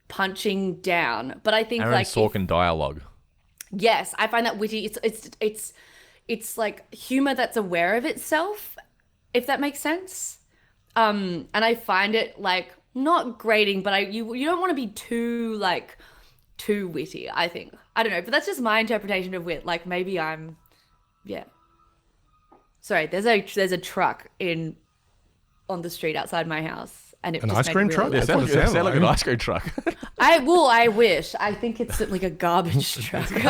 punching down. But I think Aaron like Sorkin dialogue. yes, I find that witty. It's like humor that's aware of itself, if that makes sense. And I find it like not grating, but you don't want to be too witty, I think. I don't know, but that's just my interpretation of wit. Like maybe I'm yeah. Sorry, there's a truck on the street outside my house. And it An just ice made cream me truck? really Yeah, Sounds like an ice cream truck. I wish. I think it's like a garbage truck. We're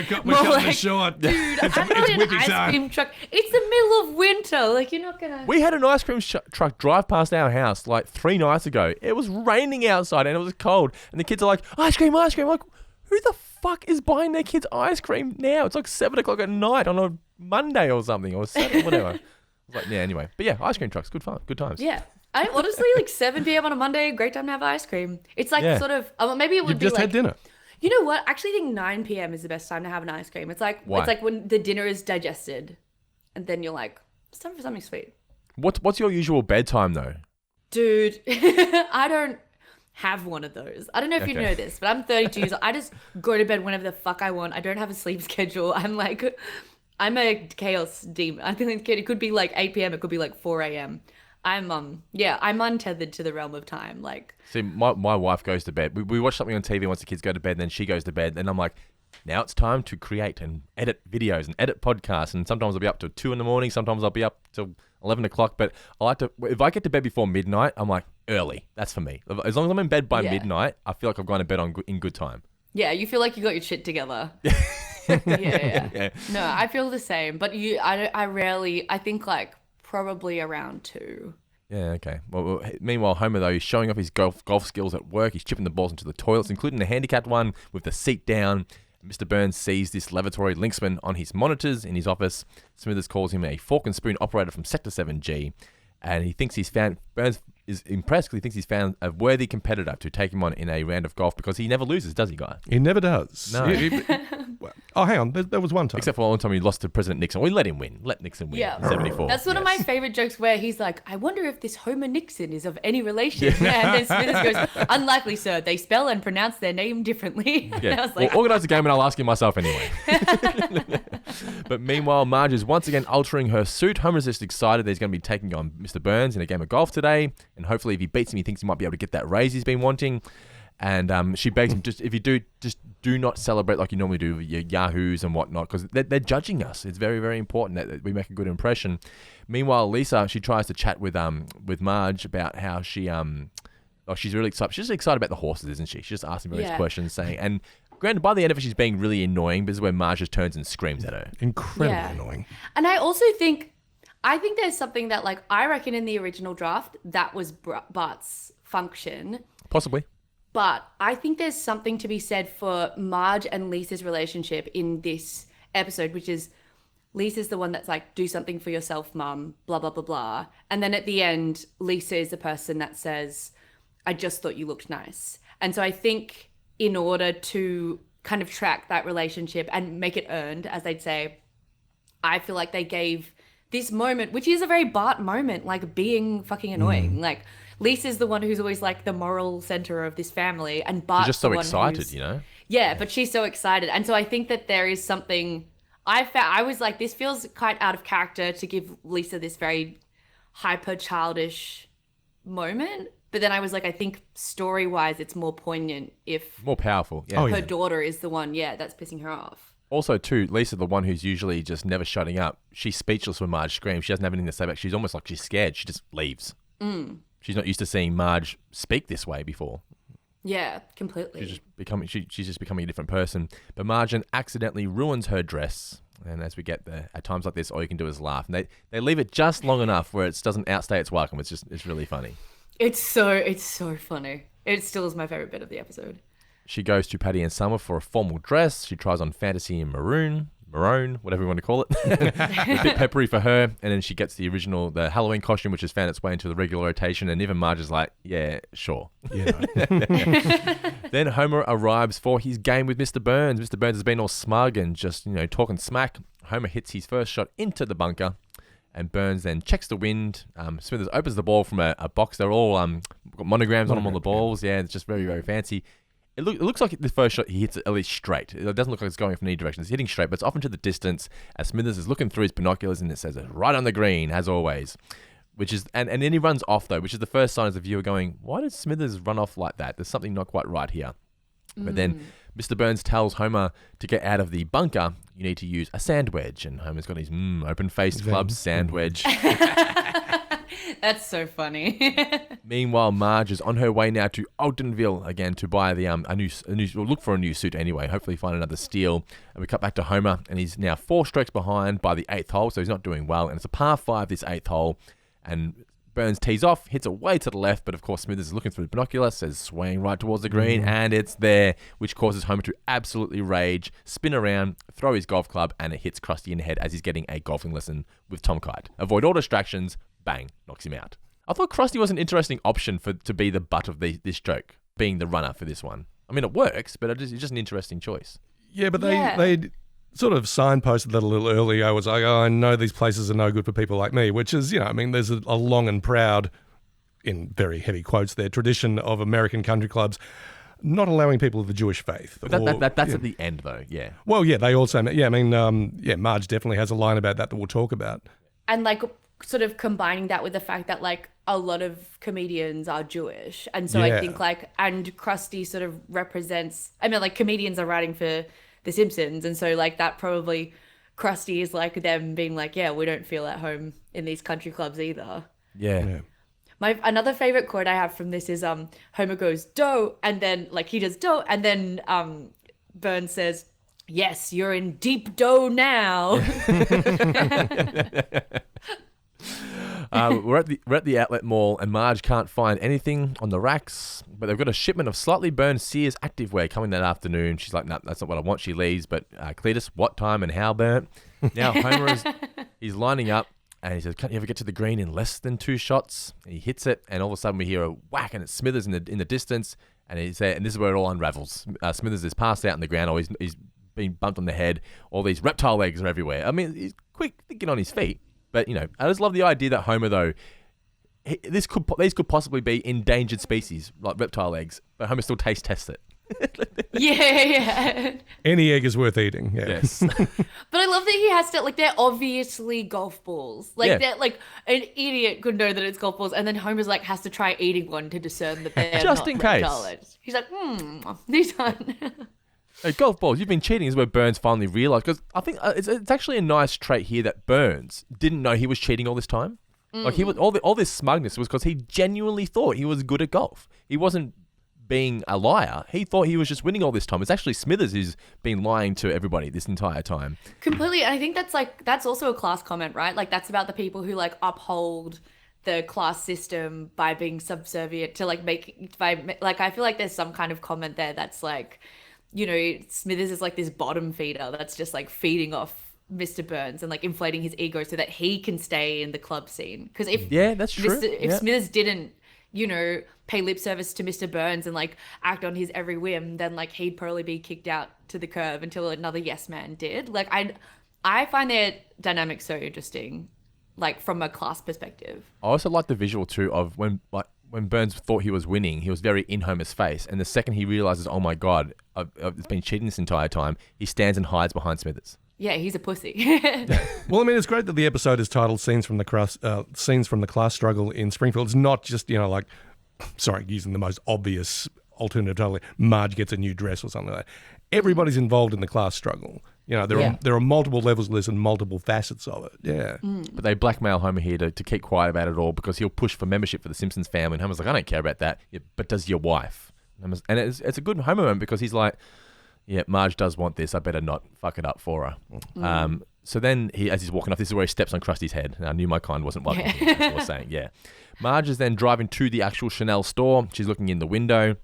cutting this short. Dude, I'm not in an ice cream truck. It's the middle of winter. Like, you're not going to... We had an ice cream truck drive past our house like 3 nights ago. It was raining outside and it was cold. And the kids are like, ice cream, ice cream. I'm like, who the fuck is buying their kids ice cream now? It's like 7 o'clock at night on a Monday or something, or Saturday, whatever. I was like, yeah, anyway. But yeah, ice cream trucks, good fun, good times. Yeah. I honestly, like 7 p.m. on a Monday, great time to have ice cream. It's like Yeah. sort of... maybe it would You've be just like... had dinner. You know what? I actually think 9 p.m. is the best time to have an ice cream. It's like Why? It's like when the dinner is digested, and then you're like, it's time for something sweet. What's your usual bedtime though? Dude, I don't have one of those. I don't know if you Okay. know this, but I'm 32 years old. I just go to bed whenever the fuck I want. I don't have a sleep schedule. I'm a chaos demon. I think it could be like 8 p.m. It could be like 4 a.m. I'm untethered to the realm of time. Like, See, my wife goes to bed. We watch something on TV once the kids go to bed, and then she goes to bed, and I'm like, now it's time to create and edit videos and edit podcasts. And sometimes I'll be up till 2 in the morning. Sometimes I'll be up till 11 o'clock. But I like to, if I get to bed before midnight, I'm like, early. That's for me. As long as I'm in bed by Yeah. midnight, I feel like I've gone to bed in good time. yeah, you feel like you got your shit together. Yeah. Yeah. No, I feel the same. But I think like probably around 2. Yeah, okay. Well, meanwhile, Homer, though, he's showing off his golf skills at work. He's chipping the balls into the toilets, including the handicapped one with the seat down. Mr. Burns sees this lavatory linksman on his monitors in his office. Smithers calls him a fork and spoon operator from Sector 7G, and he thinks Burns is impressed because he thinks he's found a worthy competitor to take him on in a round of golf because he never loses, does he, guy? He never does. No. Oh, hang on. There was one time. Except for one time he lost to President Nixon. We let him win. Let Nixon win. Yeah. In 74. That's one of my favorite jokes where he's like, I wonder if this Homer Nixon is of any relation. Yeah. And then Smithers goes, unlikely, sir. They spell and pronounce their name differently. Yeah. And I was like, We'll organise a game and I'll ask him myself anyway. But meanwhile, Marge is once again altering her suit. Homer's just excited that he's going to be taking on Mr. Burns in a game of golf today. And hopefully if he beats him, he thinks he might be able to get that raise he's been wanting. And she begs him, just do not celebrate like you normally do with your Yahoos and whatnot, because they're judging us. It's very, very important that we make a good impression. Meanwhile, Lisa, she tries to chat with Marge about how she's really excited. She's just excited about the horses, isn't she? She's just asking various questions, saying, and granted, by the end of it, she's being really annoying, but this is where Marge just turns and screams at her. Incredibly annoying. And I also think there's something that, like, I reckon in the original draft, that was Bart's function. Possibly. But I think there's something to be said for Marge and Lisa's relationship in this episode, which is Lisa's the one that's like, do something for yourself, mum, blah, blah, blah, blah. And then at the end, Lisa is the person that says, I just thought you looked nice. And so I think in order to kind of track that relationship and make it earned, as they'd say, I feel like they gave this moment, which is a very Bart moment, like being fucking annoying. Like, Lisa's the one who's always like the moral center of this family, and Bart's She's just so the one excited, you know? Yeah, but she's so excited. And so I think that there is something I was like, this feels quite out of character to give Lisa this very hyper childish moment. But then I was like, I think story-wise, it's more poignant if More powerful. Yeah. Oh, her yeah. daughter is the one, that's pissing her off. Also, too, Lisa, the one who's usually just never shutting up, she's speechless when Marge screams. She doesn't have anything to say back. She's almost like she's scared. She just leaves. She's not used to seeing Marge speak this way before. Yeah, completely. She's just becoming a different person. But Marge accidentally ruins her dress. And as we get there, at times like this, all you can do is laugh. And they leave it just long enough where it doesn't outstay its welcome. It's really funny. It's so funny. It still is my favorite bit of the episode. She goes to Patty and Summer for a formal dress. She tries on fantasy in maroon. maroon, whatever you want to call it. A bit peppery for her. And then she gets the Halloween costume, which has found its way into the regular rotation. And even Marge is like, yeah, sure. Yeah. Then Homer arrives for his game with Mr. Burns. Mr. Burns has been all smug and just, talking smack. Homer hits his first shot into the bunker. And Burns then checks the wind. Smithers opens the ball from a box. They're all got monograms on them on the balls. Yeah, it's just very, very fancy. It looks like the first shot he hits it at least straight. It doesn't look like it's going from any direction. It's hitting straight, but it's off into the distance as Smithers is looking through his binoculars and it says it's right on the green, as always. Which is and then he runs off though, which is the first sign as a viewer going, why did Smithers run off like that? There's something not quite right here. But then Mr. Burns tells Homer to get out of the bunker, you need to use a sand wedge. And Homer's got his open-faced club sand wedge. That's so funny. Meanwhile, Marge is on her way now to Altonville again to buy look for a new suit anyway. Hopefully find another steal. And we cut back to Homer, and he's now 4 strokes behind by the 8th hole, so he's not doing well. And it's a par 5, this 8th hole. And Burns tees off, hits it way to the left, but of course Smithers is looking through the binocular, says swaying right towards the green, and it's there, which causes Homer to absolutely rage, spin around, throw his golf club, and it hits Krusty in the head as he's getting a golfing lesson with Tom Kite. Avoid all distractions, bang, knocks him out. I thought Krusty was an interesting option to be the butt of this joke, being the runner for this one. I mean, it works, but it's just an interesting choice. Yeah, but they sort of signposted that a little earlier. I was like, I know these places are no good for people like me, which is, there's a long and proud, in very heavy quotes there, tradition of American country clubs not allowing people of the Jewish faith. But that's at the end, though, yeah. Well, yeah, they also, Marge definitely has a line about that we'll talk about. And, sort of combining that with the fact that, a lot of comedians are Jewish. And so I think, and Krusty sort of represents, comedians are writing for The Simpsons, and so that probably Krusty is them being we don't feel at home in these country clubs either. Yeah. Another favorite quote I have from this is Homer goes dough, and then he does dough, and then Burns says, "Yes, you're in deep dough now." We're at the outlet mall, and Marge can't find anything on the racks, but they've got a shipment of slightly burned Sears activewear coming that afternoon. She's like, "No, that's not what I want." She leaves, but Cletus, what time and how burnt? Now Homer he's lining up, and he says, "Can't you ever get to the green in less than 2 shots?" And he hits it, and all of a sudden we hear a whack, and it's Smithers in the distance, and he's there, and this is where it all unravels. Smithers is passed out in the ground, or he's been bumped on the head. All these reptile legs are everywhere. I mean, he's quick thinking on his feet. But, I just love the idea that Homer, though, these could possibly be endangered species, like reptile eggs, but Homer still tests it. Yeah. Any egg is worth eating. Yeah. Yes. But I love that he has to, they're obviously golf balls. They're, an idiot could know that it's golf balls, and then Homer's, has to try eating one to discern that they're just not in case. reptile eggs. He's like, these aren't. Hey, golf balls, you've been cheating is where Burns finally realised. Because I think it's actually a nice trait here that Burns didn't know he was cheating all this time. He was all this smugness was because he genuinely thought he was good at golf. He wasn't being a liar. He thought he was just winning all this time. It's actually Smithers who's been lying to everybody this entire time. Completely. And I think that's also a class comment, right? That's about the people who uphold the class system by being subservient to I feel like there's some kind of comment there that's Smithers is this bottom feeder that's just feeding off Mr. Burns and inflating his ego so that he can stay in the club scene. Because that's true. If Smithers didn't, pay lip service to Mr. Burns and act on his every whim, then he'd probably be kicked out to the curb until another yes man did. I find their dynamic so interesting, from a class perspective. I also like the visual too of when Burns thought he was winning, he was very in Homer's face. And the second he realizes, oh my God, I've been cheating this entire time, he stands and hides behind Smithers. Yeah, he's a pussy. Well, it's great that the episode is titled "Scenes from the Class Struggle in Springfield." It's not just using the most obvious alternative title, Marge gets a new dress or something like that. Everybody's involved in the class struggle. There are multiple levels of this and multiple facets of it. Yeah. But they blackmail Homer here to keep quiet about it all because he'll push for membership for the Simpsons family. And Homer's like, I don't care about that. Yeah, but does your wife? And it's a good Homer moment because he's like, yeah, Marge does want this. I better not fuck it up for her. So then, as he's walking off, this is where he steps on Krusty's head. And I knew my kind wasn't welcome. That's what I was saying, yeah. Marge is then driving to the actual Chanel store. She's looking in the window.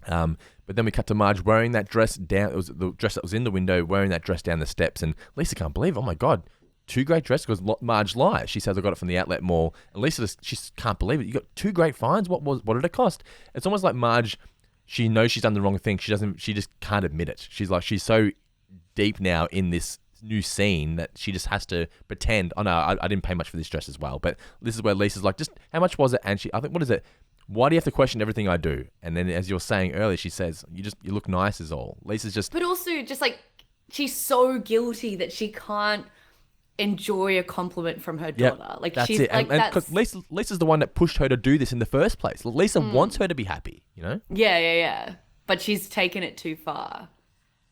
But But then we cut to Marge wearing that dress down. It was the dress that was in the window, wearing that dress down the steps. And Lisa can't believe, oh my God, 2 great dresses, because Marge lies. She says, I got it from the outlet mall. And Lisa, she can't believe it. You got 2 great finds? What did it cost? It's almost like Marge, she knows she's done the wrong thing. She just can't admit it. She's so deep now in this new scene that she just has to pretend, oh no, I didn't pay much for this dress as well. But this is where Lisa's like, just how much was it? And I think, what is it? Why do you have to question everything I do? And then, as you were saying earlier, she says, you look nice is all. Lisa's just... But also, just like, she's so guilty that she can't enjoy a compliment from her daughter. Yep, like, that's she's it. like, and because Lisa's the one that pushed her to do this in the first place. Lisa wants her to be happy, you know? Yeah. But she's taken it too far.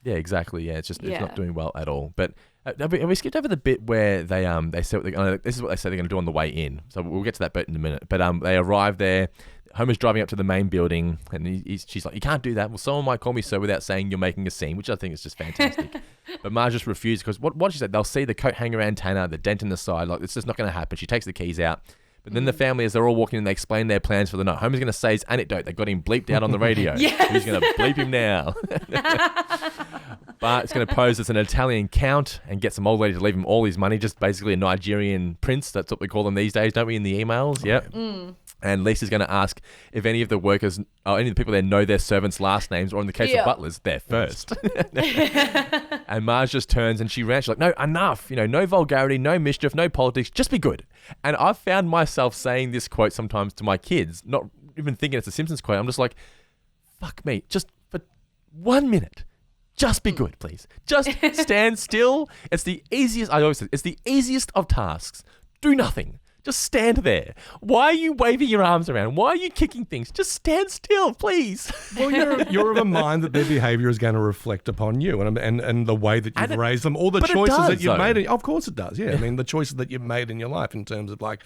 Yeah, exactly. Yeah, it's not doing well at all. But have we skipped over the bit where they say this is what they say they're going to do on the way in. So we'll get to that bit in a minute. But they arrive there. Homer's driving up to the main building, and she's like, "You can't do that. Well, someone might call me sir without saying you're making a scene," which I think is just fantastic. But Marge just refused because what she said, they'll see the coat hanger antenna, the dent in the side, like it's just not going to happen. She takes the keys out. But then the family, as they're all walking in, they explain their plans for the night. Homer's going to say his anecdote. They got him bleeped out on the radio. Yes. Who's going to bleep him now? Bart's going to pose as an Italian count and get some old lady to leave him all his money, just basically a Nigerian prince. That's what we call them these days, don't we, in the emails? Yep. And Lisa's going to ask if any of the workers, or any of the people there know their servants' last names, or in the case of butlers, their first. And Marge just turns and she rants. She's like, no, enough. No vulgarity, no mischief, no politics. Just be good. And I've found myself saying this quote sometimes to my kids, not even thinking it's a Simpsons quote. I'm just like, fuck me. Just for 1 minute. Just be good, please. Just stand still. It's the easiest, I always say, it's the easiest of tasks. Do nothing. Just stand there. Why are you waving your arms around? Why are you kicking things? Just stand still, please. Well, you're of a mind that their behaviour is going to reflect upon you and the way that you've raised them, all the choices that you've made. Of course it does, yeah. I mean, the choices that you've made in your life in terms of like,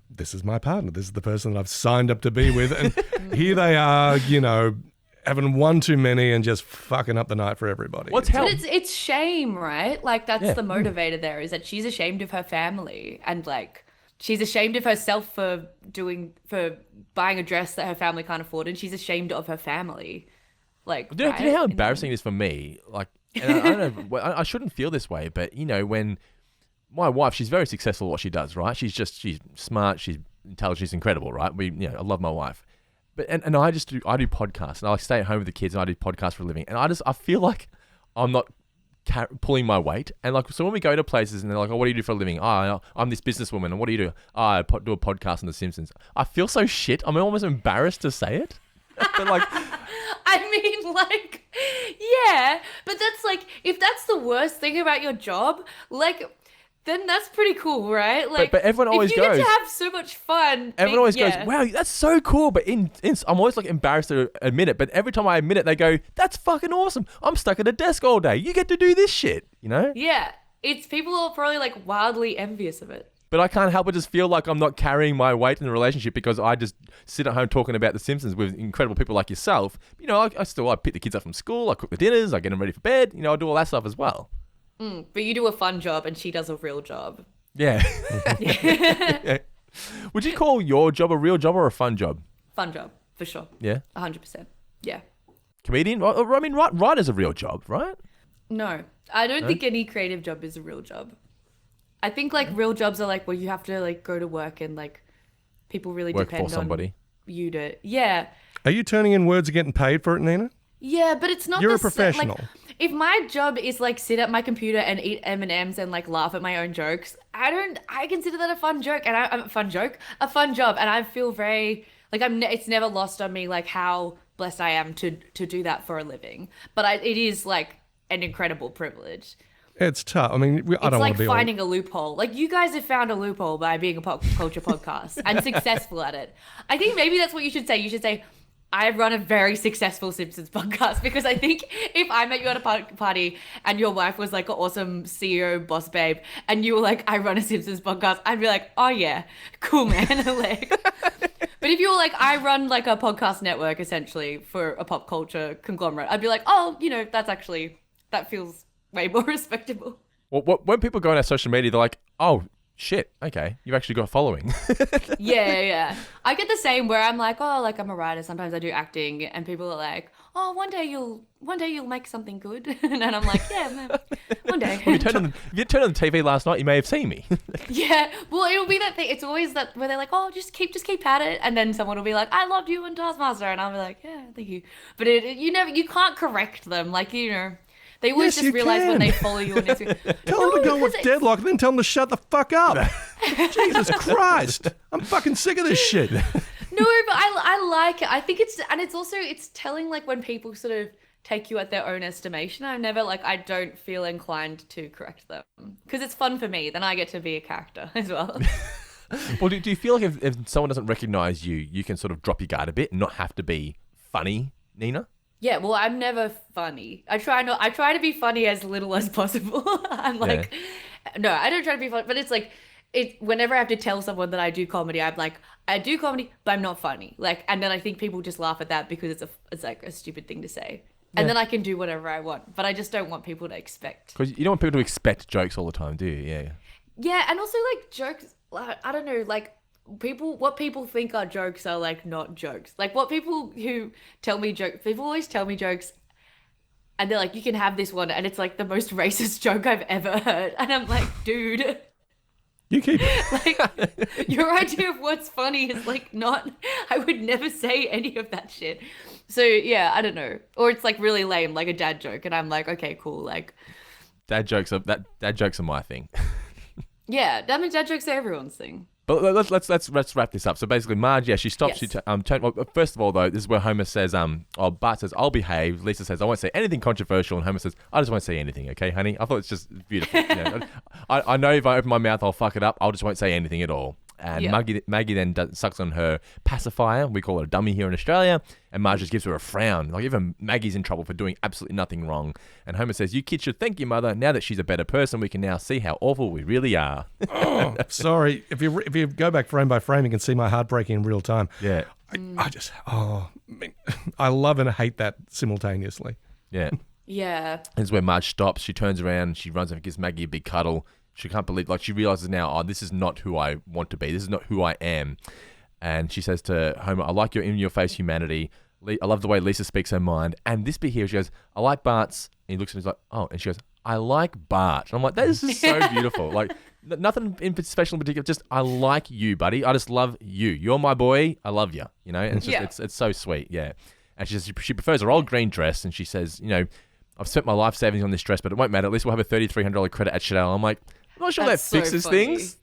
this is my partner, this is the person that I've signed up to be with, and here they are, having one too many and just fucking up the night for everybody. But it's shame, right? Like, that's the motivator there, is that she's ashamed of her family, and like, she's ashamed of herself for buying a dress that her family can't afford, and she's ashamed of her family. Like, do you know how embarrassing it is for me? Like, and I don't know, I shouldn't feel this way, but when my wife, she's very successful at what she does, right? She's smart, she's intelligent, she's incredible, right? I love my wife, but and I do podcasts, and I stay at home with the kids, and I do podcasts for a living, and I feel like I'm not pulling my weight. And like, so when we go to places and they're like, oh, what do you do for a living? Oh, I'm this businesswoman. And what do you do? Oh, I do a podcast on The Simpsons. I feel so shit. I'm almost embarrassed to say it. But like, I mean, like, yeah, but that's like, if that's the worst thing about your job, like, then that's pretty cool, right? Like, but everyone always if you goes, get to have so much fun. Everyone always goes, wow, that's so cool. But I'm always like embarrassed to admit it. But every time I admit it, they go, that's fucking awesome. I'm stuck at a desk all day. You get to do this shit, Yeah, it's people are probably like wildly envious of it. But I can't help but just feel like I'm not carrying my weight in the relationship because I just sit at home talking about The Simpsons with incredible people like yourself. I pick the kids up from school, I cook the dinners, I get them ready for bed. I do all that stuff as well. But you do a fun job and she does a real job. Yeah. Yeah. Would you call your job a real job or a fun job? Fun job, for sure. Yeah? 100%. Yeah. Comedian? I mean, writer's a real job, right? No. I don't think any creative job is a real job. I think like real jobs are like where you have to like go to work and like people really work depend for somebody. On you to... Yeah. Are you turning in words and getting paid for it, Nina? Yeah, but it's not. You're a professional. Like, if my job is like sit at my computer and eat M&Ms and like laugh at my own jokes, I consider that a fun joke, and a fun job, and I feel very like it's never lost on me like how blessed I am to do that for a living. But it is like an incredible privilege. It's tough. I mean, I don't want to be finding a loophole. Like, you guys have found a loophole by being a pop culture podcast and successful at it. I think maybe that's what you should say. You should say, I run a very successful Simpsons podcast, because I think if I met you at a party and your wife was like an awesome CEO boss babe and you were like, I run a Simpsons podcast, I'd be like, oh yeah, cool, man. Like, but if you were like, I run like a podcast network essentially for a pop culture conglomerate, I'd be like, oh, that feels way more respectable. Well, when people go on our social media, they're like, oh, Shit. Okay. You've actually got a following. Yeah. I get the same where I'm like, oh, like I'm a writer. Sometimes I do acting, and people are like, oh, one day you'll make something good, and I'm like, yeah, man, one day. Well, if you turned on the TV last night, you may have seen me. Yeah. Well, it'll be that thing. It's always that where they're like, oh, just keep at it, and then someone will be like, I loved you in Taskmaster, and I'll be like, yeah, thank you. But you can't correct them, like They always Yes, just you realize when can. they follow you on Instagram. Tell them to go watch Deadlock and then tell them to shut the fuck up. Jesus Christ. I'm fucking sick of this shit. No, but I like it. I think it's telling like when people sort of take you at their own estimation. I don't feel inclined to correct them because it's fun for me. Then I get to be a character as well. Well, do you feel like if someone doesn't recognize you, you can sort of drop your guard a bit and not have to be funny, Nina? Yeah, well, I'm never funny. I try to be funny as little as possible. I'm like, no, I don't try to be funny, but it's like, whenever I have to tell someone that I do comedy, I'm like, I do comedy, but I'm not funny. Like, and then I think people just laugh at that because it's like a stupid thing to say. And then I can do whatever I want, but I just don't want people to expect. Because you don't want people to expect jokes all the time, do you? Yeah. Yeah, and also like jokes, like, I don't know, like, what people think are jokes are like not jokes. Like what people who tell me jokes, people always tell me jokes and they're like, you can have this one, and it's like the most racist joke I've ever heard. And I'm like, dude, You keep it. like your idea of what's funny is like not, I would never say any of that shit. So yeah, I don't know. Or it's like really lame, like a dad joke, and I'm like, okay, cool. Like Dad jokes are my thing. yeah, that means dad jokes are everyone's thing. But let's wrap this up. So basically, Marge, she stops Yes. you. Well, first of all, though, this is where Homer says, Bart says, I'll behave. Lisa says, I won't say anything controversial. And Homer says, I just won't say anything, okay, honey? I thought it's just beautiful. I know if I open my mouth, I'll fuck it up. I'll just won't say anything at all. And Yeah. Maggie then sucks on her pacifier. We call it a dummy here in Australia. And Marge just gives her a frown. Like even Maggie's in trouble for doing absolutely nothing wrong. And Homer says, you kids should thank your mother. Now that she's a better person, we can now see how awful we really are. Oh, sorry. If you go back frame by frame, you can see my heart breaking in real time. Yeah. I love and hate that simultaneously. Yeah. Yeah. This is where Marge stops. She turns around. She runs and gives Maggie a big cuddle. She can't believe, like, she realizes now, this is not who I want to be. This is not who I am. And she says to Homer, I like your in-your-face humanity. I love the way Lisa speaks her mind. And this bit here, she goes, I like Bart's. And he looks at her and he's like, oh. And she goes, I like Bart. And I'm like, that is just so beautiful. Like, nothing in special in particular. Just, I like you, buddy. I just love you. You're my boy. I love you. You know? And it's just, it's so sweet. Yeah. And she says she prefers her old green dress. And she says, I've spent my life savings on this dress, but it won't matter. At least we'll have a $3,300 credit at Chanel. I'm like, I'm not sure That's that so fixes funny. things.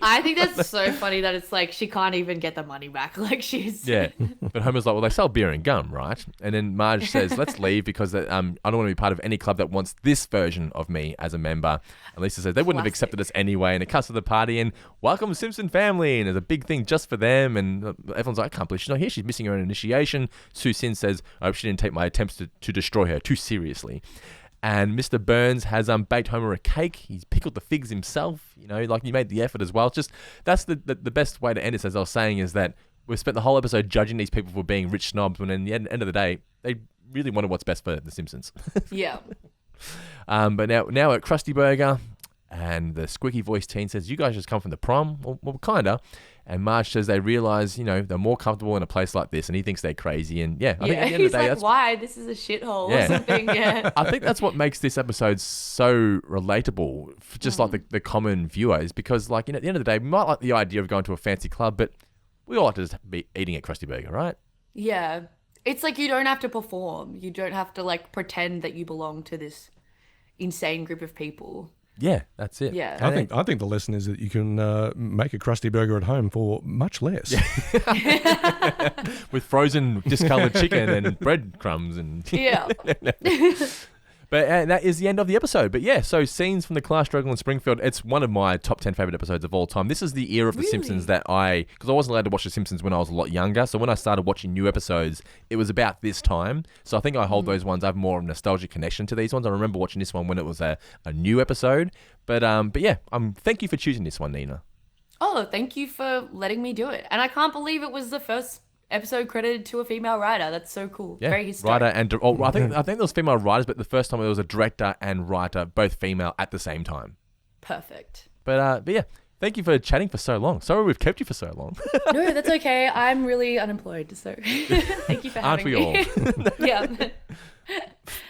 I think that's so funny that it's like she can't even get the money back. Like she's Yeah. But Homer's like, well, they sell beer and gum, right? And then Marge says, let's leave because I don't want to be part of any club that wants this version of me as a member. And Lisa says they wouldn't have Classic. accepted us anyway. And it cuts to the party and welcome Simpson family. And there's a big thing just for them. And everyone's like, I can't believe she's not here. She's missing her own initiation. Sue Sin says, I hope she didn't take my attempts to destroy her too seriously. And Mr. Burns has baked Homer a cake. He's pickled the figs himself. Like he made the effort as well. It's just that's the best way to end this, as I was saying, is that we've spent the whole episode judging these people for being rich snobs, when in the end of the day, they really wanted what's best for the Simpsons. yeah. But now at Krusty Burger, and the squeaky voiced teen says, you guys just come from the prom? Well, kinda. And Marge says they realise, they're more comfortable in a place like this, and he thinks they're crazy. And I think at the end of He's the day, like, why? This is a shithole Yeah. or something. Yeah. I think that's what makes this episode so relatable, for just like the common viewer, is because, like, at the end of the day, we might like the idea of going to a fancy club, but we all like to just be eating at Krusty Burger, right? Yeah. It's like you don't have to perform. You don't have to like pretend that you belong to this insane group of people. Yeah, that's it. Yeah. I think the lesson is that you can make a Krusty Burger at home for much less. With frozen discoloured chicken and breadcrumbs and Yeah. But that is the end of the episode. But yeah, so scenes from the class struggle in Springfield. It's one of my top 10 favourite episodes of all time. This is the era of The Simpsons that because I wasn't allowed to watch The Simpsons when I was a lot younger. So when I started watching new episodes, it was about this time. So I think I hold those ones. I have more of a nostalgic connection to these ones. I remember watching this one when it was a new episode. But yeah, thank you for choosing this one, Nina. Oh, thank you for letting me do it. And I can't believe it was the first episode credited to a female writer. That's so cool. Yeah, Very historic. writer and I think there was female writers, but the first time it was a director and writer, both female at the same time. Perfect. But yeah, Thank you for chatting for so long. Sorry we've kept you for so long. No, that's okay. I'm really unemployed, so thank you for Aren't having we me. all? Yeah.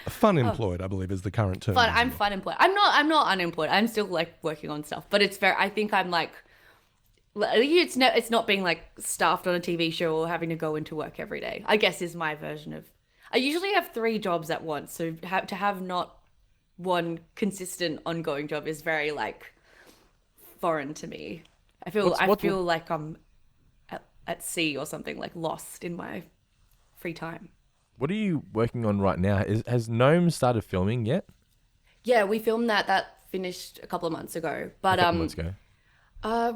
Fun employed, I believe, is the current term. Fun. I'm fun employed. I'm not unemployed. I'm still like working on stuff, but it's very. I think I'm like. It's not being like staffed on a TV show or having to go into work every day, I guess is my version of. I usually have 3 jobs at once, so to have not one consistent ongoing job is very like foreign to me. I feel like I'm at sea or something, like lost in my free time. What are you working on right now? Has Gnome started filming yet? Yeah, we filmed that finished a couple of months ago. But A couple months ago.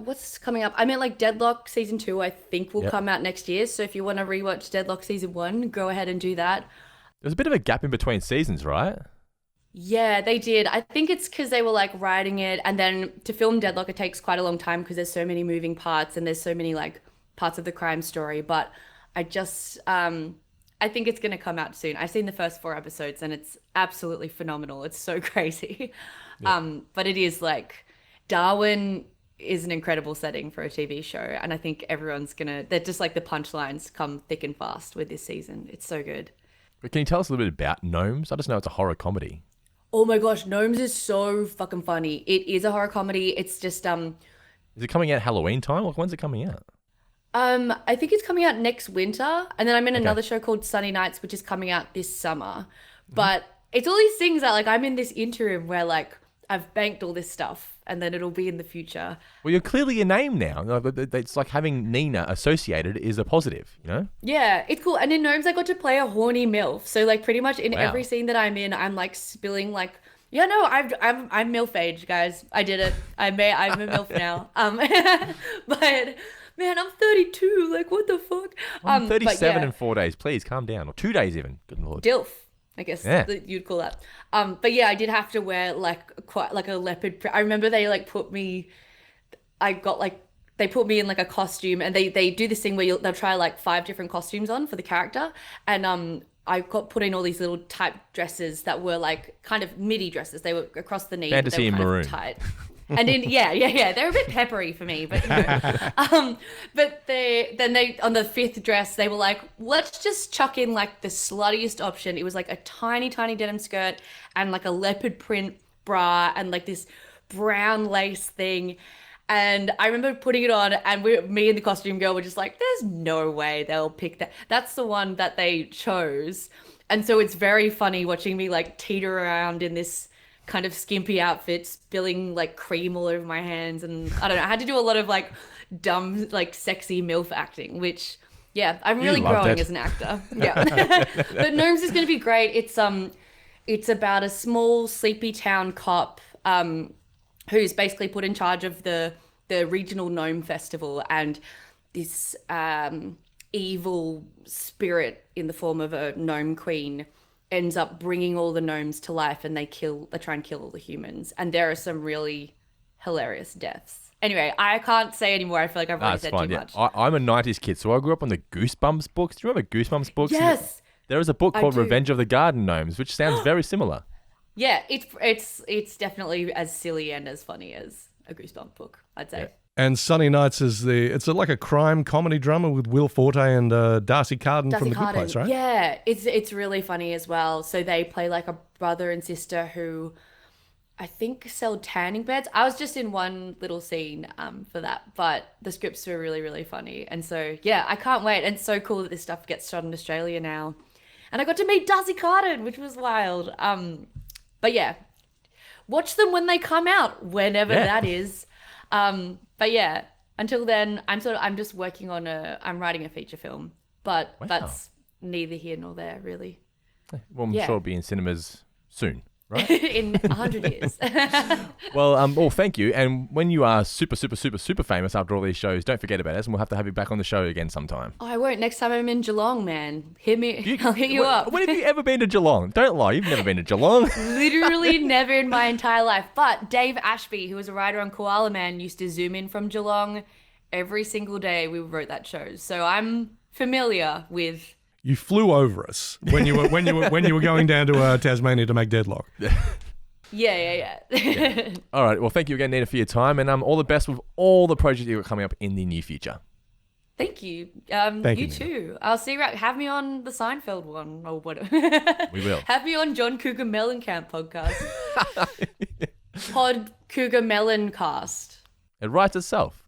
What's coming up? I mean, like Deadlock season 2, I think will come out next year. So if you want to rewatch Deadlock season 1, go ahead and do that. There's a bit of a gap in between seasons, right? Yeah, they did. I think it's because they were like writing it, and then to film Deadlock, it takes quite a long time because there's so many moving parts and there's so many like parts of the crime story. But I just, I think it's going to come out soon. I've seen the first 4 episodes and it's absolutely phenomenal. It's so crazy. Yeah. But it is like Darwin is an incredible setting for a TV show. And I think they're just like the punchlines come thick and fast with this season. It's so good. But can you tell us a little bit about Gnomes? I just know it's a horror comedy. Oh my gosh, Gnomes is so fucking funny. It is a horror comedy. It's just, Is it coming out Halloween time? Like, when's it coming out? I think it's coming out next winter. And then I'm in another show called Sunny Nights, which is coming out this summer. But it's all these things that like I'm in this interim where like I've banked all this stuff and then it'll be in the future. Well, you're clearly a name now. It's like having Nina associated is a positive, you know? Yeah, it's cool. And in Gnomes, I got to play a horny MILF. So like pretty much in every scene that I'm in, I'm like spilling like, yeah, no, I'm MILF age, guys. I did it. I'm a MILF now. But man, I'm 32. Like, what the fuck? I'm 37 in 4 days. Please calm down. Or 2 days even. Good Lord. DILF. I guess you'd call that. But yeah, I did have to wear like quite like a leopard print. I remember they like put me in like a costume, and they do this thing where they'll try like 5 different costumes on for the character. And I got put in all these little type dresses that were like kind of midi dresses. They were across the knee. Fantasy in maroon. Tight. And they're a bit peppery for me, but you know. But they on the 5th dress, they were like, let's just chuck in like the sluttiest option. It was like a tiny denim skirt and like a leopard print bra and like this brown lace thing. And I remember putting it on, and me and the costume girl were just like, there's no way they'll pick that. That's the one that they chose. And so it's very funny watching me like teeter around in this kind of skimpy outfit, spilling like cream all over my hands. And I don't know, I had to do a lot of like dumb, like sexy MILF acting, which, yeah, I'm really growing as an actor. Yeah. But Gnomes is going to be great. It's about a small sleepy town cop who's basically put in charge of the regional gnome festival, and this evil spirit in the form of a gnome queen ends up bringing all the gnomes to life, and they try and kill all the humans. And there are some really hilarious deaths. Anyway, I can't say anymore. I feel like I've already said too much. I'm a 90s kid, so I grew up on the Goosebumps books. Do you remember Goosebumps books? Yes. There is a book called Revenge of the Garden Gnomes, which sounds very similar. Yeah, it's definitely as silly and as funny as a Goosebumps book, I'd say. Yeah. And Sunny Nights it's like a crime comedy drama with Will Forte and Darcy Carden from The Good Place, right? Yeah, it's really funny as well. So they play like a brother and sister who I think sell tanning beds. I was just in one little scene for that, but the scripts were really, really funny. And so, yeah, I can't wait. And it's so cool that this stuff gets shot in Australia now. And I got to meet Darcy Carden, which was wild. But yeah, watch them when they come out, whenever that is. But yeah, until then, I'm just working on I'm writing a feature film, but that's neither here nor there, really. Well, I'm sure it'll be in cinemas soon, right? In 100 years. Well, thank you. And when you are super, super, super, super famous after all these shows, don't forget about us, and we'll have to have you back on the show again sometime. Oh, I won't. Next time I'm in Geelong, man. Hit me. I'll hit you up. When have you ever been to Geelong? Don't lie. You've never been to Geelong. Literally never in my entire life. But Dave Ashby, who was a writer on Koala Man, used to zoom in from Geelong every single day we wrote that show. So I'm familiar with... You flew over us when you were going down to Tasmania to make Deadlock. Yeah. All right. Well, thank you again, Nina, for your time, and all the best with all the projects you've got coming up in the near future. Thank you. Thank you, You too. I'll see you. Have me on the Seinfeld one or whatever. We will. Have me on John Cougar Mellencamp podcast. Pod Cougar Mellencast. It writes itself.